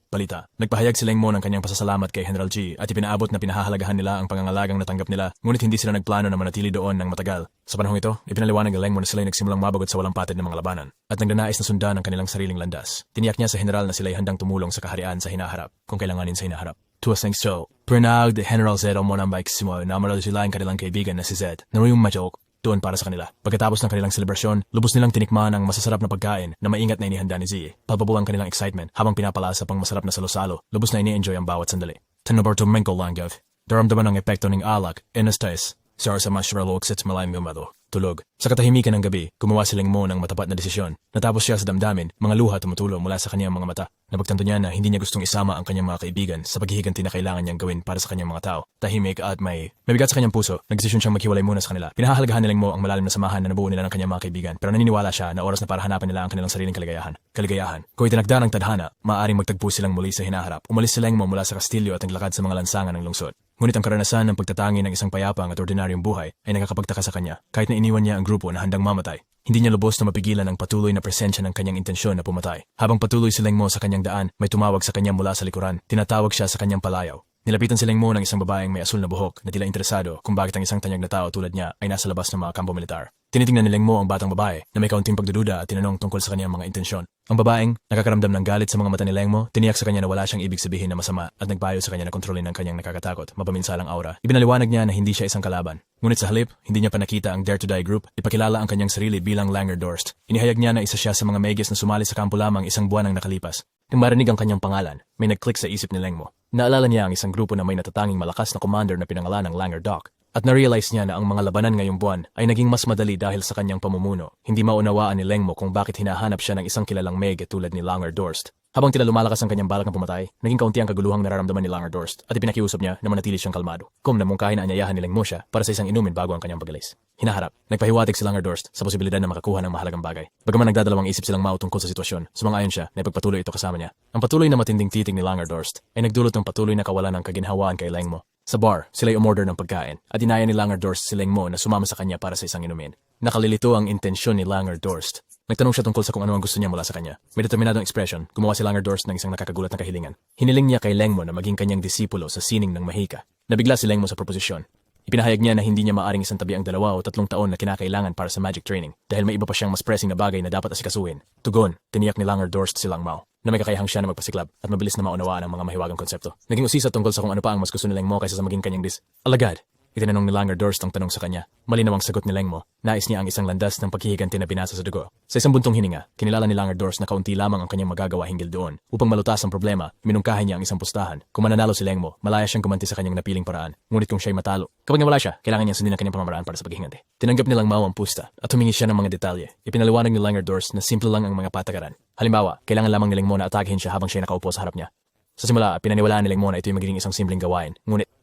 Nagpahayag si Ling Mo ng kanyang pasasalamat kay General G at ipinaabot na pinahahalagahan nila ang pangangalagang natanggap nila, ngunit hindi sila nagplano na manatili doon ng matagal. Sa panahong ito, ipinaliwanag ni Ling Mo na sila ay nagsimulang mabagot sa walang patid ng mga labanan at nagnanais na sundan ang kanilang sariling landas. Tiniyak niya sa general na sila ay handang tumulong sa kaharian sa hinaharap kung kailanganin sa hinaharap. Tuwasang so, prinag de General Zed o monang bike simo na maral sila ang kanilang kaibigan na si Zed. Naruyong majok, doon para sa kanila. Pagkatapos ng kanilang selebrasyon, lubos nilang tinikman ang masasarap na pagkain na maingat na inihanda ni Zee. Palpable ang kanilang excitement habang pinapalasa pang masarap na salo-salo. Lubos na ini-enjoy ang bawat sandali. Tanobarto Mengko Langgav. Daramdaman ang epekto ng alak, enestes, sa mashralok sa malay mumado. Tulog. Sa katahimikan ng gabi, gumawa si Lengmo ng matapat na desisyon. Natapos siya sa damdamin, mga luha tumutulo mula sa kanyang mga mata. Napagtanto niya na hindi niya gustong isama ang kanyang mga kaibigan sa paghihiganti na kailangan niyang gawin para sa kanyang mga tao. Tahimik at may bigat sa kanyang puso, nagdesisyon siyang maghiwalay muna sa kanila. Pinahahalagahan ni Lengmo ang malalim na samahan na nabuo nila ng kanyang mga kaibigan, pero naniniwala siya na oras na para hanapin nila ang kanilang sariling kaligayahan. Kung itinagda ng tadhana, maaaring magtagpo silang muli sa hinaharap. Umalis si Lengmo mula sa kastilyo at naglakad sa mga lansangan ng lungsod. Ngunit ang karanasan ng pagtatangi ng isang payapang at ordinaryong buhay ay nakakapagtaka sa kanya kahit na iniwan niya ang grupo na handang mamatay. Hindi niya lubos na mapigilan ang patuloy na presensya ng kanyang intensyon na pumatay. Habang patuloy si Lengmo sa kanyang daan, may tumawag sa kanya mula sa likuran. Tinatawag siya sa kanyang palayaw. Nilapitan si Lengmo ng isang babaeng may asul na buhok na tila interesado kung bakit ang isang tanyag na tao tulad niya ay nasa labas ng mga kampo militar. Tinitingnan ni Lengmo ang batang babae na may kaunting pagdududa at tinanong tungkol sa kanyang mga intensyon. Ang babaeng, nakakaramdam ng galit sa mga mata ni Lengmo, tiniyak sa kanya na wala siyang ibig sabihin na masama at nagpayo sa kanya na kontrolin ang kanyang nakakatakot, mapaminsalang aura. Ibinaliwanag niya na hindi siya isang kalaban. Ngunit sa halip, hindi niya pa nakita ang Dare to Die group, ipakilala ang kanyang sarili bilang Langer Dorst. Inihayag niya na isa siya sa mga Magus na sumali sa kampo lamang isang buwan ang nakalipas. Nang marinig ang kanyang pangalan, may nag-click sa isip ni Lengmo. Naalala niya ang isang grupo na may natatanging malakas na commander na pinangalan ng Langer Doc. At na-realize niya na ang mga labanan ngayong buwan ay naging mas madali dahil sa kanyang pamumuno. Hindi maunawaan ni Lengmo kung bakit hinahanap siya ng isang kilalang Meg tulad ni Langer Dorst. Habang tila lumalakas ang kanyang balak na pumatay, naging kaunti ang kaguluhang nararamdaman ni Langer Dorst at ipinakiusap niya na manatili siyang kalmado. Na mungkahin na anyayahan ni Lengmo siya para sa isang inumin bago ang kanyang pagalis. Hinaharap, nagpahiwatig si Langer Dorst sa posibilidad na makakuha ng mahalagang bagay. Bagaman nagdadalawang isip silang Mao tungkol sa sitwasyon, sumang-ayon siya na ipagpatuloy ito kasama niya. Ang patuloy na matinding titig ni Langer Dorst ay nagdulot ng patuloy na kawalan ng kaginhawaan kay Lengmo. Sa bar, sila'y umorder ng pagkain at inaya ni Langer Dorst si Lengmo na sumama sa kanya para sa isang inumin. Nakalilito ang intensyon ni Langer Dorst. Nagtanong siya tungkol sa kung ano ang gusto niya mula sa kanya. May determinadong ekspresyon, gumawa si Langer Dorst ng isang nakakagulat na kahilingan. Hiniling niya kay Lengmo na maging kanyang disipulo sa sining ng Mahika. Nabigla si Lengmo sa proposisyon. Ipinahayag niya na hindi niya maaring isang tabi ang 2 o 3 taon na kinakailangan para sa magic training dahil may iba pa siyang mas pressing na bagay na dapat asikasuhin. Tugon, tiniyak ni Langer Dorst si Lang Mao na may kakayahang siya na magpasiklab at mabilis na maunawaan ang mga mahiwagang konsepto. Naging usisa tungkol sa kung ano pa ang mas gusto ni Lengmo kaysa sa maging kanyang alagad. Itinanong ni Langer Dorst ang tanong sa kanya. Malinaw ang sagot ni Lengmo. Nais niya ang isang landas ng paghihiganti na binasa sa dugo. Sa isang buntong hininga, kinilala ni Langer Dorst na kaunti lamang ang kanyang magagawa hinggil doon. Upang malutas ang problema, minungkahin niya ang isang pustahan. Kung mananalo si Lengmo, malaya siyang gumanti sa kanyang napiling paraan. Ngunit kung siya'y matalo, kapag nawala siya, kailangan niyang sundin ang kanyang pamamaraan para sa paghihiganti. Tinanggap ni Lang Mao ang pusta at humingi siya ng mga detalye. Ipinaliwanag ni Langer Dorst na simple lang ang mga patakaran. Halimbawa, kailangan lamang ni Lengmo na atakihin siya habang siya nakaupo sa harap niya. Sa simula, pinaniwalaan ni Lengmo na ito'y magiging isang simpleng gawain.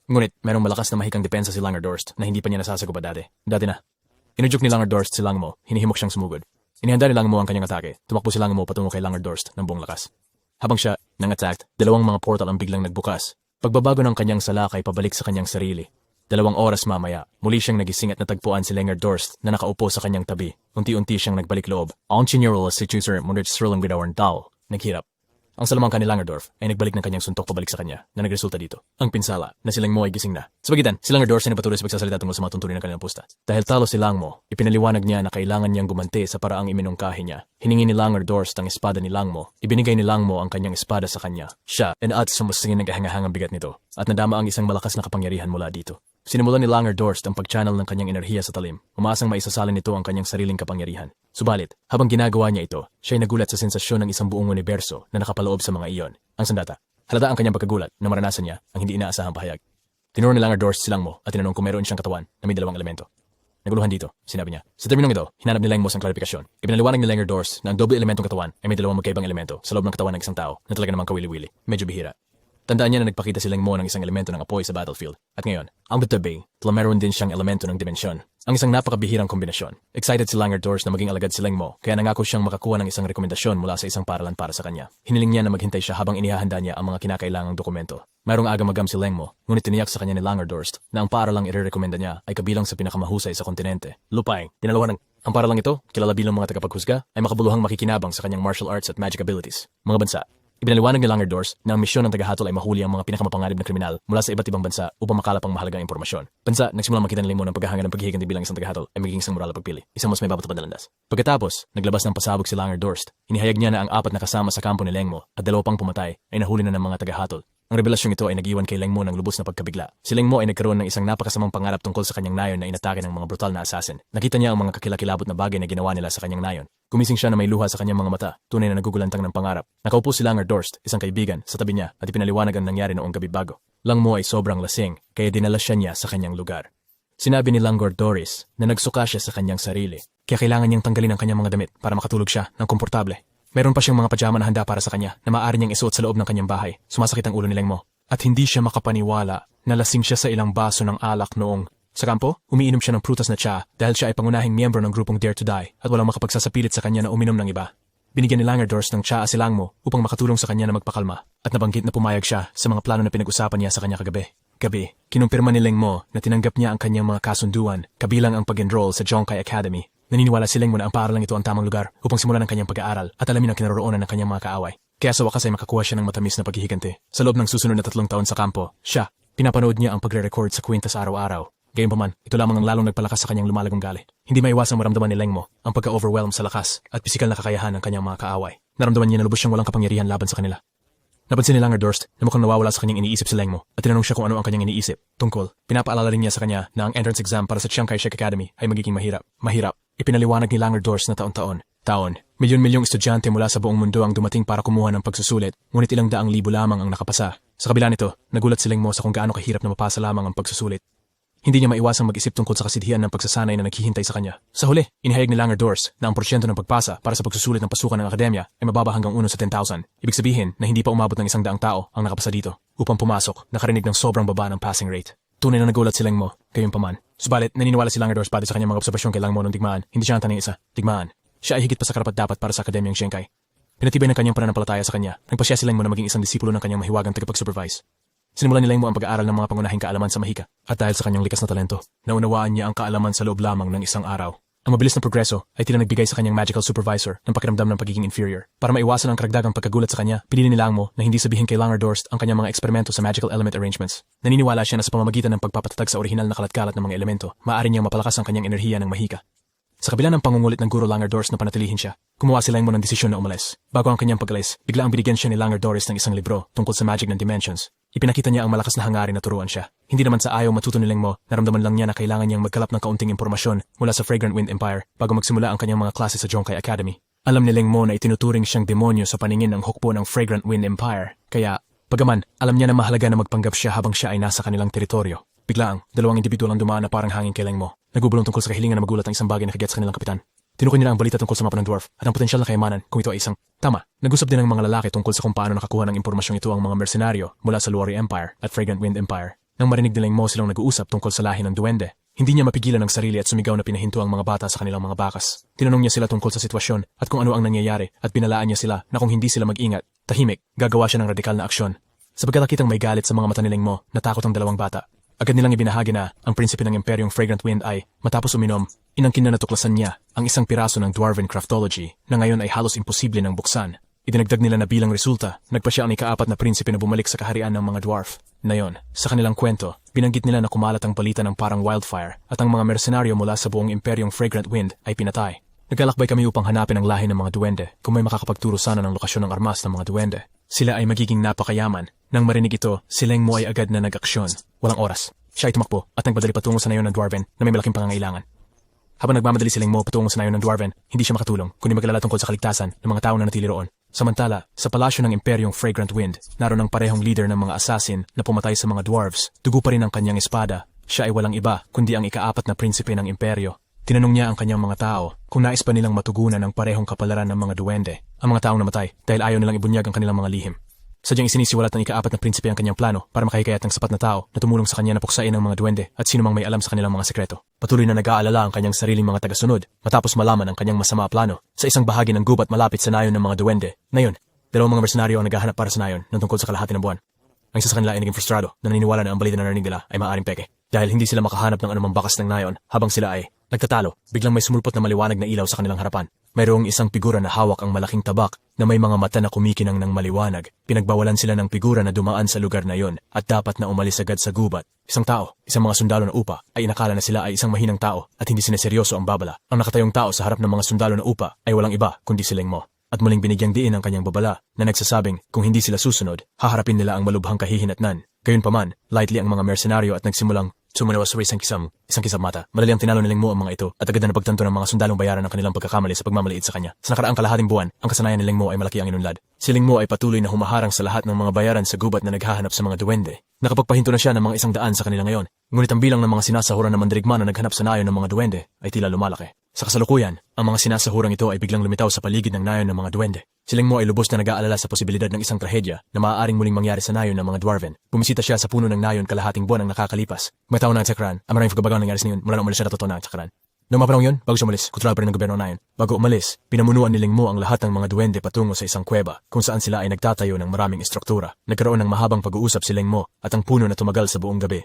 Ngunit, mayroong malakas na mahikang depensa si Langer Dorst na hindi pa niya nasasagupa dati. Dati na. Inudyok ni Langer Dorst si Langmo, hinihimok siyang sumugod. Inihanda ni Langmo ang kanyang atake. Tumakbo si Langmo patungo kay Langer Dorst ng buong lakas. Habang siya nang-attacked, 2 mga portal ang biglang nagbukas. Pagbabago ng kanyang salakay pabalik sa kanyang sarili. 2 oras mamaya, muli siyang nagising at natagpuan si Langer Dorst na nakaupo sa kanyang tabi. Unti-unti siyang nagbalik loob. Ang chinyerol si Chuser munit srilang bidawar tao. Naghirap. Ang salamangka ni Langerdorf ay nagbalik ng kanyang suntok pabalik sa kanya na nagresulta dito. Ang pinsala na si Lengmo ay gising na. Sa pagitan, si Langerdorf ay napatuloy sa pagsasalita tungkol sa mga tuntunin ng kanilang pusta. Dahil talo si Langmo, ipinaliwanag niya na kailangan niyang gumanti sa paraang iminungkahi niya. Hiningi ni Langerdorf ang espada ni Langmo. Ibinigay ni Langmo ang kanyang espada sa kanya. Siya, at sumusingin ng kahangahangang bigat nito at nadama ang isang malakas na kapangyarihan mula dito. Sinimulan ni Langer Dorst ang pag-channel ng kanyang enerhiya sa talim, umaasang maisasalin nito ang kanyang sariling kapangyarihan. Subalit, habang ginagawa niya ito, siya'y nagulat sa sensasyon ng isang buong universo na nakapaloob sa mga iyon. Ang sandata, halata ang kanyang pagkagulat na maranasan niya ang hindi inaasahang pahayag. Tinuro ni Langer Dorst si Langmo at tinanong kung mayroon siyang katawan na may 2 elemento. Naguluhan dito, sinabi niya. Sa terminong ito, hinanap ni Lengmo ang klarifikasyon. Ipinaliwanag ni Langer Dorst na ang doble elementong katawan ay may 2 magkaibang elemento sa loob ng katawan ng isang tao na talaga namang kawili-wili. Medyo bihira. Tandaan niya na nagpakita si Lengmo ng isang elemento ng apoy sa battlefield. At ngayon, ang bitabi, tila meron din siyang elemento ng dimensyon. Ang isang napakabihirang kombinasyon. Excited si Langer Dorst na maging alagad si Lengmo, kaya nangako siyang makakuha ng isang rekomendasyon mula sa isang paralan para sa kanya. Hiniling niya na maghintay siya habang inihahanda niya ang mga kinakailangang dokumento. Mayroong agam-agam si Lengmo, ngunit tiniyak sa kanya ni Langer Dorst na ang paralang irerekomenda niya ay kabilang sa pinakamahusay sa kontinente. Lupay, tinalawan ng ang paralang ito, kilala bilang mga tagapaghusga, ay makabuluhang makikinabang sa kanyang martial arts at magic abilities. Mga bansa. Ibinaliwanag ni Langer Dorst na ang misyon ng tagahatol ay mahuli ang mga pinakamapanganib na kriminal mula sa iba't ibang bansa upang makalap ang mahalagang impormasyon. Bansa, nagsimulang makita ni Lengmo ng paghahanga ng paghihiganti bilang isang tagahatol ay magiging isang moral na pagpili, isang mas may babatupad na landas. Pagkatapos, naglabas ng pasabog si Langer Dorst. Inihayag niya na ang 4 na kasama sa kampo ni Lengmo at 2 pang pumatay ay nahuli na ng mga tagahatol. Ang revelasyong ito ay nag-iwan kay Leng Mo ng lubos na pagkabigla. Si Leng Mo ay nagkaroon ng isang napakasamang pangarap tungkol sa kanyang nayon na inatake ng mga brutal na assassin. Nakita niya ang mga kakilakilabot na bagay na ginawa nila sa kanyang nayon. Gumising siya na may luha sa kanyang mga mata, tunay na nagugulantang ng pangarap. Nakaupo si Langer Dorst, isang kaibigan, sa tabi niya at ipinaliwanag ang nangyari noong gabi bago. Lang Mo ay sobrang lasing, kaya dinala siya niya sa kanyang lugar. Sinabi ni Langor Doris na nagsuka siya sa kanyang sarili, kaya kailangan niyang tanggalin ang kanyang mga damit para makatulog siya ng komportable. Meron pa siyang mga pajama na handa para sa kanya na maaari niyang isuot sa loob ng kanyang bahay. Sumasakit ang ulo ni Leng Mo. At hindi siya makapaniwala na lasing siya sa ilang baso ng alak noong sa kampo. Umiinom siya ng prutas na tsa dahil siya ay pangunahing miyembro ng grupong Dare to Die at walang makapagsasapilit sa kanya na uminom ng iba. Binigyan ni Langer Dorst ng tsa si Lang Mo upang makatulong sa kanya na magpakalma at nabanggit na pumayag siya sa mga plano na pinag-usapan niya sa kanya Gabi, kinumpirma ni Leng Mo na tinanggap niya ang kanyang mga kasunduan kabilang ang pag-enroll sa Jonkai Academy. Naniniwala si Leng Mo na ang paaralang ito ang tamang lugar upang simulan ang kanyang pag-aaral at alamin ang kinaroroonan ng kanyang mga kaaway. Kaya sa wakas ay makakuha siya ng matamis na paghihiganti. Sa loob ng susunod na 3 taon sa kampo, pinapanood niya ang pagre-record sa kwintas araw-araw. Gayunpaman, ito lamang ang lalong nagpalakas sa kanyang lumalagong gali. Hindi maiwasang maramdaman ni Leng Mo ang pagka-overwhelm sa lakas at pisikal na kakayahan ng kanyang mga kaaway. Naramdaman niya na lubos siyang walang kapangyarihan laban sa kanila. Napansin ni Langer Dorst na mukhang nawawala sa kanyang iniisip si Leng Mo at tinanong siya kung ano ang kanyang iniisip. Tungkol, pinapaalala rin niya sa kanya na ang entrance exam para sa Chiang Kai-shek Academy ay magiging mahirap. Ipinaliwanag ni Langer Dorst na taon-taon. Milyon-milyong estudyante mula sa buong mundo ang dumating para kumuha ng pagsusulit, ngunit ilang daang libo lamang ang nakapasa. Sa kabila nito, nagulat si Leng Mo sa kung gaano kahirap na mapasa lamang ang pagsusulit. Hindi niya maiwasang mag-isip tungkol sa kasidhian ng pagsasanay na naghihintay sa kanya. Sa huli, inihayag ni Langer Dorst na ang porsyento ng pagpasa para sa pagsusulit ng pasukan ng akademya ay mababa hanggang 1 sa 10,000. Ibig sabihin na hindi pa umabot ng 100 tao ang nakapasa dito. Upang pumasok, nakarinig ng sobrang baba ng passing rate. Tunay na nagulat si Leng Mo, gayunpaman. Subalit, naniniwala si Langer Dorst pati sa kanyang mga obserbasyon kay Lang Mo nung digmaan. Hindi siya ang tanong isa, digmaan. Siya ay higit pa sa karapat-dapat para sa akademyang Shanghai. Pinatibay ng kanyang pananampalataya sa kanya. Nagpasya si Leng Mo na maging isang disipulo ng kanyang mahiwagang tagapag-supervise. Sinimulan ni Leng Mo ang pag-aaral ng mga pangunahing kaalaman sa mahika. At dahil sa kanyang likas na talento, naunawaan niya ang kaalaman sa loob lamang ng isang araw. Ang mabilis na progreso ay tila nagbigay sa kanyang magical supervisor ng pakiramdam ng pagiging inferior. Para maiwasan ang karagdagang pagkagulat sa kanya, pinili ni Lang Mo na hindi sabihin kay Langer Dorst ang kanyang mga eksperimento sa magical element arrangements. Naniniwala siya na sa pamamagitan ng pagpapatatag sa orihinal na kalat-kalat ng mga elemento, maaari niyang mapalakas ang kanyang enerhiya ng mahika. Sa kabila ng pangungulit ng guro Langer Dorst na panatilihin siya, gumawa si Leng Mo ng desisyon na umalis. Bago ang kanyang pag-alis, bigla ang binigyan siya ni Langer Dorst ng isang libro tungkol sa magic ng dimensions. Ipinakita niya ang malakas na hangarin na turuan siya. Hindi naman sa ayaw matuto ni Leng Mo, naramdaman lang niya na kailangan niyang magkalap ng kaunting impormasyon mula sa Fragrant Wind Empire bago magsimula ang kanyang mga klase sa Jonkai Academy. Alam ni Leng Mo na itinuturing siyang demonyo sa paningin ng hukbo ng Fragrant Wind Empire, kaya, pagaman, alam niya na mahalaga na magpanggap siya habang siya ay nasa kanilang teritoryo. Biglaang, 2 individual ang dumaan na parang hangin kay Leng Mo. Nagubulong tungkol sa kahilingan na magulat ang isang bagay na kagyat sa kanilang kapitan. Tinukoy nila ang balita tungkol sa mapa ng dwarf at ang potensyal na kayamanan kung ito ay isang tama. Nag-usap din ang mga lalaki tungkol sa kung paano nakakuha ng impormasyong ito ang mga mersenaryo mula sa Luori Empire at Fragrant Wind Empire. Nang marinig ni Leng Mo silang nag-uusap tungkol sa lahi ng duwende, hindi niya mapigilan ang sarili at sumigaw na pinahinto ang mga bata sa kanilang mga bakas. Tinanong niya sila tungkol sa sitwasyon at kung ano ang nangyayari at binalaan niya sila na kung hindi sila mag-ingat, tahimik, gagawa siya ng radikal na aksyon. Sa pagkakitang may galit sa mga mata ni Leng Mo, natakot ang 2 bata. Agad nilang ibinahagi na ang prinsipe ng imperyong Fragrant Wind ay, matapos uminom, inangkin na natuklasan niya ang isang piraso ng Dwarven Craftology na ngayon ay halos imposible ng buksan. Idinagdag nila na bilang resulta, nagpasya ang ika-4 na prinsipe na bumalik sa kaharian ng mga dwarf. Ngayon, sa kanilang kwento, binanggit nila na kumalat ang balita ng parang wildfire at ang mga mersenaryo mula sa buong imperyong Fragrant Wind ay pinatay. Naglalakbay kami upang hanapin ang lahi ng mga duwende kung may makakapagturo sana ng lokasyon ng armas ng mga duwende. Sila ay magiging napakayaman. Nang marinig ito, si Leng Mo ay agad na nag-aksyon. Walang oras. Siya ay tumakbo at nagpadali patungo sa nayon ng Dwarven na may malaking pangangailangan. Habang nagmamadali si Leng Mo patungo sa nayon ng Dwarven, hindi siya makatulong kundi maglala tungkol sa kaligtasan ng mga tao na natili roon. Samantala, sa palasyo ng imperyong Fragrant Wind, naroon ang parehong leader ng mga assassin na pumatay sa mga dwarves. Dugo pa rin ang kanyang espada. Siya ay walang iba kundi ang ika-4 na prinsipe ng imperyo. Tinanong niya ang kanyang mga tao kung nais pa nilang matugunan ang parehong kapalaran ng mga duwende. Ang mga taong namatay dahil ayaw nilang ibunyag ang kanilang mga lihim. Sadyang isinisiwalat ng ika-4 na prinsipe ang kanyang plano para makahikayat ng sapat na tao na tumulong sa kanya na puksain ang mga duwende at sino mang may alam sa kanilang mga sekreto. Patuloy na nag-aalala ang kanyang sariling mga tagasunod matapos malaman ang kanyang masama plano sa isang bahagi ng gubat malapit sa nayon ng mga duwende. Ngayon, 2 mga mersenaryo ang naghahanap para sa nayon ng tungkol sa kalahati ng buwan. Ang isa sa kanila ay naging frustrado na naniniwala na ang balita na narinig nila ay maaaring peke. Dahil hindi sila makahanap ng anumang bakas ng nayon habang sila ay nagtatalo, biglang may sumulpot na maliwanag na ilaw sa kanilang harapan. Mayroong isang figura na hawak ang malaking tabak na may mga mata na kumikinang ng maliwanag. Pinagbawalan sila ng figura na dumaan sa lugar na yon at dapat na umalis agad sa gubat. Isang tao, isang mga sundalo na upa, ay inakala na sila ay isang mahinang tao at hindi sineseryoso ang babala. Ang nakatayong tao sa harap ng mga sundalo na upa ay walang iba kundi si Leng Mo. At at muling binigyang diin ang kanyang babala na nagsasabing kung hindi sila susunod, haharapin nila ang malubhang kahihinatnan. Gayunpaman, lightly ang mga mersenaryo at nagsimulang sumalawas sa isang kisam mata. Madali ang tinalo ni Leng Mo ang mga ito at agad na napagtanto ng mga sundalong bayaran ng kanilang pagkakamali sa pagmamaliit sa kanya. Sa nakaraang kalahating buwan, ang kasanayan ni Leng Mo ay malaki ang inunlad. Si Leng Mo ay patuloy na humaharang sa lahat ng mga bayaran sa gubat na naghahanap sa mga duwende. Nakapagpahinto na siya ng mga 100 sa kanila ngayon. Ngunit ang bilang ng mga sinasahuran na mandirigma na naghanap sa nayon ng mga duwende ay tila lumalaki. Sa kasalukuyan, ang mga sinasahurang ito ay biglang lumitaw sa paligid ng nayon ng mga duwende. Si Leng Mo ay lubos na nag-aalala sa posibilidad ng isang trahedya na maaaring muling mangyari sa nayon ng mga dwarven. Bumisita siya sa puno ng nayon kalahating buwan ang nakakalipas. May tao na ang Tsakran, ang maraming pagbabagang nangyari sa ngayon mula na umalis siya na totoo na ang Tsakran. Noong mga panahon yun, bago siya umalis, kontrol pa rin ng gobyerno nayon. Bago umalis, pinamunuan ni Leng Mo ang lahat ng mga duwende patungo sa isang kuweba kung saan sila ay nagtatayo ng maraming istruktura. Nagkaroon ng mahabang pag-uusap si Leng Mo at ang puno na tumagal sa buong gabi.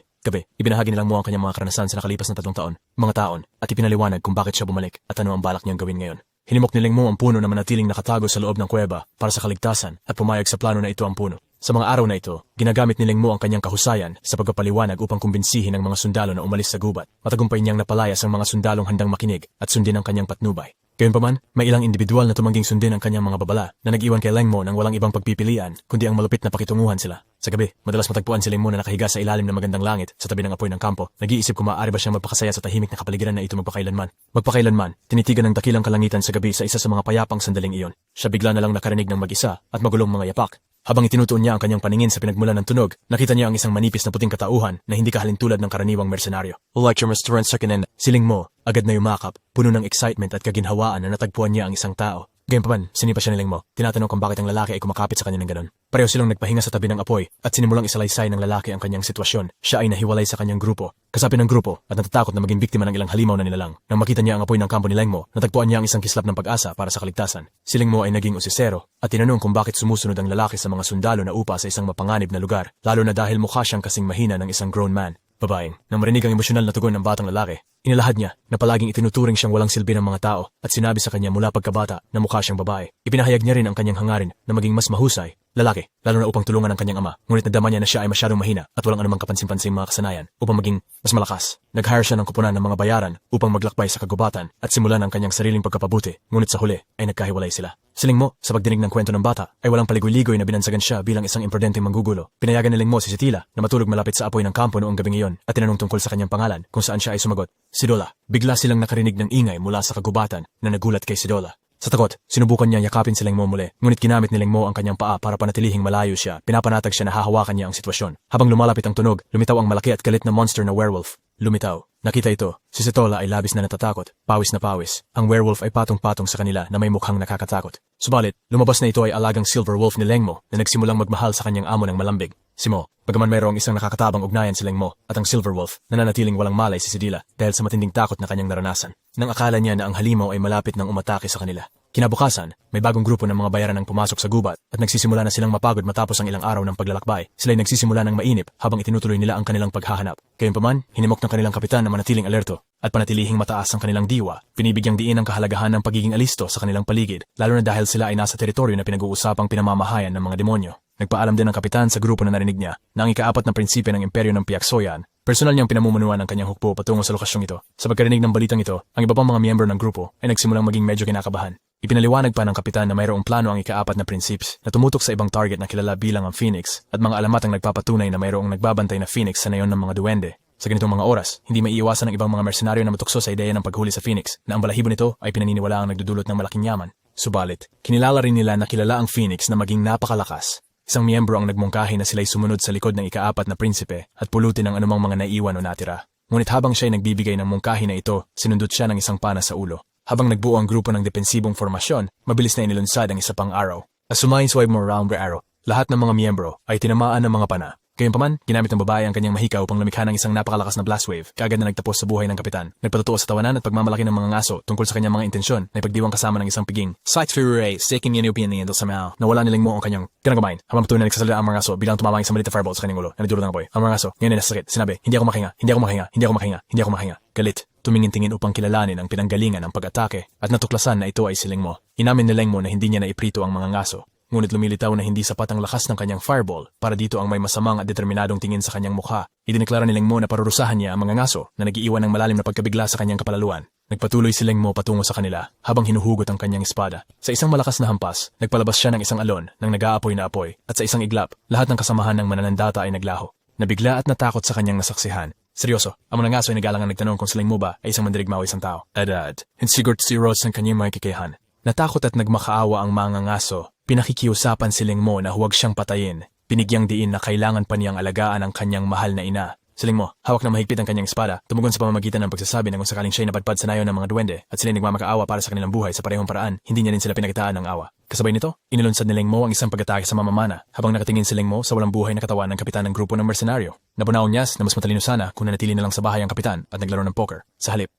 Ibinahagi ni Leng Mo ang kanyang mga karanasan sa nakalipas na 3 taon, mga taon, at ipinaliwanag kung bakit siya bumalik at ano ang balak niyang gawin ngayon. Hinimok ni Leng Mo ang puno na manatiling nakatago sa loob ng kuweba para sa kaligtasan at pumayag sa plano na ito ang puno. Sa mga araw na ito, ginagamit ni Leng Mo ang kanyang kahusayan sa pagpapaliwanag upang kumbinsihin ang mga sundalo na umalis sa gubat. Matagumpay niyang napalayas ang mga sundalong handang makinig at sundin ang kanyang patnubay. Gayunpaman, may ilang individual na tumangging sundin ang kanyang mga babala na nag-iwan kay Leng Mo nang walang ibang pagpipilian kundi ang malupit na pakitunguhan sila. Sa gabi, madalas matagpuan si Leng Mo na nakahiga sa ilalim ng magandang langit sa tabi ng apoy ng kampo. Nag-iisip kung maaari ba siyang magpakasaya sa tahimik na kapaligiran na ito magpakailanman. Tinitigan ng dakilang kalangitan sa gabi sa isa sa mga payapang sandaling iyon. Siya bigla na lang nakarinig ng mag-isa at magulong mga yapak. Habang itinutuon niya ang kanyang paningin sa pinagmulan ng tunog, nakita niya ang isang manipis na puting katauhan na hindi kahalintulad ng karaniwang mersenaryo. Like your Mr. Second, si Leng Mo agad na yumakap, puno ng excitement at kaginhawaan na natagpuan niya ang isang tao. Gayunpaman, sinipa siya ni Leng Mo. Tinatanong kung bakit ang lalaki ay kumakapit sa kanya ng ganon. Pareho silang nagpahinga sa tabi ng apoy at sinimulang isalaysay ng lalaki ang kanyang sitwasyon. Siya ay nahiwalay sa kanyang grupo, kasapi ng grupo at natatakot na maging biktima ng ilang halimaw na nilalang. Nang makita niya ang apoy ng kampo ni Leng Mo, natagpuan niya ang isang kislap ng pag-asa para sa kaligtasan. Si Leng Mo ay naging usisero at tinanong kung bakit sumusunod ang lalaki sa mga sundalo na upa sa isang mapanganib na lugar, lalo na dahil mukha siyang kasing mahina ng isang grown man. Babaeng, nang marinig ang emosyonal na tugon ng batang lalaki, inilahad niya na palaging itinuturing siyang walang silbi ng mga tao at sinabi sa kanya mula pagkabata na mukha siyang babae. Ipinahayag niya rin ang kanyang hangarin na maging mas mahusay, lalaki, lalo na upang tulungan ang kanyang ama, ngunit nadama niya na siya ay masyadong mahina at walang anumang kapansin-pansing mga kasanayan upang maging mas malakas. Nag-hire siya ng kupunan ng mga bayaran upang maglakbay sa kagubatan at simulan ang kanyang sariling pagkapabuti, ngunit sa huli ay nagkahiwalay sila. Si Leng Mo, sa pagdinig ng kwento ng bata, ay walang paligoy-ligoy na binansagan siya bilang isang imprudenteng manggugulo. Pinayagan ni Leng Mo si Sitila na matulog malapit sa apoy ng kampo noong gabing iyon at tinanong tungkol sa kanyang pangalan kung saan siya ay sumagot, Sidola. Bigla silang nakarinig ng ingay mula sa kagubatan na nagulat kay Sidola. Sa takot, sinubukan niya yakapin si Leng Mo muli, ngunit ginamit ni Leng Mo ang kanyang paa para panatilihing malayo siya. Pinapanatag siya na hahawakan niya ang sitwasyon. Habang lumalapit ang tunog, lumitaw ang malaki at galit na monster na werewolf. Lumitaw. Nakita ito. Si Sitola ay labis na natatakot. Pawis na pawis. Ang werewolf ay patong-patong sa kanila na may mukhang nakakatakot. Subalit, lumabas na ito ay alagang silver wolf ni Leng Mo na nagsimulang magmahal sa kanyang amo ng malambig. Si Mo, bagaman mayroong isang nakakatabang ugnayan si Leng Mo at ang silver wolf, nananatiling walang malay si Sidila dahil sa matinding takot na kanyang naranasan. Nang akala niya na ang halimaw ay malapit ng umatake sa kanila. Kinabukasan, may bagong grupo ng mga bayaran ang pumasok sa gubat at nagsisimula na silang mapagod matapos ang ilang araw ng paglalakbay. Sila'y nagsisimula ng mainip habang itinutuloy nila ang kanilang paghahanap. Gayunpaman, hinimok ng kanilang kapitan na manatiling alerto at panatilihing mataas ang kanilang diwa. Binibigyang diin ang kahalagahan ng pagiging alisto sa kanilang paligid, lalo na dahil sila ay nasa teritoryo na pinag-uusapang pinamamahayan ng mga demonyo. Nagpaalam din ang kapitan sa grupo na narinig niya na ang ika-4 na prinsipyo ng imperyo ng Piaksoyan, personal niyang pinamumunuan ang kanyang hukbo patungo sa lokasyong ito. Sa pagkarinig ng balitang ito, ang iba pang mga miyembro ng grupo ay nagsimulang maging medyo kinakabahan. Ipinaliwanag pa ng kapitan na mayroong plano ang ika-4 na prinsipes na tumutok sa ibang target na kilala bilang ang Phoenix at mga alamat ang nagpapatunay na mayroong nagbabantay na Phoenix sa nayon ng mga duwende. Sa ganitong mga oras, hindi maiiwasan ng ibang mga mersenaryo na matukso sa ideya ng paghuli sa Phoenix na ang balahibo nito ay pinaniniwalaang nagdudulot ng malaking yaman. Subalit, kinilala rin nila na kilala ang Phoenix na maging napakalakas. Isang miyembro ang nagmungkahi na sila'y sumunod sa likod ng ika-4 na prinsipe at pulutin ang anumang mga naiwan o natira. Ngunit habang siya'y nagbibigay ng mungkahi na ito, sinundot siya ng isang pana sa ulo. Habang nagbuo ang grupo ng depensibong formasyon, mabilis na inilunsad ang isa pang araw. As sumayin-swipe more round the arrow, lahat ng mga miyembro ay tinamaan ng mga pana. Gayunpaman, ginamit ng babae ang kanyang mahika upang lumikha ng isang napakalakas na blast wave, kaagad na nagtapos sa buhay ng kapitan. Nagpatutuo sa tawanan at pagmamalaki ng mga ngaso tungkol sa kanyang mga intensyon na ipagdiwang kasama ng isang piging. Sight Fury, seeking yung opinion nito somehow. Nawala ni Leng Mo ang kanyang tinagamain. Habang patuloy na nagsasalita ang mga ngaso, biglang tumama ang isang maliit na fireball sa kanyang ulo na nadulot ng apoy. Ang mga ngaso, ngayon ay nasasakit. Sinabi, hindi ako makahinga. Galit. Tumingin-tingin upang kilalanin ang pinanggalingan ng pag-atake at natuklasan na ito ay si Leng Mo. Inamin ni Leng Mo na hindi niya naiprito ang mga ngaso. Ngunit lumilitaw na hindi sapat ang lakas ng kanyang fireball para dito ang may masamang at determinadong tingin sa kanyang mukha. Idineklara ni Leng Mo na parurusahan niya ang mga ngaso na nagiiwan ng malalim na pagkabigla sa kanyang kapalaluan. Nagpatuloy si Leng Mo patungo sa kanila habang hinuhugot ang kanyang espada. Sa isang malakas na hampas, nagpalabas siya ng isang alon ng nag-aapoy na apoy at sa isang iglap, lahat ng kasamahan ng mananandata ay naglaho. Nabigla at natakot sa kanyang nasaksihan. Seryoso, ang mga ngaso ay nagalangan nagtanong kung si Leng Mo ba ay isang mandirigma o isang tao. Edad, hinsigurt si Rose ang kanyang mga kikayahan. Natakot at nagmakaawa ang mga ngaso. Pinakikiusapan si Leng Mo na huwag siyang patayin. Binigyang diin na kailangan pa niyang alagaan ang kanyang mahal na ina. Si Leng Mo, hawak na mahigpit ang kanyang espada, tumugon sa pamamagitan ng pagsasabi na kung sakaling siya'y napadpad sa nayon ng mga duwende at sila'y nagmamakaawa para sa kanilang buhay sa parehong paraan, hindi niya rin sila pinakitaan ng awa. Kasabay nito, inilunsad ni Leng Mo ang isang pag-atake sa mamamana habang nakatingin si Leng Mo sa walang buhay na katawan ng kapitan ng grupo ng mersenaryo. Nabunaw niyas na mas matalino sana kung nanatili na lang sa bahay ang kapitan at naglaro ng poker. Sa halip,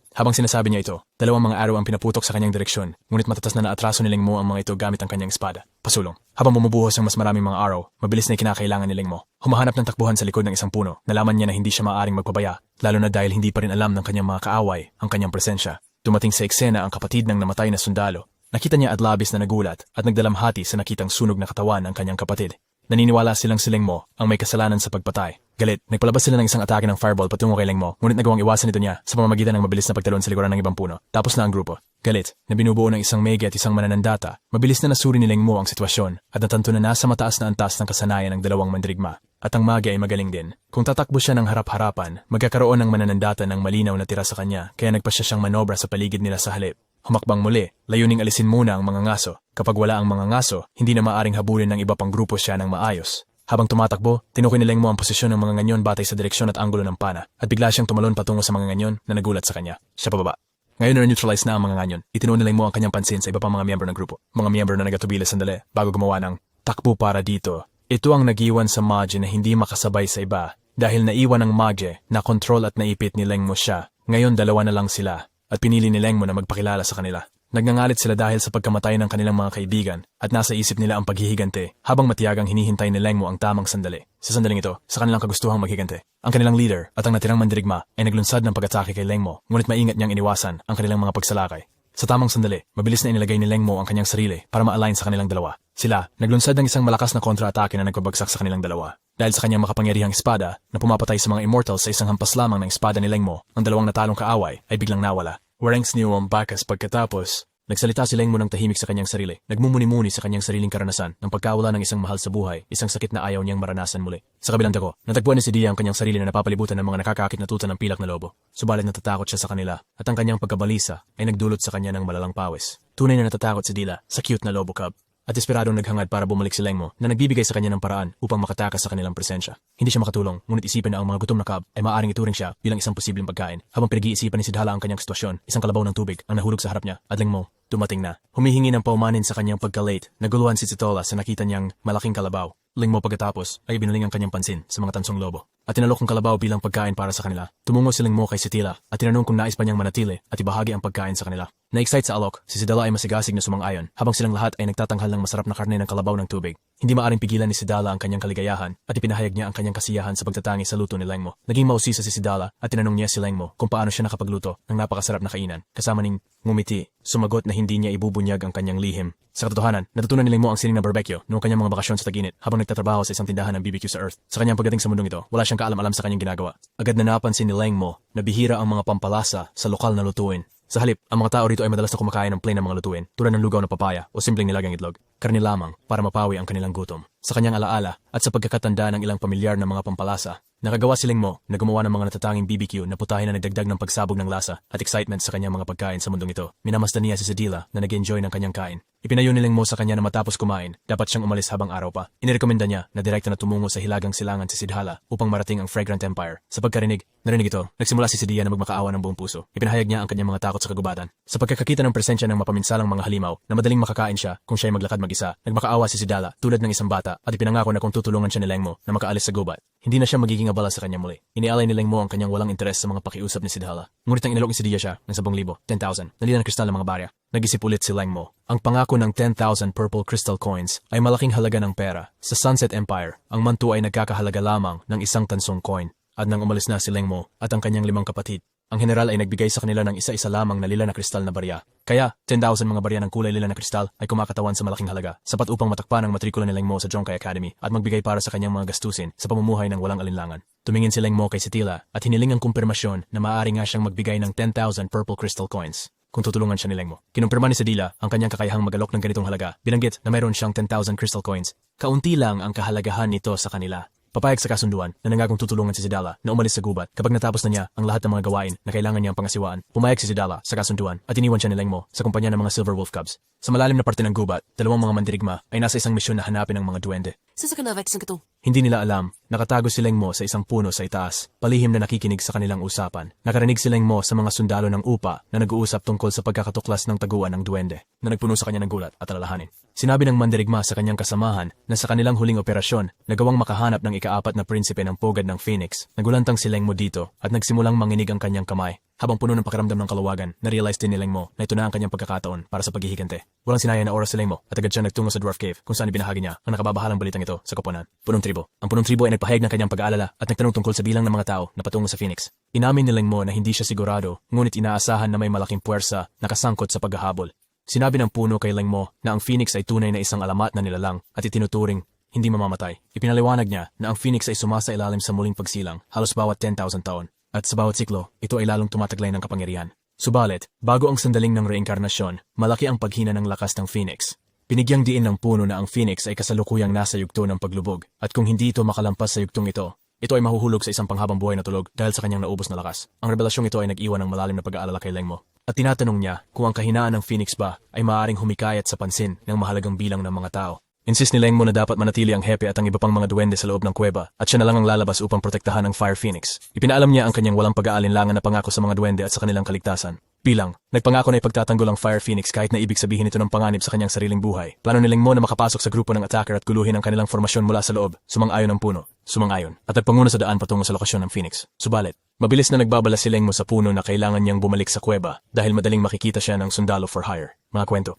habang sinasabi niya ito, dalawang mga araw ang pinaputok sa kanyang direksyon, ngunit matatas na naatraso ni Leng Mo ang mga ito gamit ang kanyang espada. Pasulong. Habang bumubuhos ang mas maraming mga araw, mabilis na kinakailangan ni Leng Mo. Humahanap ng takbuhan sa likod ng isang puno. Nalaman niya na hindi siya maaaring magpabaya, lalo na dahil hindi pa rin alam ng kanyang mga kaaway ang kanyang presensya. Dumating sa eksena ang kapatid ng namatay na sundalo. Nakita niya at labis na nagulat at nagdalamhati sa nakitang sunog na katawan ng kanyang kapatid. Naniniwala silang si Leng Mo ang may kasalanan sa pagpatay. Galit, nagpalabas sila ng isang atake ng fireball patungo kay Leng Mo, ngunit nagawang iwasan ito niya sa pamamagitan ng mabilis na pagtalon sa likuran ng ibang puno. Tapos na ang grupo. Galit, na binubuo ng isang mege at isang mananandata, mabilis na nasuri ni Leng Mo ang sitwasyon at natanto na nasa mataas na antas ng kasanayan ng dalawang mandirigma. At ang mage ay magaling din. Kung tatakbo siya ng harap-harapan, magkakaroon ng mananandata ng malinaw na tira sa kanya, kaya nagpa siya siyang manobra sa paligid nila sa halip. Humakbang muli, layuning alisin muna ang mga ngaso. Kapag wala ang mga ngaso, hindi na maaring habulin ng iba pang grupo siya ng maayos. Habang tumatakbo, tinukoy ni Leng Mo ang posisyon ng mga nganyon batay sa direksyon at anggulo ng pana, at bigla siyang tumalon patungo sa mga nganyon na nagulat sa kanya. Siya pababa. Ngayon na neutralize na ang mga nganyon, itinuon ni Leng Mo ang kanyang pansin sa iba pang mga miyembro ng grupo. Mga miyembro na nagatubili sandali bago gumawa ng takbo para dito. Ito ang nagiwan sa mage na hindi makasabay sa iba dahil naiwan ng mage na kontrol at naipit ni Leng Mo siya. Ngayon dalawa na lang sila at pinili ni Leng Mo na magpakilala sa kanila. Nagngangalit sila dahil sa pagkamatay ng kanilang mga kaibigan at nasa isip nila ang paghihigante habang matiyagang hinihintay ni Leng Mo ang tamang sandali. Sa sandaling ito, sa kanilang kagustuhang maghigante, ang kanilang leader at ang natirang mandirigma ay naglunsad ng pag-atake kay Leng Mo, ngunit maingat niyang iniwasan ang kanilang mga pagsalakay. Sa tamang sandali, mabilis na inilagay ni Leng Mo ang kanyang sarili para ma-align sa kanilang dalawa. Sila, naglunsad ng isang malakas na kontra-atake na nagpabagsak sa kanilang dalawa. Dahil sa kanyang makapangyarihang espada na pumapatay sa mga immortals sa isang hampas lamang ng espada ni Leng Mo, ang dalawang natalong kaaway ay biglang nawala. Warangs niyo ang bakas pagkatapos. Nagsalita si Leng Mo ng tahimik sa kanyang sarili. Nagmumuni-muni sa kanyang sariling karanasan ng pagkawala ng isang mahal sa buhay, isang sakit na ayaw niyang maranasan muli. Sa kabilang dako, natagpuan ni si Dia ang kanyang sarili na napapalibutan ng mga nakakakit na tuta ng pilak na lobo. Subalit natatakot siya sa kanila at ang kanyang pagkabalisa ay nagdulot sa kanya ng malalang pawis. Tunay na natatakot si Dila sa cute na lobo cub. At desperadong naghangad para bumalik si Leng Mo na nagbibigay sa kanya ng paraan upang makatakas sa kanilang presensya. Hindi siya makatulong, ngunit isipin na ang mga gutom na cub ay maaaring ituring siya bilang isang posibleng pagkain. Habang pinag-iisipan ni Sidhala ang kanyang sitwasyon, isang kalabaw ng tubig ang nahulog sa harap niya at Leng Mo dumating na. Humihingi ng paumanin sa kanyang pagka-late. Naguluhan si Titola sa nakita niyang malaking kalabaw. Leng Mo pagkatapos ay binuling ang kanyang pansin sa mga tansong lobo at tinalok ang kalabaw bilang pagkain para sa kanila. Tumungo si Leng Mo kay Sitila at tinanong kung nais pa niyang manatili at ibahagi ang pagkain sa kanila. Na-excite sa alok, si Sidala ay masigasig na sumang-ayon habang silang lahat ay nagtatanghal ng masarap na karne ng kalabaw ng tubig. Hindi maaring pigilan ni Sidala ang kanyang kaligayahan at ipinahayag niya ang kanyang kasiyahan sa pagtatangi sa luto ni Leng Mo. Naging mausisa si Sidala at tinanong niya si Leng Mo kung paano siya nakapagluto ng napakasarap na kainan, kasama ning ngumiti, sumagot na hindi niya ibubunyag ang kanyang lihim. Sa katotohanan, natutunan ni Leng Mo ang sining ng barbecue noong kanyang mga bakasyon sa tag-init habang nagtatrabaho sa isang tindahan ng BBQ sa Earth. Sa kanyang pagdating sa mundong ito, wala siyang kaalam-alam sa kanyang ginagawa. Agad na napansin ni Leng Mo na bihira ang mga pampalasa sa lokal na lutuin. Sa halip, ang mga tao rito ay madalas na kumakain ng plain na mga lutuin, tulad ng lugaw na papaya o simpleng nilagang itlog. Karne lamang para mapawi ang kanilang gutom. Sa kanyang alaala at sa pagkakatanda ng ilang pamilyar na mga pampalasa, nakagawa si Leng Mo na gumawa ng mga natatanging BBQ na putahe na nagdagdag ng pagsabog ng lasa at excitement sa kanyang mga pagkain sa mundong ito. Minamasdan niya si Sedila na nag-enjoy ng kanyang kain. Ipinayo ni Leng Mo sa kanya na matapos kumain, dapat siyang umalis habang araw pa. Inirekomenda niya na direkta na tumungo sa hilagang silangan si Sidhala upang marating ang Fragrant Empire. Sa pagkarinig, narinig ito, nagsimula si Sidia na magmakaawa ng buong puso. Ipinahayag niya ang kanyang mga takot sa kagubatan. Sa pagkakakita ng presensya ng mapaminsalang mga halimaw na madaling makakain siya kung siya'y maglakad mag-isa, nagmakaawa si Sidala tulad ng isang bata at ipinangako na kung tutulungan siya ni Leng Mo na makaalis sa gubat, hindi na siya magiging abala sa kanya muli. Inialay ni Leng Mo ang kanyang walang interes sa mga pakiusap ni Sidhala. Ngunit ang inalok ni Sidia siya ng 10,000, 10,000, nalila ng kristal ng mga barya. Nag-isip ulit si Leng Mo. Ang pangako ng 10,000 purple crystal coins ay malaking halaga ng pera. Sa Sunset Empire, ang manto ay nagkakahalaga lamang ng isang tansong coin. At nang umalis na si Leng Mo at ang kanyang 5 kapatid, Ang general ay nagbigay sa kanila ng isa-isa lamang na lila na kristal na barya. Kaya, 10,000 mga barya ng kulay lila na kristal ay kumakatawan sa malaking halaga, sapat upang matakpan ang matrikula ni Leng Mo sa Zhongkai Academy at magbigay para sa kanyang mga gastusin sa pamumuhay ng walang alinlangan. Tumingin si Leng Mo kay Sitila at hiniling ang kumpirmasyon na maaari nga siyang magbigay ng 10,000 purple crystal coins kung tutulungan siya ni Leng Mo. Kinumpirma ni Sedila ang kanyang kakayahang magalok ng ganitong halaga. Binanggit na mayroon siyang 10,000 crystal coins. Kaunti lang ang kahalagahan nito sa kanila. Papayag sa kasunduan na nangakong tutulungan si Sedala na umalis sa gubat kapag natapos na niya ang lahat ng mga gawain na kailangan niyang pangasiwaan. Pumayag si Sedala sa kasunduan at iniwan siya ni Leng Mo sa kumpanya ng mga Silver Wolf Cubs. Sa malalim na parte ng gubat, dalawang mga mandirigma ay nasa isang misyon na hanapin ang mga duwende.
Sa Kanavex ng ito.
Hindi nila alam, nakatago si Leng Mo sa isang puno sa itaas, palihim na nakikinig sa kanilang usapan. Nakarinig si Leng Mo sa mga sundalo ng upa na nag-uusap tungkol sa pagkakatuklas ng taguan ng duwende, na nagpuno sa kanya ng gulat at alalahanin. Sinabi ng mandirigma sa kanyang kasamahan na sa kanilang huling operasyon, nagawang makahanap ng ika-4 na prinsipe ng pugad ng Phoenix. Nagulantang si Leng Mo dito at nagsimulang manginig ang kanyang kamay. Habang puno ng pakiramdam ng kaluwagan, na-realize din ni Leng Mo na ito na ang kanyang pagkakataon para sa paghihigante. Walang sinaya na oras si Leng Mo at agad siya nagtungo sa Dwarf Cave kung saan ibinahagi niya ang nakababahalang balitang ito sa koponan. Punong tribo. Ang punong tribo ay nagpahayag ng kanyang pag-aalala at nagtanong tungkol sa bilang ng mga tao na patungo sa Phoenix. Inamin ni Leng Mo na hindi siya sigurado, ngunit inaasahan na may malaking puwersa na kasangkot sa paghahabol. Sinabi ng puno kay Leng Mo na ang Phoenix ay tunay na isang alamat na nilalang at itinuturing hindi mamamatay. Ipinaliwanag niya na ang Phoenix ay sumasailalim sa muling pagsilang halos bawat 10,000 taon. At sa bawat siklo, ito ay lalong tumataglay ng kapangyarihan. Subalit, bago ang sandaling ng reinkarnasyon, malaki ang paghina ng lakas ng Phoenix. Binigyang diin ng puno na ang Phoenix ay kasalukuyang nasa yugto ng paglubog, at kung hindi ito makalampas sa yugtong ito ay mahuhulog sa isang panghabang buhay na tulog dahil sa kanyang naubos na lakas. Ang revelasyong ito ay nag-iwan ng malalim na pag-aalala kay Leng Mo. At tinatanong niya kung ang kahinaan ng Phoenix ba ay maaaring humikayat sa pansin ng mahalagang bilang ng mga tao. Insist ni Leng Mo na dapat manatili ang hepe at ang iba pang mga duwende sa loob ng kuweba at siya na lang ang lalabas upang protektahan ang Fire Phoenix. Ipinaalam niya ang kanyang walang pag-aalinlangan na pangako sa mga duwende at sa kanilang kaligtasan. Bilang, nagpangako na ipagtatanggol ang Fire Phoenix kahit na ibig sabihin ito ng panganib sa kanyang sariling buhay. Plano ni Leng Mo na makapasok sa grupo ng attacker at guluhin ang kanilang formasyon mula sa loob, sumang-ayon ang puno. Sumang-ayon. At nagpanguna sa daan patungo sa lokasyon ng Phoenix. Subalit, mabilis na nagbabala si Leng Mo sa puno na kailangan niyang bumalik sa kuweba dahil madaling makikita siya ng sundalo for hire. Mga kwento.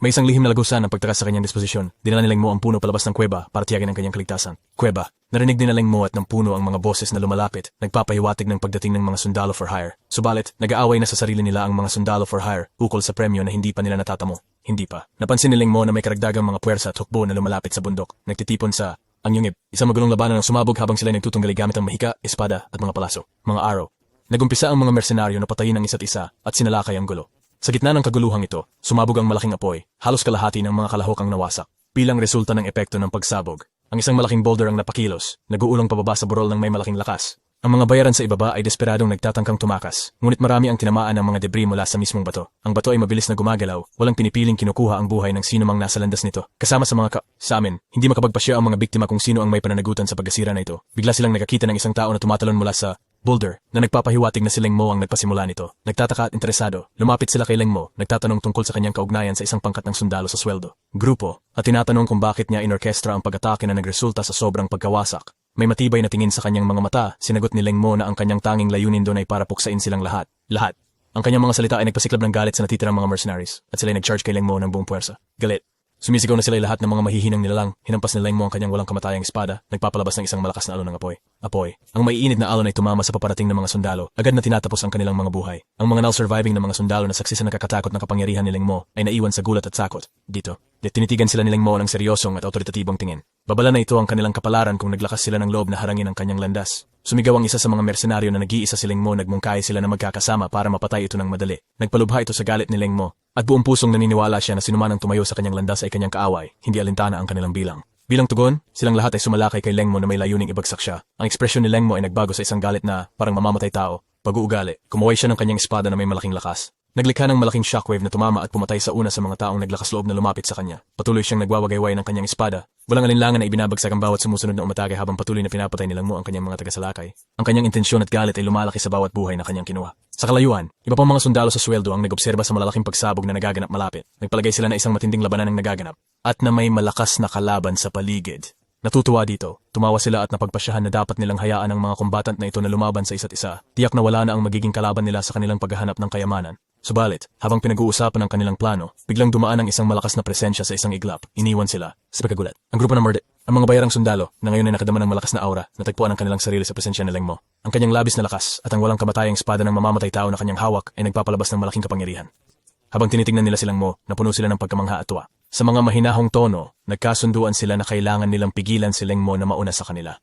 May isang lihim na lagusan ang pagtakas sa kanyang disposisyon. Dinala ni Leng Mo ang puno palabas ng kuweba para tiyakin ang kanyang kaligtasan. Kuweba. Narinig din ni Leng Mo at ng puno ang mga boses na lumalapit, nagpapahiwatig ng pagdating ng mga sundalo for hire. Subalit, nag-aaway na sa sarili nila ang mga sundalo for hire ukol sa premyo na hindi pa nila natatamo. Hindi pa. Napansin ni Leng Mo na may karagdagang mga puwersa at hukbo na lumalapit sa bundok, nagtitipon sa ang yungib. Isang magulong labanan ng sumabog habang sila nagtutunggali gamit ang mahika, espada at mga palaso, mga arrow. Nagumpisa ang mga mersenaryo na patayin ang isa't isa at sinalakay ang gulo. Sa gitna ng kaguluhang ito, sumabog ang malaking apoy, halos kalahati ng mga kalahok ang nawasak. Bilang resulta ng epekto ng pagsabog, ang isang malaking boulder ang napakilos, nag-uulong pababa sa burol ng may malaking lakas. Ang mga bayaran sa ibaba ay desperadong nagtatangkang tumakas, ngunit marami ang tinamaan ng mga debris mula sa mismong bato. Ang bato ay mabilis na gumagalaw, walang pinipiling kinukuha ang buhay ng sino mang nasa landas nito. Kasama sa mga sa amin, hindi makapagpasya ang mga biktima kung sino ang may pananagutan sa pagkasira na ito. Bigla silang nakakita ng isang tao na tumatalon mula sa boulder na nagpapahiwatig na si Leng Mo ang nagpasimula nito. Nagtataka at interesado, lumapit sila kay Leng Mo, nagtatanong tungkol sa kanyang kaugnayan sa isang pangkat ng sundalo sa sweldo, grupo, at tinatanong kung bakit niya inorkestra ang pag-atake na nagresulta sa sobrang pagkawasak. May matibay na tingin sa kanyang mga mata, sinagot ni Leng Mo na ang kanyang tanging layunin doon ay para puksain silang lahat. Lahat. Ang kanyang mga salita ay nagpasiklab ng galit sa natitirang mga mercenaries, at sila ay nag-charge kay Leng Mo ng buong puwersa. Galit. Sumisigaw na sila lahat ng mga mahihinang nilalang, hinampas ni Leng Mo ang kanyang walang kamatayang espada, nagpapalabas ng isang malakas na alon ng apoy. Apoy. Ang maiinit na alon ay tumama sa paparating ng mga sundalo, agad na tinatapos ang kanilang mga buhay. Ang mga now-surviving na mga sundalo na saksi sa nakakatakot na kapangyarihan ni Leng Mo ay naiwan sa gulat at sakot. Dito. Tinitigan sila ni Leng Mo ng seryosong at autoritatibong tingin. Babala na ito ang kanilang kapalaran kung naglakas sila ng loob na harangin ang kanyang landas. Sumigaw ang isa sa mga mersenaryo na nag-iisa si Leng Mo, nagmungkahi sila na magkakasama para mapatay ito ng madali. Nagpalubha ito sa galit ni Leng Mo, at buong pusong naniniwala siya na sinuman ang tumayo sa kanyang landas ay kanyang kaaway, hindi alintana ang kanilang bilang. Bilang tugon, silang lahat ay sumalakay kay Leng Mo na may layuning ibagsak siya. Ang ekspresyon ni Leng Mo ay nagbago sa isang galit na parang mamamatay tao. Pag-uugali, kumuhay siya ng kanyang espada na may malaking lakas. Naglikha ng malaking shockwave na tumama at pumatay sa una sa mga taong naglakas loob na lumapit sa kanya. Patuloy siyang nagwawagayway ng kanyang espada. Walang alinlangan na ibinabagsak ang bawat sumusunod na umatake habang patuloy na pinapatay ni Leng Mo ang kanyang mga tagasalakay. Ang kanyang intensyon at galit ay lumalaki sa bawat buhay na kanyang kinuha. Sa kalayuan, iba pang mga sundalo sa sweldo ang nag-obserba sa malalaking pagsabog na nagaganap malapit. Nagpalagay sila na isang matinding labanan ang nagaganap at na may malakas na kalaban sa paligid. Natutuwa dito, tumawa sila at napagpasyahan na dapat nilang hayaan ang mga kombatant na ito na lumaban sa isa't isa. Tiyak na wala na ang magiging kalaban nila sa kanilang paghahanap ng kayamanan. Subalit, habang pinag-uusapan ang kanilang plano, biglang dumaan ang isang malakas na presensya sa isang iglap. Iniwan sila sa pagkagulat. Ang grupo ng Ang mga bayarang sundalo, na ngayon ay nakadama ng malakas na aura, natagpuan ang kanilang sarili sa presensya ni Lengmo. Ang kanyang labis na lakas at ang walang kamatayang espada ng mamamatay tao na kanyang hawak ay nagpapalabas ng malaking kapangyarihan. Habang tinitingnan nila si Lengmo, napuno sila ng pagkamangha at tuwa. Sa mga mahinahong tono, nagkasunduan sila na kailangan nilang pigilan si Lengmo na mauna sa kanila.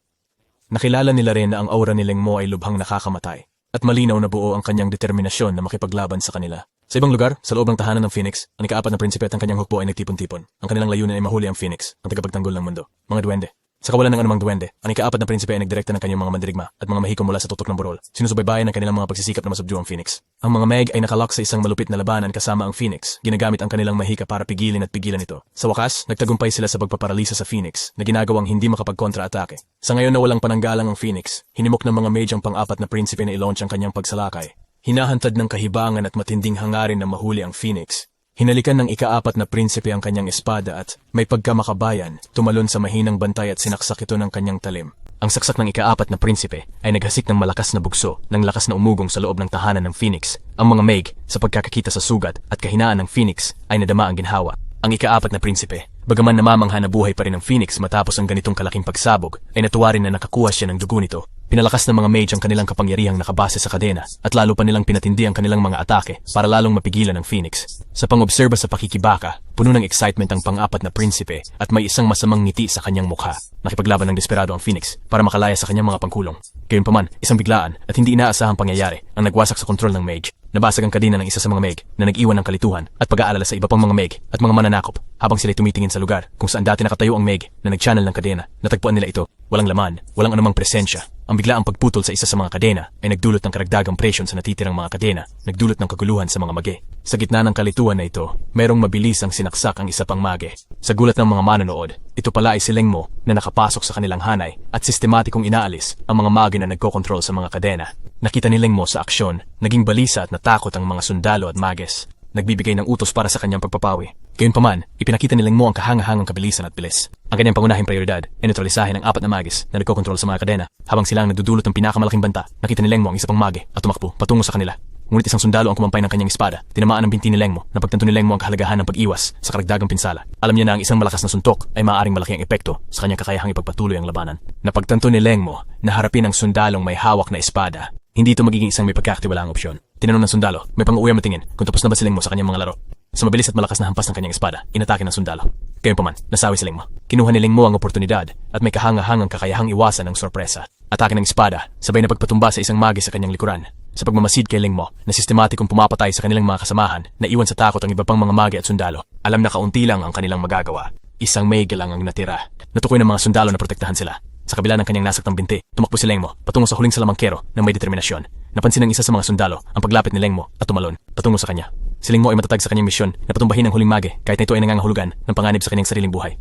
Nakilala nila rin na ang aura ni Lengmo ay lubhang nakakamatay, at malinaw na buo ang kanyang determinasyon na makipaglaban sa kanila. Sa ibang lugar, sa loob ng tahanan ng Phoenix, ang ikaapat na prinsipe at ang kanyang hukbo ay nagtipon-tipon. Ang kanilang layunin ay mahuli ang Phoenix, ang tagapagtanggol ng mundo. Mga duwende. Sa kawalan ng anumang duwende, ang ikaapat na prinsipe ay nagdirekta ng kanyang mga mandirigma at mga mahiko mula sa tutok ng burol. Sinusubaybayan ng kanilang mga pagsisikap na masubdue ang Phoenix. Ang mga Meg ay nakalak sa isang malupit na labanan kasama ang Phoenix, ginagamit ang kanilang mahika para pigilin at pigilan ito. Sa wakas, nagtagumpay sila sa pagpaparalisa sa Phoenix na ginagawang hindi makapag-kontra-atake. Sa ngayon na walang pananggalang ang Phoenix, hinimok ng mga mage ang pang-apat na prinsipe na ilaunch ang kanyang pagsalakay. Hinahantad ng kahibangan at matinding hangarin na mahuli ang Phoenix. Hinalikan ng ikaapat na prinsipe ang kanyang espada at may pagkamakabayan, tumalon sa mahinang bantay at sinaksak ito ng kanyang talim. Ang saksak ng ikaapat na prinsipe ay naghasik ng malakas na bugso ng lakas na umugong sa loob ng tahanan ng Phoenix. Ang mga Meg, sa pagkakakita sa sugat at kahinaan ng Phoenix, ay nadama ang ginhawa. Ang ikaapat na prinsipe, bagaman namamangha na buhay pa rin ang Phoenix matapos ang ganitong kalaking pagsabog, ay natuwa rin na nakakuha siya ng dugo nito. Pinalakas ng mga mage ang kanilang kapangyarihang nakabase sa kadena at lalo pa nilang pinatindi ang kanilang mga atake para lalong mapigilan ang Phoenix. Sa pangobserba sa pakikibaka, puno ng excitement ang pang-apat na prinsipe at may isang masamang ngiti sa kanyang mukha. Nakipaglaban ng desperado ang Phoenix para makalaya sa kanyang mga pangkulong. Gayunpaman, isang biglaan at hindi inaasahang pangyayari ang nagwasak sa kontrol ng mage. Nabasag ang kadena ng isa sa mga Meg na nag-iwan ng kalituhan at pag-aalala sa iba pang mga Meg at mga mananakop habang sila'y tumitingin sa lugar kung saan dati nakatayo ang Meg na nag-channel ng kadena. Natagpuan nila ito, walang laman, walang anumang presensya. Ang biglaang pagputol sa isa sa mga kadena ay nagdulot ng karagdagang presyon sa natitirang mga kadena, nagdulot ng kaguluhan sa mga mage. Sa gitna ng kalituhan na ito, mayroong mabilis ang sinaksak ang isa pang mage. Sa gulat ng mga manonood, ito pala ay si Lengmo na nakapasok sa kanilang hanay at sistematikong inaalis ang mga mage na nagkokontrol sa mga kadena. Nakita ni Lengmo sa aksyon, naging balisa at natakot ang mga sundalo at mages. Nagbibigay ng utos para sa kanyang pagpapawi. Gayunpaman, ipinakita ni Lengmo ang kahangahangang kabilisan at bilis. Ang kanyang pangunahing prioridad ay neutralisahin ang apat na magis na nagkokontrol sa mga kadena. Habang sila ang nagdudulot ng pinakamalaking banta, nakita ni Lengmo ang isa pang mage at tumakbo patungo sa kanila. Ngunit isang sundalo ang kumampay ng kanyang espada. Tinamaan ang binti ni Lengmo na pagtanto ni Lengmo ang kahalagahan ng pag-iwas sa karagdagang pinsala. Alam niya na ang isang malakas na suntok ay maaaring malaki ang epekto sa kanyang kakayahang ipagpatuloy ang labanan. Napagtanto ni Lengmo na harapin ang sundalong may hawak na espada. Hindi ito magiging isang may pagkakatiwalaang opsyon. Tinanong ng sundalo, may pang-uwi matingin kung tapos na ba si Lengmo sa kanyang mga laro. Sa mabilis at malakas na hampas ng kanyang espada, inatake ng sundalo. Gayunpaman, nasawi si Lengmo. Kinuha ni Lengmo ang oportunidad at may kahangahangang kakayahang iwasan ang sorpresa. Atake ng espada, sabay na pagpatumba sa isang magi sa kanyang likuran. Sa pagmamasid kay Lengmo na sistematikong pumapatay sa kanilang mga kasamahan na iwan sa takot ang iba pang mga magi at sundalo, alam na kaunti lang ang kanilang magagawa. Isang mage lang ang natira. Natukoy ng mga sundalo na protektahan sila. Sa kabila ng kanyang nasaktang binti, tumakbo si Lengmo patungo sa huling salamangkero ng may determinasyon. Napansin ng isa sa mga sundalo ang paglapit ni Lengmo at tumalon patungo sa kanya. Si Lengmo ay matatag sa kanyang misyon na patumbahin ang huling mage kahit na ito ay nangangahulugan ng panganib sa kanyang sariling buhay.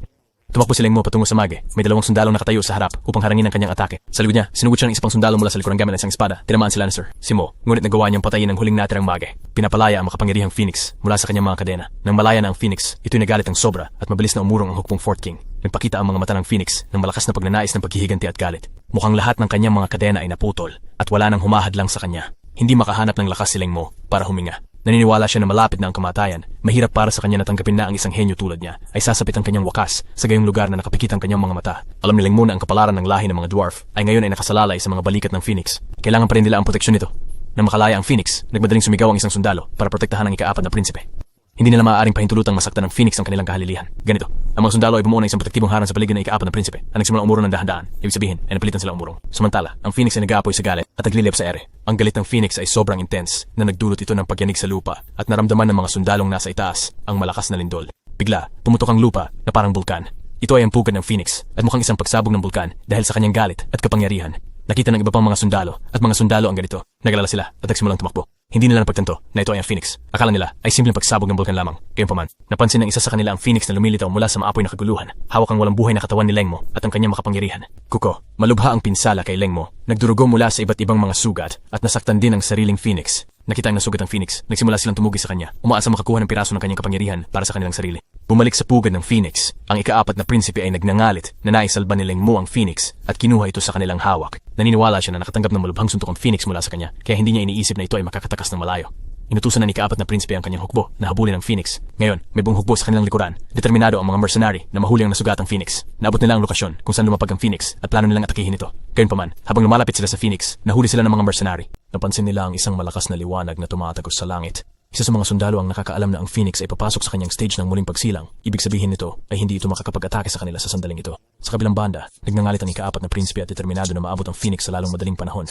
Tumakbo si Lengmo patungo sa mage. May dalawang sundalong nakatayo sa harap upang harangin ang kanyang atake. Sa likod niya, sinugod siya ng isa pang sundalo mula sa likuran gamit ng isang espada. Tinamaan si Lannister, si Mo, ngunit nagawa niyang patayin ang huling natirang mage. Pinapalaya ang makapangyarihang Phoenix mula sa kanyang mga kadena. Nang malaya na ang Phoenix, ito'y nagalit ang sobra at mabilis na umurong ang hukbong Fort King. Nagpakita ang mga mata ng Phoenix ng malakas na pagnanais ng paghihiganti at galit. Mukhang lahat ng kanyang mga kadena ay naputol at wala nang humahadlang sa kanya. Hindi makahanap ng lakas si Lengmo para huminga. Naniniwala siya na malapit na ang kamatayan. Mahirap para sa kanya na tanggapin na ang isang henyo tulad niya ay sasapit ang kanyang wakas sa gayong lugar na nakapikit ang kanyang mga mata. Alam ni Lengmo na ang kapalaran ng lahi ng mga dwarf ay ngayon ay nakasalalay sa mga balikat ng Phoenix. Kailangan pa rin nila ang proteksyon nito. Nang makalaya ang Phoenix, nagmadaling sumigaw ang isang sundalo para protektahan ang ikaapat na prinsipe. Hindi nila maaaring pahintulutang masaktan ng Phoenix ang kanilang kahalilihan. Ganito, ang mga sundalo ay bumuo ng isang protektibong harang sa paligid ng ikaapat na prinsipe at nagsimulang umurong ng dahan-dahan. Ibig sabihin ay napilitan sila umurong. Samantala, ang Phoenix ay nag-aapoy sa galit at nagliliyab sa ere. Ang galit ng Phoenix ay sobrang intense na nagdulot ito ng pagyanig sa lupa at naramdaman ng mga sundalong nasa itaas ang malakas na lindol. Bigla, pumutok ang lupa na parang bulkan. Ito ay ang pugad ng Phoenix at mukhang isang pagsabog ng bulkan dahil sa kanyang galit at kapangyarihan. Nakita ng iba pang mga sundalo at mga sundalo ang ganito. Nagalala sila at nagsimulang tumakbo. Hindi nila napagtanto na ito ay ang Phoenix. Akala nila ay simpleng pagsabog ng bulkan lamang. Gayunpaman, napansin ng isa sa kanila ang Phoenix na lumilitaw mula sa maapoy na kaguluhan. Hawak ang walang buhay na katawan ni Lengmo at ang kanyang makapangyarihan. Kuko, malubha ang pinsala kay Lengmo. Nagdurugo mula sa iba't ibang mga sugat at nasaktan din ang sariling Phoenix. Nakita ang nasugat ang Phoenix. Nagsimula silang tumugi sa kanya. Umaasa makakuha ng piraso ng kanyang kapangyarihan para sa kanilang sarili. Bumalik sa pugad ng Phoenix. Ang ikaapat na prinsipe ay nagnangalit na naisalba ni Lengmo ang Phoenix at kinuha ito sa kanilang hawak. Naniniwala siya na nakatanggap ng malubhang suntok ang Phoenix mula sa kanya kaya hindi niya iniisip na ito ay makakatakas ng malayo. Inutusan na ni Kaapat na Prinsipe ang kanyang hukbo na habulin ang Phoenix. Ngayon, may buong hukbo sa kanilang likuran. Determinado ang mga mercenary na mahuli ang nasugatang Phoenix. Naabot nila ang lokasyon kung saan lumapag ang Phoenix at plano nilang atakihin ito. Gayunpaman, habang lumalapit sila sa Phoenix, nahuli sila ng mga mercenary. Napansin nila ang isang malakas na liwanag na tumatagos sa langit. Isa sa mga sundalo ang nakakaalam na ang Phoenix ay papasok sa kanyang stage ng muling pagsilang. Ibig sabihin nito ay hindi ito makakapag-atake sa kanila sa sandaling ito. Sa kabilang banda, nagngangalit ang Ika-4 na Prinsipe at determinado na maabot ang Phoenix sa lalong madaling panahon.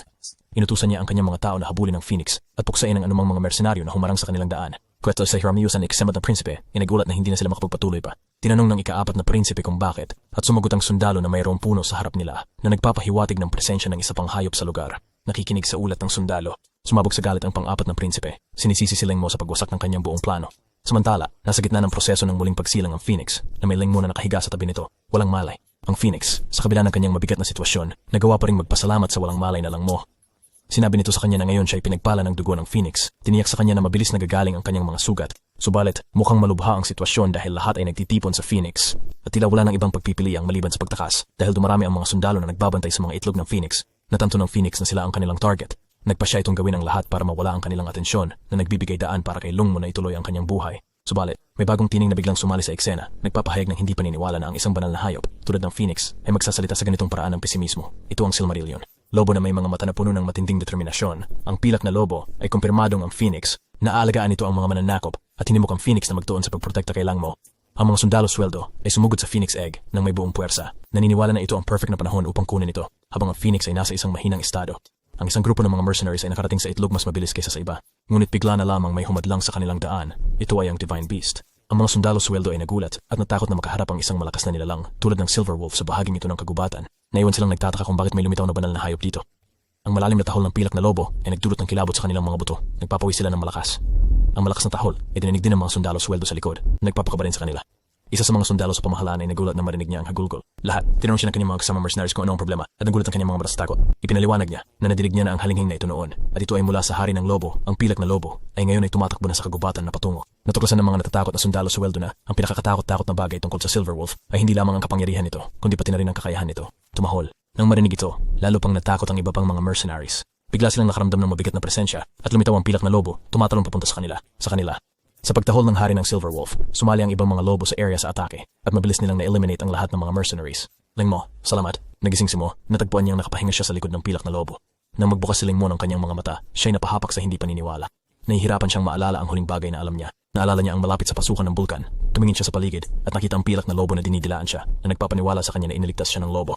Inutusan niya ang kanyang mga tao na habulin ng Phoenix at puksain ang anumang mga mersenaryo na humarang sa kanilang daan. Kwento sa hiramiusan ni Ika-7 na Prinsipe, inagulat na hindi na sila makapagpatuloy pa. Tinanong ng Ika-4 na Prinsipe kung bakit at sumagot ang sundalo na mayroong puno sa harap nila na nagpapahiwatig ng presensya ng isa pang hayop sa lugar. Nakikinig sa ulat ng sundalo. Sumabog sa galit ang pang-4 na Prinsipe. Sinisisi si Lengmo sa pagwasak ng kanyang buong plano. Samantala, nasa gitna ng proseso ng muling pagsilang ang Phoenix na may Lengmo na nakahiga sa tabi nito. Walang malay. Ang Phoenix, sa kabila ng kanyang mabigat na sitwasyon, nagawa pa ring magpasalamat sa walang malay na Lengmo. Sinabi nito sa kanya na ngayon siya ay pinagpala ng dugo ng Phoenix. Tiniyak sa kanya na mabilis na gagaling ang kanyang mga sugat. Subalit, mukhang malubha ang sitwasyon dahil lahat ay nagtitipon sa Phoenix. At tila wala ng ibang pagpipili ang maliban sa pagtakas dahil dumarami ang mga sundalo na nagbabantay sa mga itlog ng Phoenix. Natanto ng Phoenix na sila ang kanilang target. Nagpa siya itong gawin ang lahat para mawala ang kanilang atensyon na nagbibigay daan para kay Lungmo na ituloy ang kanyang buhay. Subalit, may bagong tining na biglang sumali sa eksena, nagpapahayag ng hindi paniniwala na ang isang banal na hayop, tulad ng Phoenix, ay magsasalita sa ganitong paraan ng pesimismo. Ito ang Silmarillion. Lobo na may mga mata na puno ng matinding determinasyon. Ang pilak na lobo ay kumpirmadong ang Phoenix, naaalagaan nito ang mga mananakop at hinimok ang Phoenix na magtuon sa pagprotekta kay Lungmo. Ang mga sundalo sweldo ay sumugod sa Phoenix Egg ng may buong puwersa. Naniniwala na ito ang perfect na panahon upang kunin ito, habang ang Phoenix ay nasa isang mahinang estado. Ang isang grupo ng mga mercenaries ay nakarating sa itlog mas mabilis kaysa sa iba. Ngunit bigla na lamang may humadlang sa kanilang daan. Ito ay ang Divine Beast. Ang mga sundalo sweldo ay nagulat at natakot na makaharap ang isang malakas na nilalang tulad ng Silver Wolf sa bahaging ito ng kagubatan. Naiwan silang nagtataka kung bakit may lumitaw na banal na hayop dito. Ang malalim na tahol ng pilak na lobo ay nagdulot ng kilabot sa kanilang mga buto. Nagpapawis sila ng malakas. Ang malakas na tahol ay dininig din ng mga sundalo sweldo sa likod. Nagpapakaba rin sa kanila. Isa sa mga sundalo sa pamahalaan ay nagulat na marinig niya ang hagulgol. Lahat, tinanong siya ng kanyang mga kasama mercenaries kung ano ang problema at nagulat ang kanyang mga mata sa takot. Ipinaliwanag niya na nadinig niya na ang halinghing na ito noon at ito ay mula sa hari ng lobo. Ang pilak na lobo ay ngayon ay tumatakbo na sa kagubatan na patungo. Natuklasan ng mga natatakot na sundalo sweldo na ang pinakakatakot-takot na bagay tungkol sa Silver Wolf ay hindi lamang ang kapangyarihan nito, kundi pati na rin ang kakayahan nito. Tumahol. Nang marinig ito, lalo pang natakot ang iba pang mga mercenaries. Bigla silang nakaramdam ng mabigat na presensya at lumitaw ang pilak na lobo, tumatalon papunta sa kanila. Sa pagtahol ng hari ng Silver Wolf, sumali ang ibang mga lobo sa area sa atake at mabilis nilang na-eliminate ang lahat ng mga mercenaries. Lengmo, salamat. Nagising si Mo, natagpuan niyang nakapahinga siya sa likod ng pilak na lobo. Nang magbukas si Lengmo ng kanyang mga mata, siya'y napahapak sa hindi paniniwala. Nahihirapan siyang maalala ang huling bagay na alam niya. Naalala niya ang malapit sa pasukan ng bulkan. Tumingin siya sa paligid at nakita ang pilak na lobo na dinidilaan siya na nagpapaniwala sa kanya na iniligtas siya ng lobo.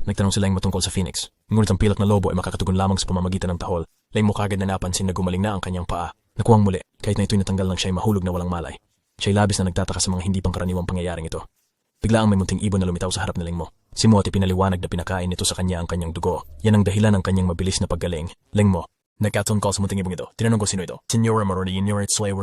Nagtanong si Lengmo tungkol sa Phoenix. Ngunit ang pilak na lobo ay makakatugon lamang sa pamamagitan ng tahol. Lengmo kagad na napansin na gumaling na ang kanyang paa. Nakuwang muli, kahit na ito'y natanggal lang siya'y mahulog na walang malay. Siya'y labis na nagtataka sa mga hindi pangkaraniwang pangyayaring ito. Bigla ang may munting ibon na lumitaw sa harap ni Lengmo. Si Mo at ipinaliwanag na pinakain nito sa kanya ang kanyang dugo. Yan ang dahilan ng kanyang mabilis na paggaling. Lengmo, nagkatungkol sa munting ibong ito. Tinanong ko sino ito. Signora Maroni, Ignorant Slayer,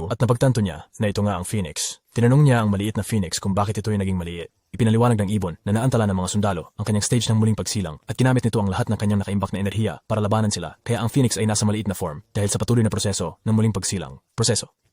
At napagtanto niya na ito nga ang Phoenix. Tinanong niya ang maliit na Phoenix kung bakit ito'y naging maliit. Ipinaliwanag ng ibon na naantala ng mga sundalo ang kanyang stage ng muling pagsilang at ginamit nito ang lahat ng kanyang nakaimbak na enerhiya para labanan sila, kaya ang Phoenix ay nasa maliit na form dahil sa patuloy na proseso ng muling pagsilang.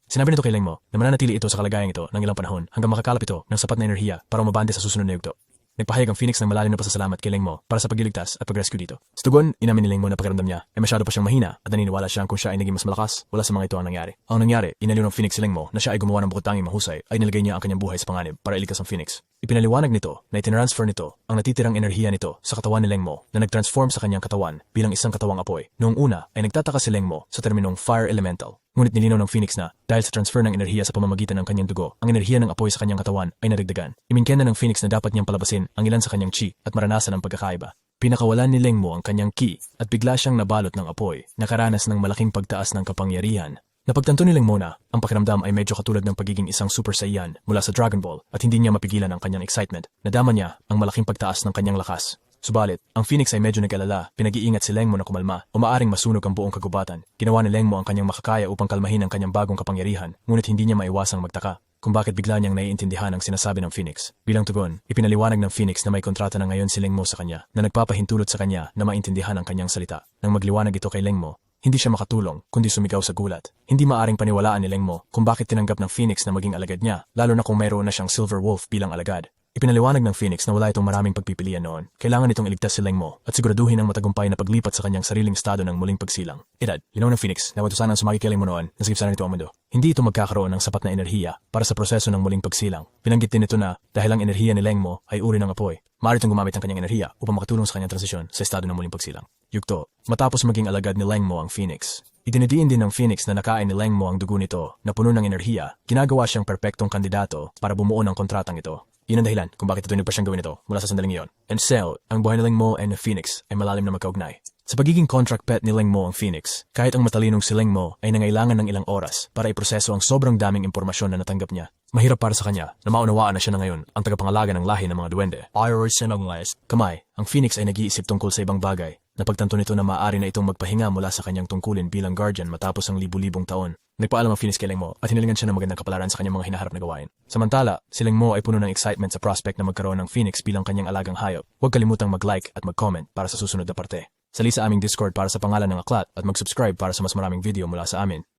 Sinabi nito kay Lengmo na mananatili ito sa kalagayang ito ng ilang panahon hanggang makakalap ito ng sapat na enerhiya para umabante sa susunod na yugto. Nagpahayag ang Phoenix ng malalim na pasasalamat kay Lengmo para sa pagliligtas at pag-rescue dito. Sa tugon, inamin ni Lengmo na pakiramdam niya ay masyado pa siyang mahina at naniniwala siya kung siya ay naging mas malakas, wala sa mga ito ang nangyari. Ang nangyari, inaliw ng Phoenix si Lengmo na siya ay gumawa ng bukod tanging mahusay ay nilagay niya ang kanyang buhay sa panganib para ilikas ang Phoenix. Ipinaliwanag nito na itinransfer nito ang natitirang enerhiya nito sa katawan ni Lengmo na nagtransform sa kanyang katawan bilang isang katawang apoy. Noong una ay nagtataka si Lengmo sa terminong Fire Elemental. Ngunit nilinaw ng Phoenix na dahil sa transfer ng enerhiya sa pamamagitan ng kanyang dugo, ang enerhiya ng apoy sa kanyang katawan ay nadagdagan. Imingken na ng Phoenix na dapat niyang palabasin ang ilan sa kanyang chi at maranasan ang pagkakaiba. Pinakawalan ni Lengmo ang kanyang ki at bigla siyang nabalot ng apoy, nakaranas ng malaking pagtaas ng kapangyarihan. Napagtanto ni Lengmo na ang pakiramdam ay medyo katulad ng pagiging isang Super Saiyan mula sa Dragon Ball at hindi niya mapigilan ang kanyang excitement. Nadama niya ang malaking pagtaas ng kanyang lakas. Subalit, ang Phoenix ay medyo nag-alala, pinag-iingat si Lengmo na kumalma o maaring masunog ang buong kagubatan. Ginawa ni Lengmo ang kanyang makakaya upang kalmahin ang kanyang bagong kapangyarihan, ngunit hindi niya maiwasang magtaka kung bakit bigla niyang naiintindihan ang sinasabi ng Phoenix. Bilang tugon, ipinaliwanag ng Phoenix na may kontrata na ngayon si Lengmo sa kanya na nagpapahintulot sa kanya na maintindihan ang kanyang salita. Nang magliwanag ito kay Lengmo, hindi siya makatulong kundi sumigaw sa gulat. Hindi maaring paniwalaan ni Lengmo kung bakit tinanggap ng Phoenix na maging alagad niya, lalo na kung mayroon na siyang Silver Wolf bilang alagad. Ipinaliwanag ng Phoenix na wala itong maraming pagpipilian noon. Kailangan itong iligtas si Leng Mo at siguraduhin ang matagumpay na paglipat sa kanyang sariling estado ng muling pagsilang. Edad, linaw ng Phoenix na utusan ng sumagi kay Leng Mo noon na sagip sana nito ang mundo. Hindi ito magkakaroon ng sapat na enerhiya para sa proseso ng muling pagsilang. Binanggit din ito na dahil ang enerhiya ni Leng Mo ay uri ng apoy, maaari itong gumamit ng kanyang enerhiya upang makatulong sa kanyang transisyon sa estado ng muling pagsilang. Yugto, matapos maging alagad ni Leng Mo ang Phoenix, idinidiin din ng Phoenix na nakain ni Leng Mo ang dugo nito na puno ng enerhiya, ginagawa siyang perpektong kandidato para bumuo ng kontratang ito. Iyon ang dahilan kung bakit ituloy pa siyang gawin ito mula sa sandaling iyon. And so, ang buhay ni Leng Mo and ni Phoenix ay malalim na magkaugnay. Sa pagiging contract pet ni Leng Mo ang Phoenix, kahit ang matalinong si Leng Mo ay nangailangan ng ilang oras para iproseso ang sobrang daming impormasyon na natanggap niya. Mahirap para sa kanya na maunawaan na siya na ngayon ang tagapangalaga ng lahi ng mga duwende.
Iris Sinongless.
Kamay, ang Phoenix ay nag-iisip tungkol sa ibang bagay. Napagtanto nito na maaari na itong magpahinga mula sa kanyang tungkulin bilang guardian matapos ang libu-libong taon. Nagpaalam ang Phoenix kay Leng Mo at hinilingan siya ng magandang kapalaran sa kanyang mga hinaharap na gawain. Samantala, si Leng Mo ay puno ng excitement sa prospect na magkaroon ng Phoenix bilang kanyang alagang hayop. Huwag kalimutang mag-like at mag-comment para sa susunod na parte. Sali sa aming Discord para sa pangalan ng aklat at mag-subscribe para sa mas maraming video mula sa amin.